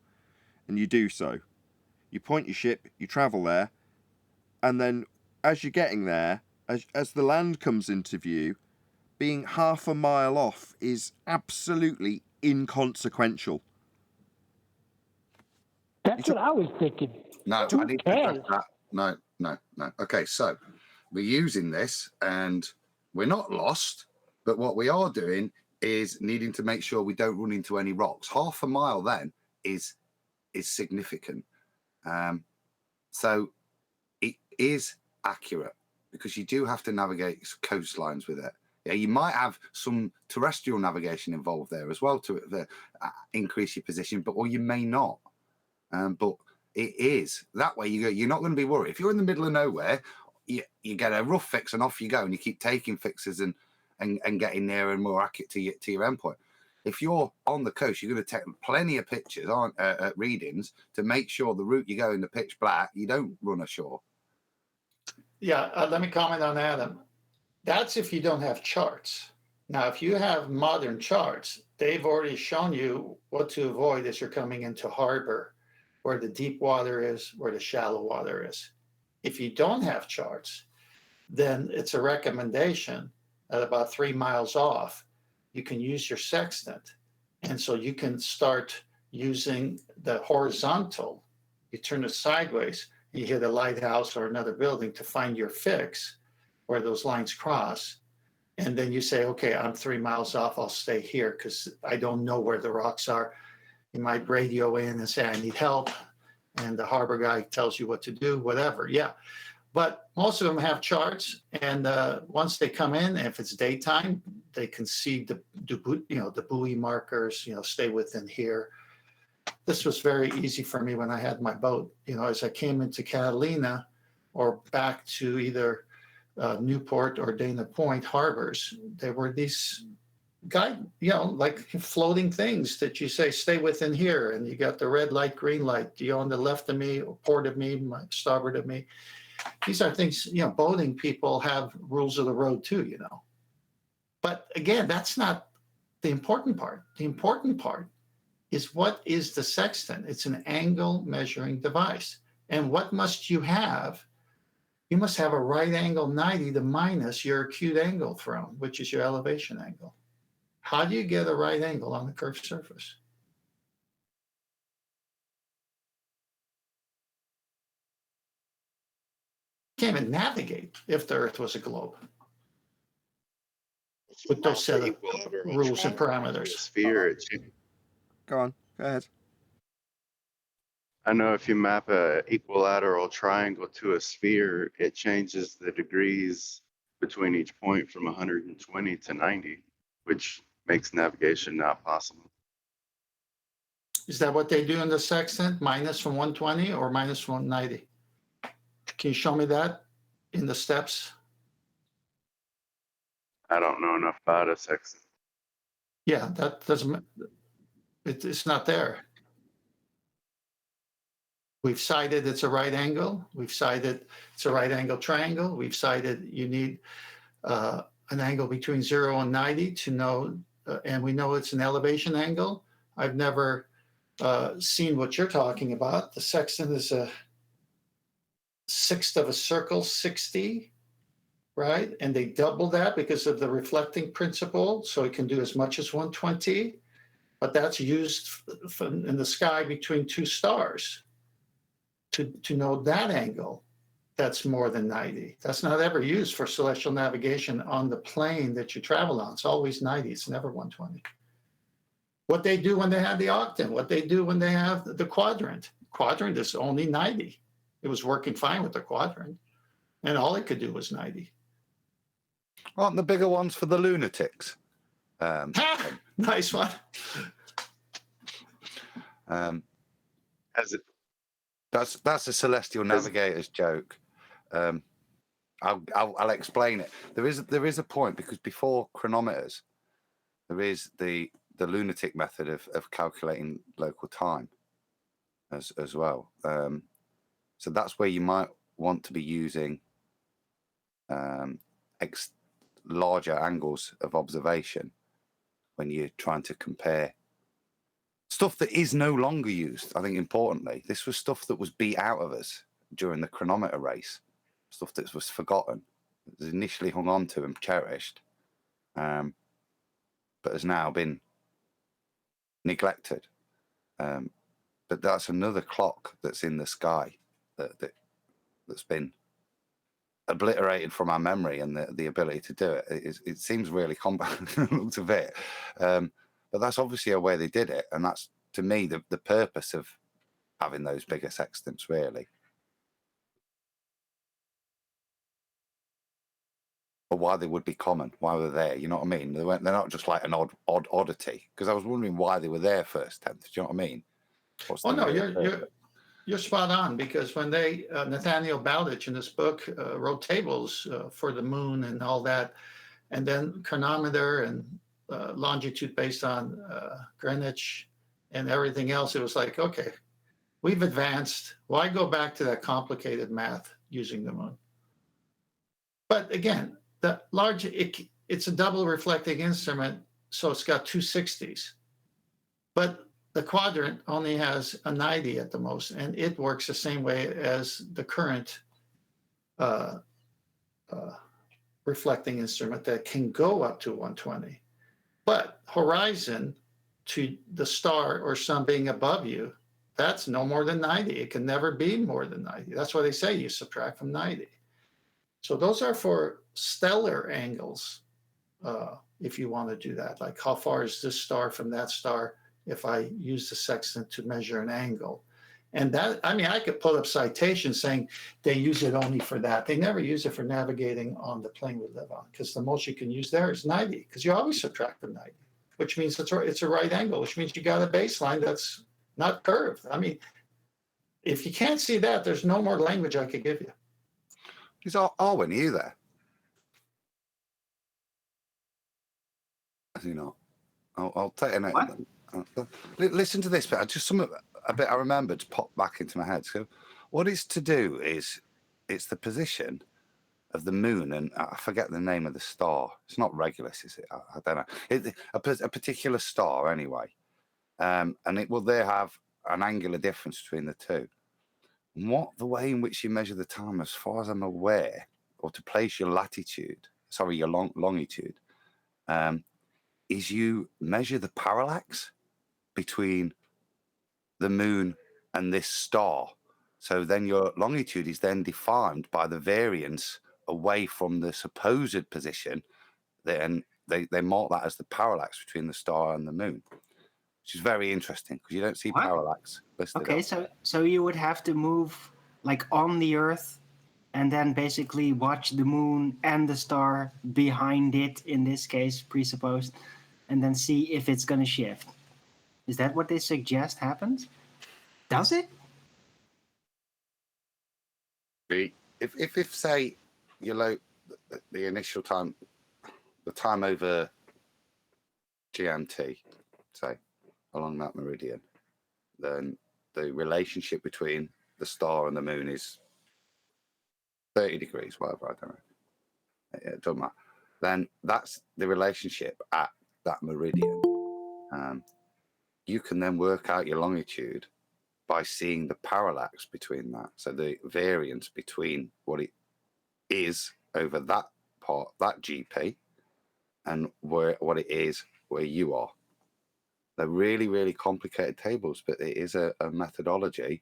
And you do so. You point your ship, you travel there, and then as you're getting there, as the land comes into view, being half a mile off is absolutely inconsequential. That's what I was thinking. No, Who I need to cares? address that. No. Okay, so we're using this and we're not lost, but what we are doing is needing to make sure we don't run into any rocks. Half a mile then is significant. So it is accurate because you do have to navigate coastlines with it. Yeah, you might have some terrestrial navigation involved there as well to increase your position, or you may not. But it is that way. You're not going to be worried if you're in the middle of nowhere. You get a rough fix and off you go, and you keep taking fixes and getting nearer and more accurate to your endpoint. If you're on the coast, you're going to take plenty of pictures at readings to make sure the route you go in the pitch black, you don't run ashore. Yeah, let me comment on Adam. That's if you don't have charts. Now, if you have modern charts, they've already shown you what to avoid as you're coming into harbor, where the deep water is, where the shallow water is. If you don't have charts, then it's a recommendation at about 3 miles off, you can use your sextant. And so you can start using the horizontal. You turn it sideways, you hit a lighthouse or another building to find your fix where those lines cross. And then you say, okay, I'm 3 miles off, I'll stay here because I don't know where the rocks are. You might radio in and say, I need help. And the harbor guy tells you what to do, whatever. Yeah. But most of them have charts. And once they come in, if it's daytime, they can see the buoy markers, stay within here. This was very easy for me when I had my boat. As I came into Catalina or back to either Newport or Dana Point harbors, there were these like floating things that you say, stay within here. And you got the red light, green light. Do you on the left of me, or port of me, starboard of me? These are things, boating people have rules of the road too, But again, that's not the important part. The important part is what is the sextant? It's an angle measuring device. And what must you have? You must have a right angle 90 to minus your acute angle thrown, which is your elevation angle. How do you get a right angle on a curved surface? You can't even navigate if the Earth was a globe with those set of rules and parameters. Sphere. Go on. Go ahead. I know if you map a equilateral triangle to a sphere, it changes the degrees between each point from 120 to 90, which makes navigation not possible. Is that what they do in the sextant? Minus from 120 or minus from 190? Can you show me that in the steps? I don't know enough about a sextant. Yeah, that doesn't, it's not there. We've cited it's a right angle. We've cited it's a right angle triangle. We've cited you need an angle between 0 and 90 to know, and we know it's an elevation angle. I've never seen what you're talking about. The sextant is a sixth of a circle, 60, right? And they double that because of the reflecting principle. So it can do as much as 120, but that's used in the sky between two stars to know that angle. That's more than 90. That's not ever used for celestial navigation on the plane that you travel on. It's always 90. It's never 120. What they do when they have the octant, what they do when they have the quadrant. Quadrant is only 90. It was working fine with the quadrant, and all it could do was 90. Aren't the bigger ones for the lunatics? Nice one. As it, that's a celestial navigator's joke. I'll explain it. There is a point because before chronometers, there is the lunatic method of calculating local time. as well. So that's where you might want to be using larger angles of observation when you're trying to compare stuff that is no longer used. I think importantly, this was stuff that was beat out of us during the chronometer race, stuff that was forgotten, was initially hung on to and cherished, but has now been neglected. But that's another clock that's in the sky that's been obliterated from our memory, and the ability to do it. It seems really complicated looked a bit, but that's obviously a way they did it, and that's to me the purpose of having those bigger sextants, really. Or why they would be common, why they're there, you know what I mean? They're not just like an odd oddity, because I was wondering why they were there first 10th. Do you know what I mean? Oh no, you're spot on, because when they Nathaniel Bowditch in this book wrote tables for the moon and all that, and then chronometer and longitude based on Greenwich and everything else, it was like, okay, we've advanced. Why go back to that complicated math using the moon? But again, the large it's a double reflecting instrument, so it's got 260s, but the quadrant only has a 90 at the most, and it works the same way as the current reflecting instrument that can go up to 120. But horizon to the star or sun being above you, that's no more than 90. It can never be more than 90. That's why they say you subtract from 90. So those are for stellar angles, if you want to do that. Like how far is this star from that star if I use the sextant to measure an angle? And that, I mean, I could pull up citations saying they use it only for that. They never use it for navigating on the plane we live on, because the most you can use there is 90, because you always subtract from 90, which means it's a right angle, which means you got a baseline that's not curved. I mean, if you can't see that, there's no more language I could give you. Is Arwen, are you there? Is he not? I'll take a note. Listen to this bit. A bit I remembered popped back into my head. So, what it's to do is it's the position of the moon, and I forget the name of the star. It's not Regulus, is it? I don't know. A particular star, anyway, and it will there have an angular difference between the two. The way in which you measure the time, as far as I'm aware, or to place your your longitude, is you measure the parallax between the moon and this star. So then your longitude is then defined by the variance away from the supposed position. Then they mark that as the parallax between the star and the moon, which is very interesting because you don't see parallax listed. Okay, so you would have to move like on the Earth and then basically watch the moon and the star behind it, in this case, presupposed, and then see if it's going to shift. Is that what they suggest happens? Does it? If say the initial time, the time over GMT, say along that meridian, then the relationship between the star and the moon is 30 degrees, whatever, I don't know. It doesn't matter. Then that's the relationship at that meridian. You can then work out your longitude by seeing the parallax between that. So the variance between what it is over that part, that GP, and what it is where you are. They're really, really complicated tables, but it is a methodology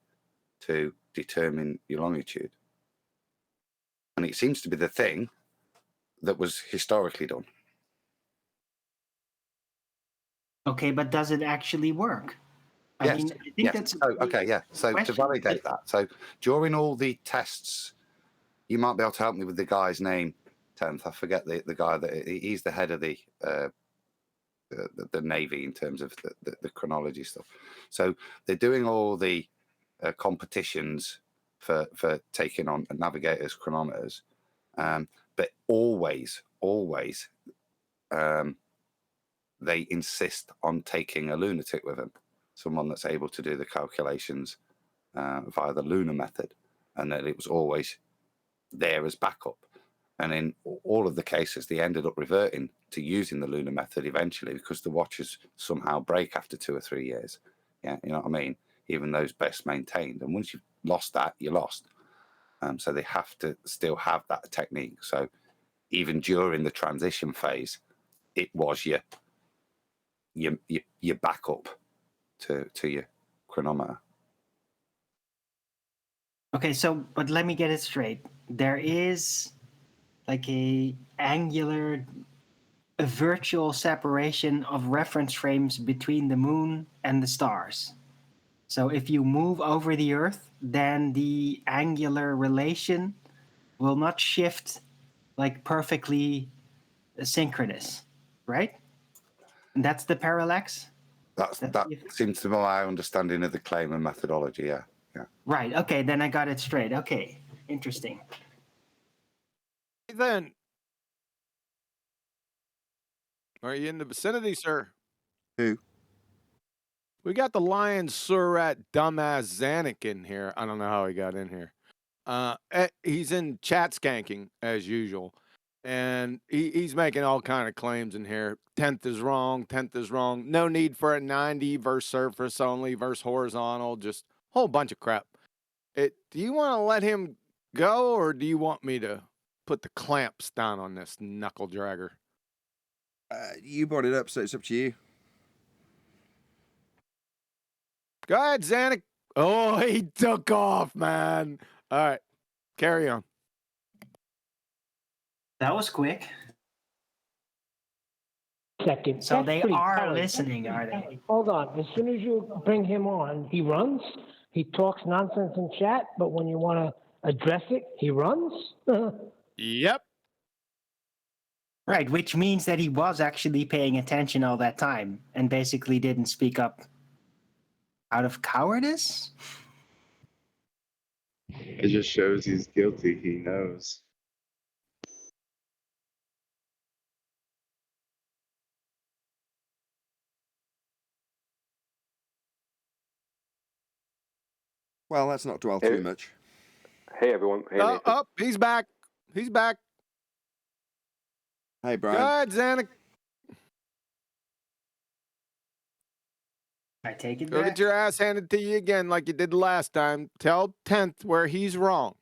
to determine your longitude. And it seems to be the thing that was historically done. Okay, but does it actually work? Yes. I mean, I think that's So to validate that, so during all the tests, you might be able to help me with the guy's name, 10th. I forget the guy that he's the head of the Navy in terms of the chronology stuff. So they're doing all the competitions for taking on navigators, chronometers, but always they insist on taking a lunatic with them, someone that's able to do the calculations via the lunar method, and that it was always there as backup. And in all of the cases, they ended up reverting to using the lunar method eventually because the watches somehow break after 2 or 3 years. Yeah, you know what I mean? Even those best maintained. And once you've lost that, you're lost. So they have to still have that technique. So even during the transition phase, it was your backup to your chronometer. Okay, so but let me get it straight. There is like a virtual separation of reference frames between the moon and the stars. So if you move over the Earth, then the angular relation will not shift like perfectly synchronous, right? And that's the parallax? That seems to be my understanding of the claim and methodology, yeah. Right, okay, then I got it straight. Okay, interesting. Then, are you in the vicinity, sir? Who? We got the lion surat dumbass Zanuck in here. I don't know how he got in here. He's in chat skanking as usual, and he's making all kind of claims in here. 10th is wrong. 10th is wrong. No need for a 90 versus surface only versus horizontal. Just a whole bunch of crap. Do you want to let him go, or do you want me to put the clamps down on this knuckle dragger? You brought it up, so it's up to you. Go ahead, Zanuck. Oh, he took off, man. All right, carry on. That was quick. Second. So That's they pretty are telling. listening, are they? Hold on. As soon as you bring him on, he runs. He talks nonsense in chat, but when you want to address it, he runs. Yep. Right, which means that he was actually paying attention all that time and basically didn't speak up out of cowardice? It just shows he's guilty. He knows. Well, let's not dwell too much. Hey, everyone. Hey, Nathan. Oh, he's back. He's back. Hey, Brian. Go ahead, Zanuck. I take it Go back. get your ass handed to you again like you did last time. Tell 10th where he's wrong.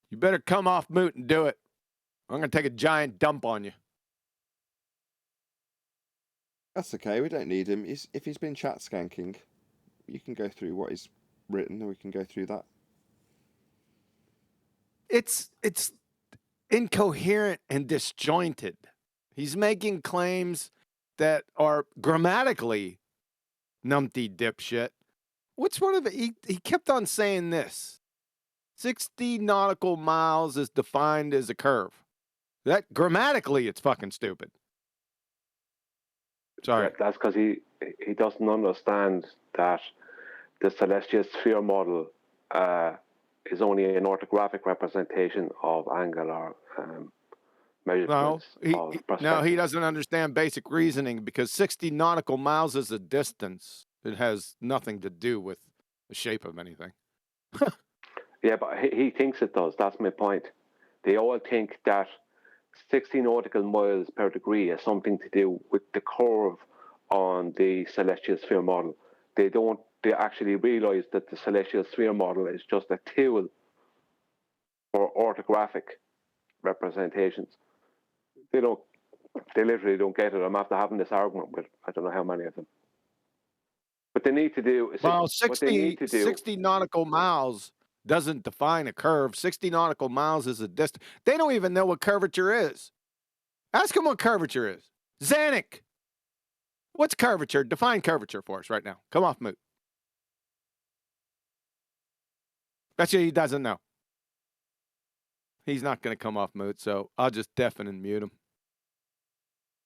You better come off mute and do it. I'm going to take a giant dump on you. That's okay. We don't need him. If he's been chat skanking, you can go through what he's written, and we can go through that. It's incoherent and disjointed. He's making claims that are grammatically numpty dipshit. Which one of it? He kept on saying this. 60 nautical miles is defined as a curve. That grammatically, it's fucking stupid. Sorry. Yeah, that's because he doesn't understand that the celestial sphere model is only an orthographic representation of angular measurements. No, he doesn't understand basic reasoning because 60 nautical miles is a distance. It has nothing to do with the shape of anything. Yeah, but he thinks it does. That's my point. They all think that 60 nautical miles per degree has something to do with the curve on the celestial sphere model. They actually realize that the celestial sphere model is just a tool for orthographic representations. They literally don't get it. I'm after having this argument with I don't know how many of them. What they need to do is 60 nautical miles doesn't define a curve. 60 nautical miles is a distance. They don't even know what curvature is. Ask them what curvature is. Zanuck, what's curvature? Define curvature for us right now. Come off mute. Bet you he doesn't know. He's not going to come off mute, so I'll just deafen and mute him.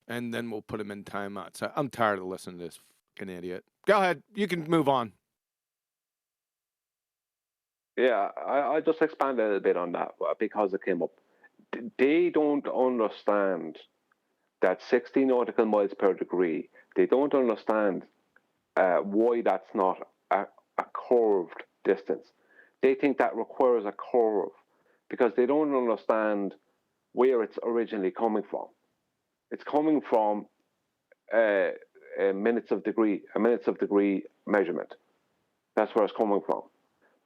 And then we'll put him in timeout. So I'm tired of listening to this fucking idiot. Go ahead. You can move on. Yeah, I just expanded a bit on that because it came up. They don't understand that 60 nautical miles per degree, they don't understand why that's not a curved distance. They think that requires a curve because they don't understand where it's originally coming from. It's coming from a minutes of degree measurement. That's where it's coming from.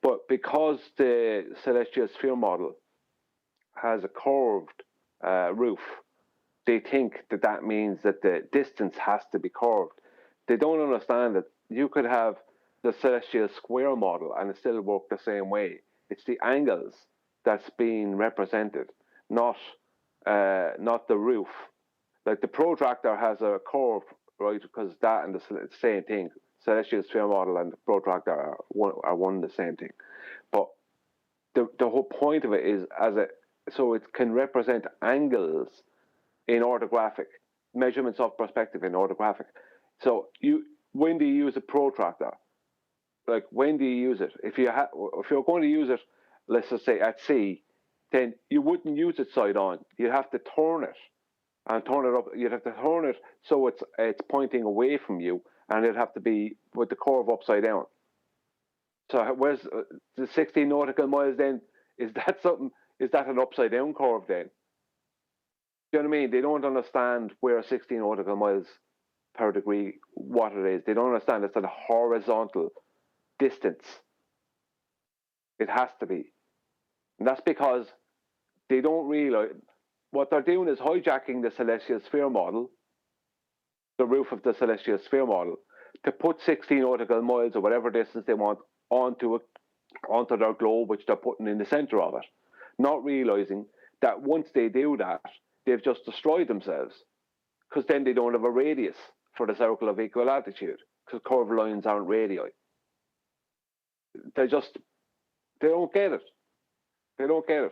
But because the celestial sphere model has a curved roof, they think that that means that the distance has to be curved. They don't understand that you could have the celestial square model and it still work the same way. It's the angles that's being represented, not the roof. Like the protractor has a curve, right? Because that and the same thing. Celestial sphere model and the protractor are one and the same thing. But the whole point of it is so it can represent angles in orthographic, measurements of perspective in orthographic. So when do you use a protractor? Like when do you use it? If you're going to use it, let's just say at sea, then you wouldn't use it side on. You'd have to turn it and turn it up. You'd have to turn it so it's pointing away from you, and it'd have to be with the curve upside down. So where's the 16 nautical miles then? Is that something? Is that an upside down curve then? Do you know what I mean? They don't understand where 16 nautical miles per degree, what it is. They don't understand it's a horizontal distance. It has to be. And that's because they don't realize what they're doing is hijacking the celestial sphere model, the roof of the celestial sphere model, to put 16 nautical miles or whatever distance they want onto their globe, which they're putting in the center of it, not realizing that once they do that, they've just destroyed themselves, because then they don't have a radius for the circle of equal altitude, because curved lines aren't radii. They don't get it. They don't get it.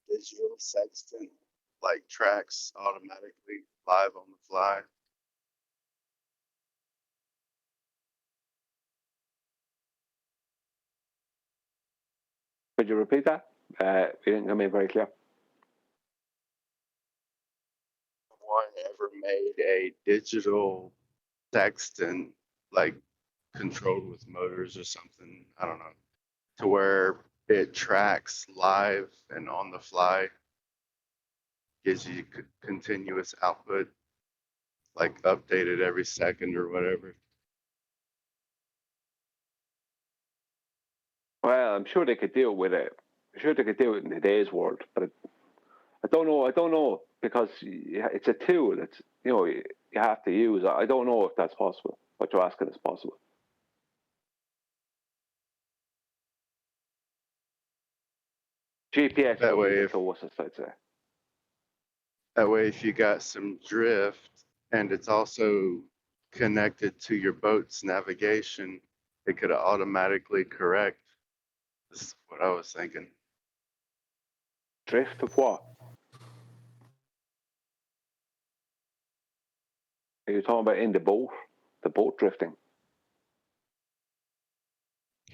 Digital sextant like tracks automatically live on the fly. Could you repeat that? It didn't come in very clear. One ever made a digital sextant like controlled with motors or something, I don't know, to where it tracks live and on the fly, gives you continuous output, like updated every second or whatever. Well, I'm sure they could do it with it. I'm sure they could do it in today's world, but I don't know. I don't know, because it's a tool. It's, you have to use. I don't know if that's possible. What you're asking is possible. GPS That way, I'd say. That way, if you got some drift and it's also connected to your boat's navigation, it could automatically correct. This is what I was thinking. Drift of what? Are you talking about in the boat drifting?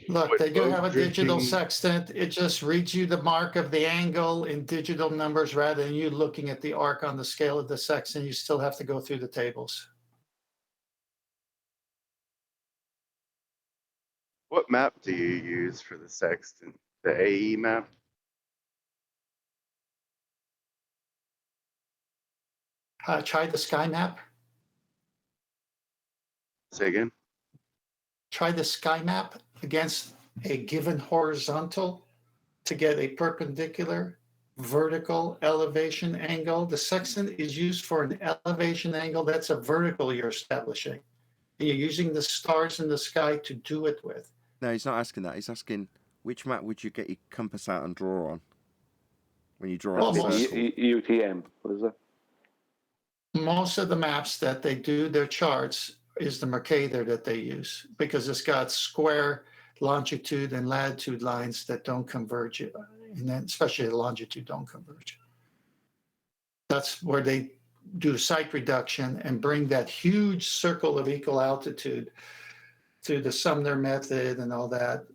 Look, they do have a digital sextant. It just reads you the mark of the angle in digital numbers rather than you looking at the arc on the scale of the sextant. You still have to go through the tables. What map do you use for the sextant? The AE map? Try the sky map. Say again? Try the sky map against a given horizontal to get a perpendicular, vertical elevation angle. The sextant is used for an elevation angle. That's a vertical you're establishing. And you're using the stars in the sky to do it with. No, he's not asking that. He's asking which map would you get your compass out and draw on when you draw a circle? UTM, what is it? Most of the maps that they do their charts is the Mercator that they use, because it's got square longitude and latitude lines that don't converge, and then especially the longitude don't converge. That's where they do site reduction and bring that huge circle of equal altitude to the Sumner method and all that.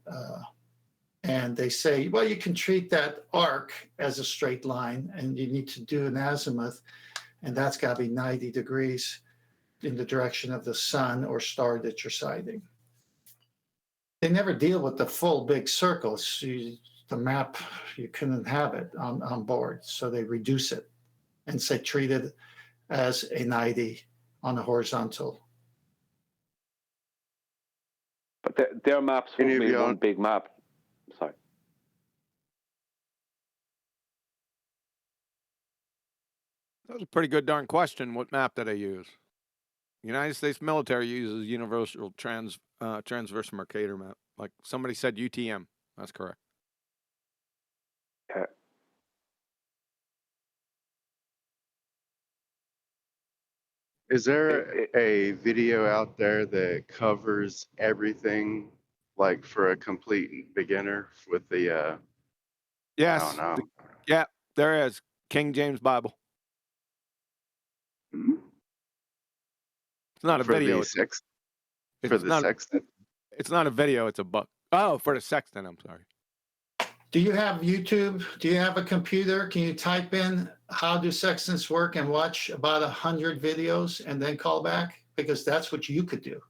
And they say, well, you can treat that arc as a straight line, and you need to do an azimuth, and that's got to be 90 degrees in the direction of the sun or star that you're sighting. They never deal with the full big circles. The map, you couldn't have it on board, so they reduce it and say treat it as a 90 on the horizontal. But their maps would be one big map. Sorry. That was a pretty good darn question. What map did I use? The United States military uses universal transverse Mercator map. Like somebody said UTM. That's correct. Yeah. Is there a video out there that covers everything, like for a complete beginner with the Yes. I don't know. Yeah, there is. King James Bible. Hmm? It's not a For video. the sex, for It's the not. sextant. It's not a video. It's a book. Oh, for the sextant. I'm sorry. Do you have YouTube? Do you have a computer? Can you type in how do sextants work and watch about 100 videos and then call back? Because that's what you could do.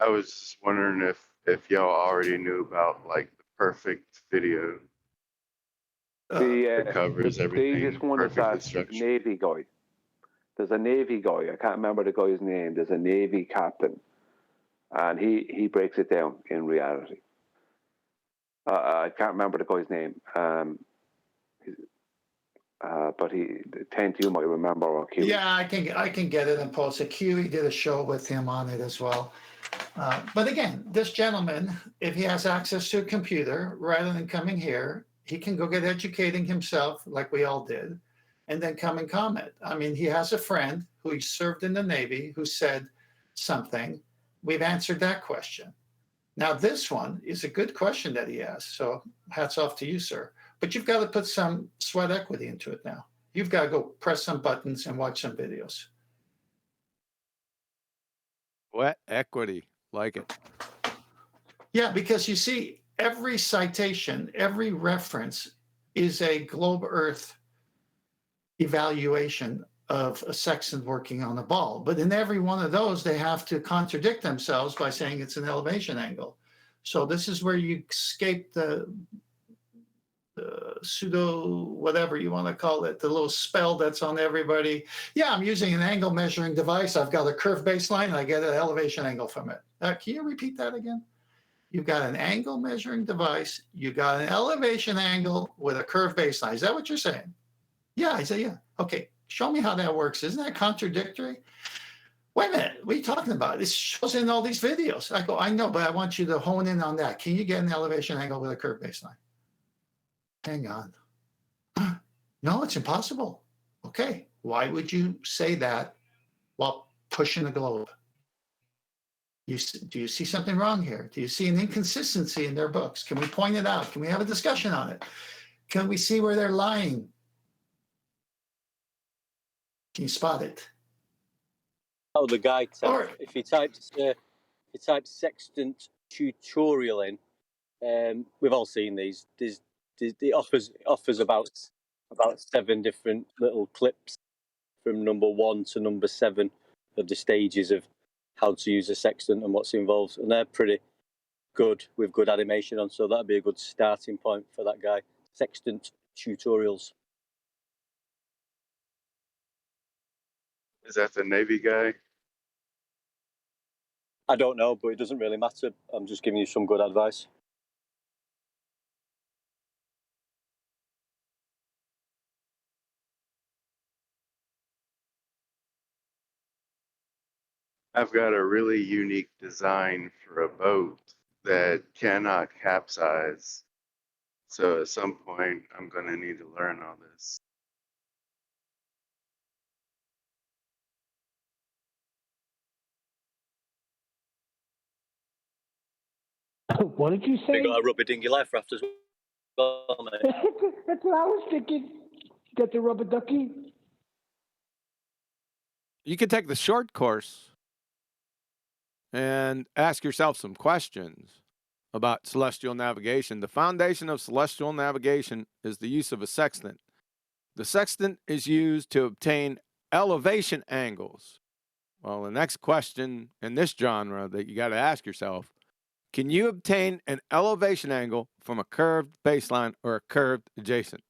I was just wondering if y'all already knew about like the perfect video that covers the everything easiest one is perfectly that structured. Navy guy. There's a Navy guy. I can't remember the guy's name. There's a Navy captain, and he breaks it down in reality. I can't remember the guy's name. But Tent, you might remember, or Q. Yeah, I can get it and post it. Huey did a show with him on it as well. But again, this gentleman, if he has access to a computer, rather than coming here, he can go get educating himself like we all did, and then come and comment. I mean, he has a friend who served in the Navy who said something. We've answered that question. Now, this one is a good question that he asked. So hats off to you, sir. But you've got to put some sweat equity into it now. You've got to go press some buttons and watch some videos. What equity? Like it. Yeah, because you see, every citation, every reference is a globe Earth evaluation of a sextant working on a ball. But in every one of those, they have to contradict themselves by saying it's an elevation angle. So this is where you escape the pseudo, whatever you want to call it, the little spell that's on everybody. Yeah, I'm using an angle measuring device. I've got a curved baseline. I get an elevation angle from it. Can you repeat that again? You've got an angle measuring device. You got an elevation angle with a curved baseline. Is that what you're saying? Yeah, I say, yeah. Okay, show me how that works. Isn't that contradictory? Wait a minute, what are you talking about? This shows in all these videos. I go, I know, but I want you to hone in on that. Can you get an elevation angle with a curved baseline? Hang on. No, it's impossible. Okay, why would you say that while pushing the globe? Do you see something wrong here? Do you see an inconsistency in their books? Can we point it out? Can we have a discussion on it? Can we see where they're lying? Can you spot it? Oh, the guy type. If he types sextant tutorial in, we've all seen these. It offers about 7 different little clips from number 1 to number 7 of the stages of how to use a sextant and what's involved, and they're pretty good with good animation on. So that'd be a good starting point for that guy. Sextant tutorials. Is that the Navy guy? I don't know, but it doesn't really matter. I'm just giving you some good advice. I've got a really unique design for a boat that cannot capsize. So at some point, I'm going to need to learn all this. What did you say? You got a rubber dinghy life raft as well, mate. That's what I was thinking. get the rubber ducky? You could take the short course and ask yourself some questions about celestial navigation. The foundation of celestial navigation is the use of a sextant. The sextant is used to obtain elevation angles. Well, the next question in this genre that you got to ask yourself, can you obtain an elevation angle from a curved baseline or a curved adjacent?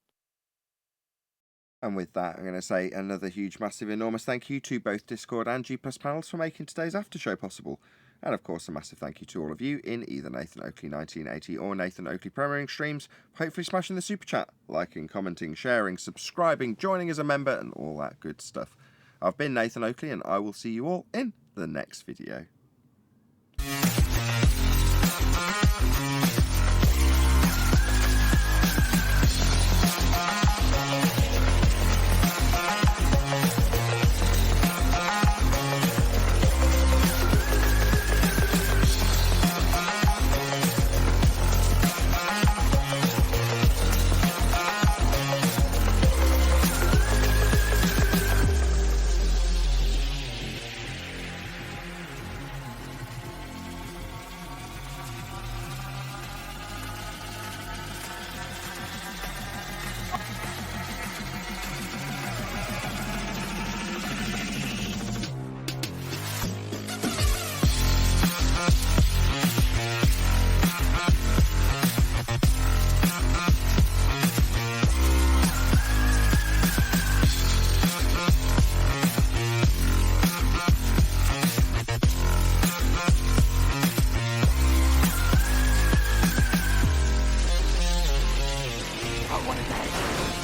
And with that, I'm going to say another huge, massive, enormous thank you to both Discord and G+ panels for making today's after show possible. And of course, a massive thank you to all of you in either Nathan Oakley 1980 or Nathan Oakley Premiering streams, hopefully smashing the super chat, liking, commenting, sharing, subscribing, joining as a member, and all that good stuff. I've been Nathan Oakley, and I will see you all in the next video.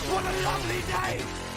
What a lovely day!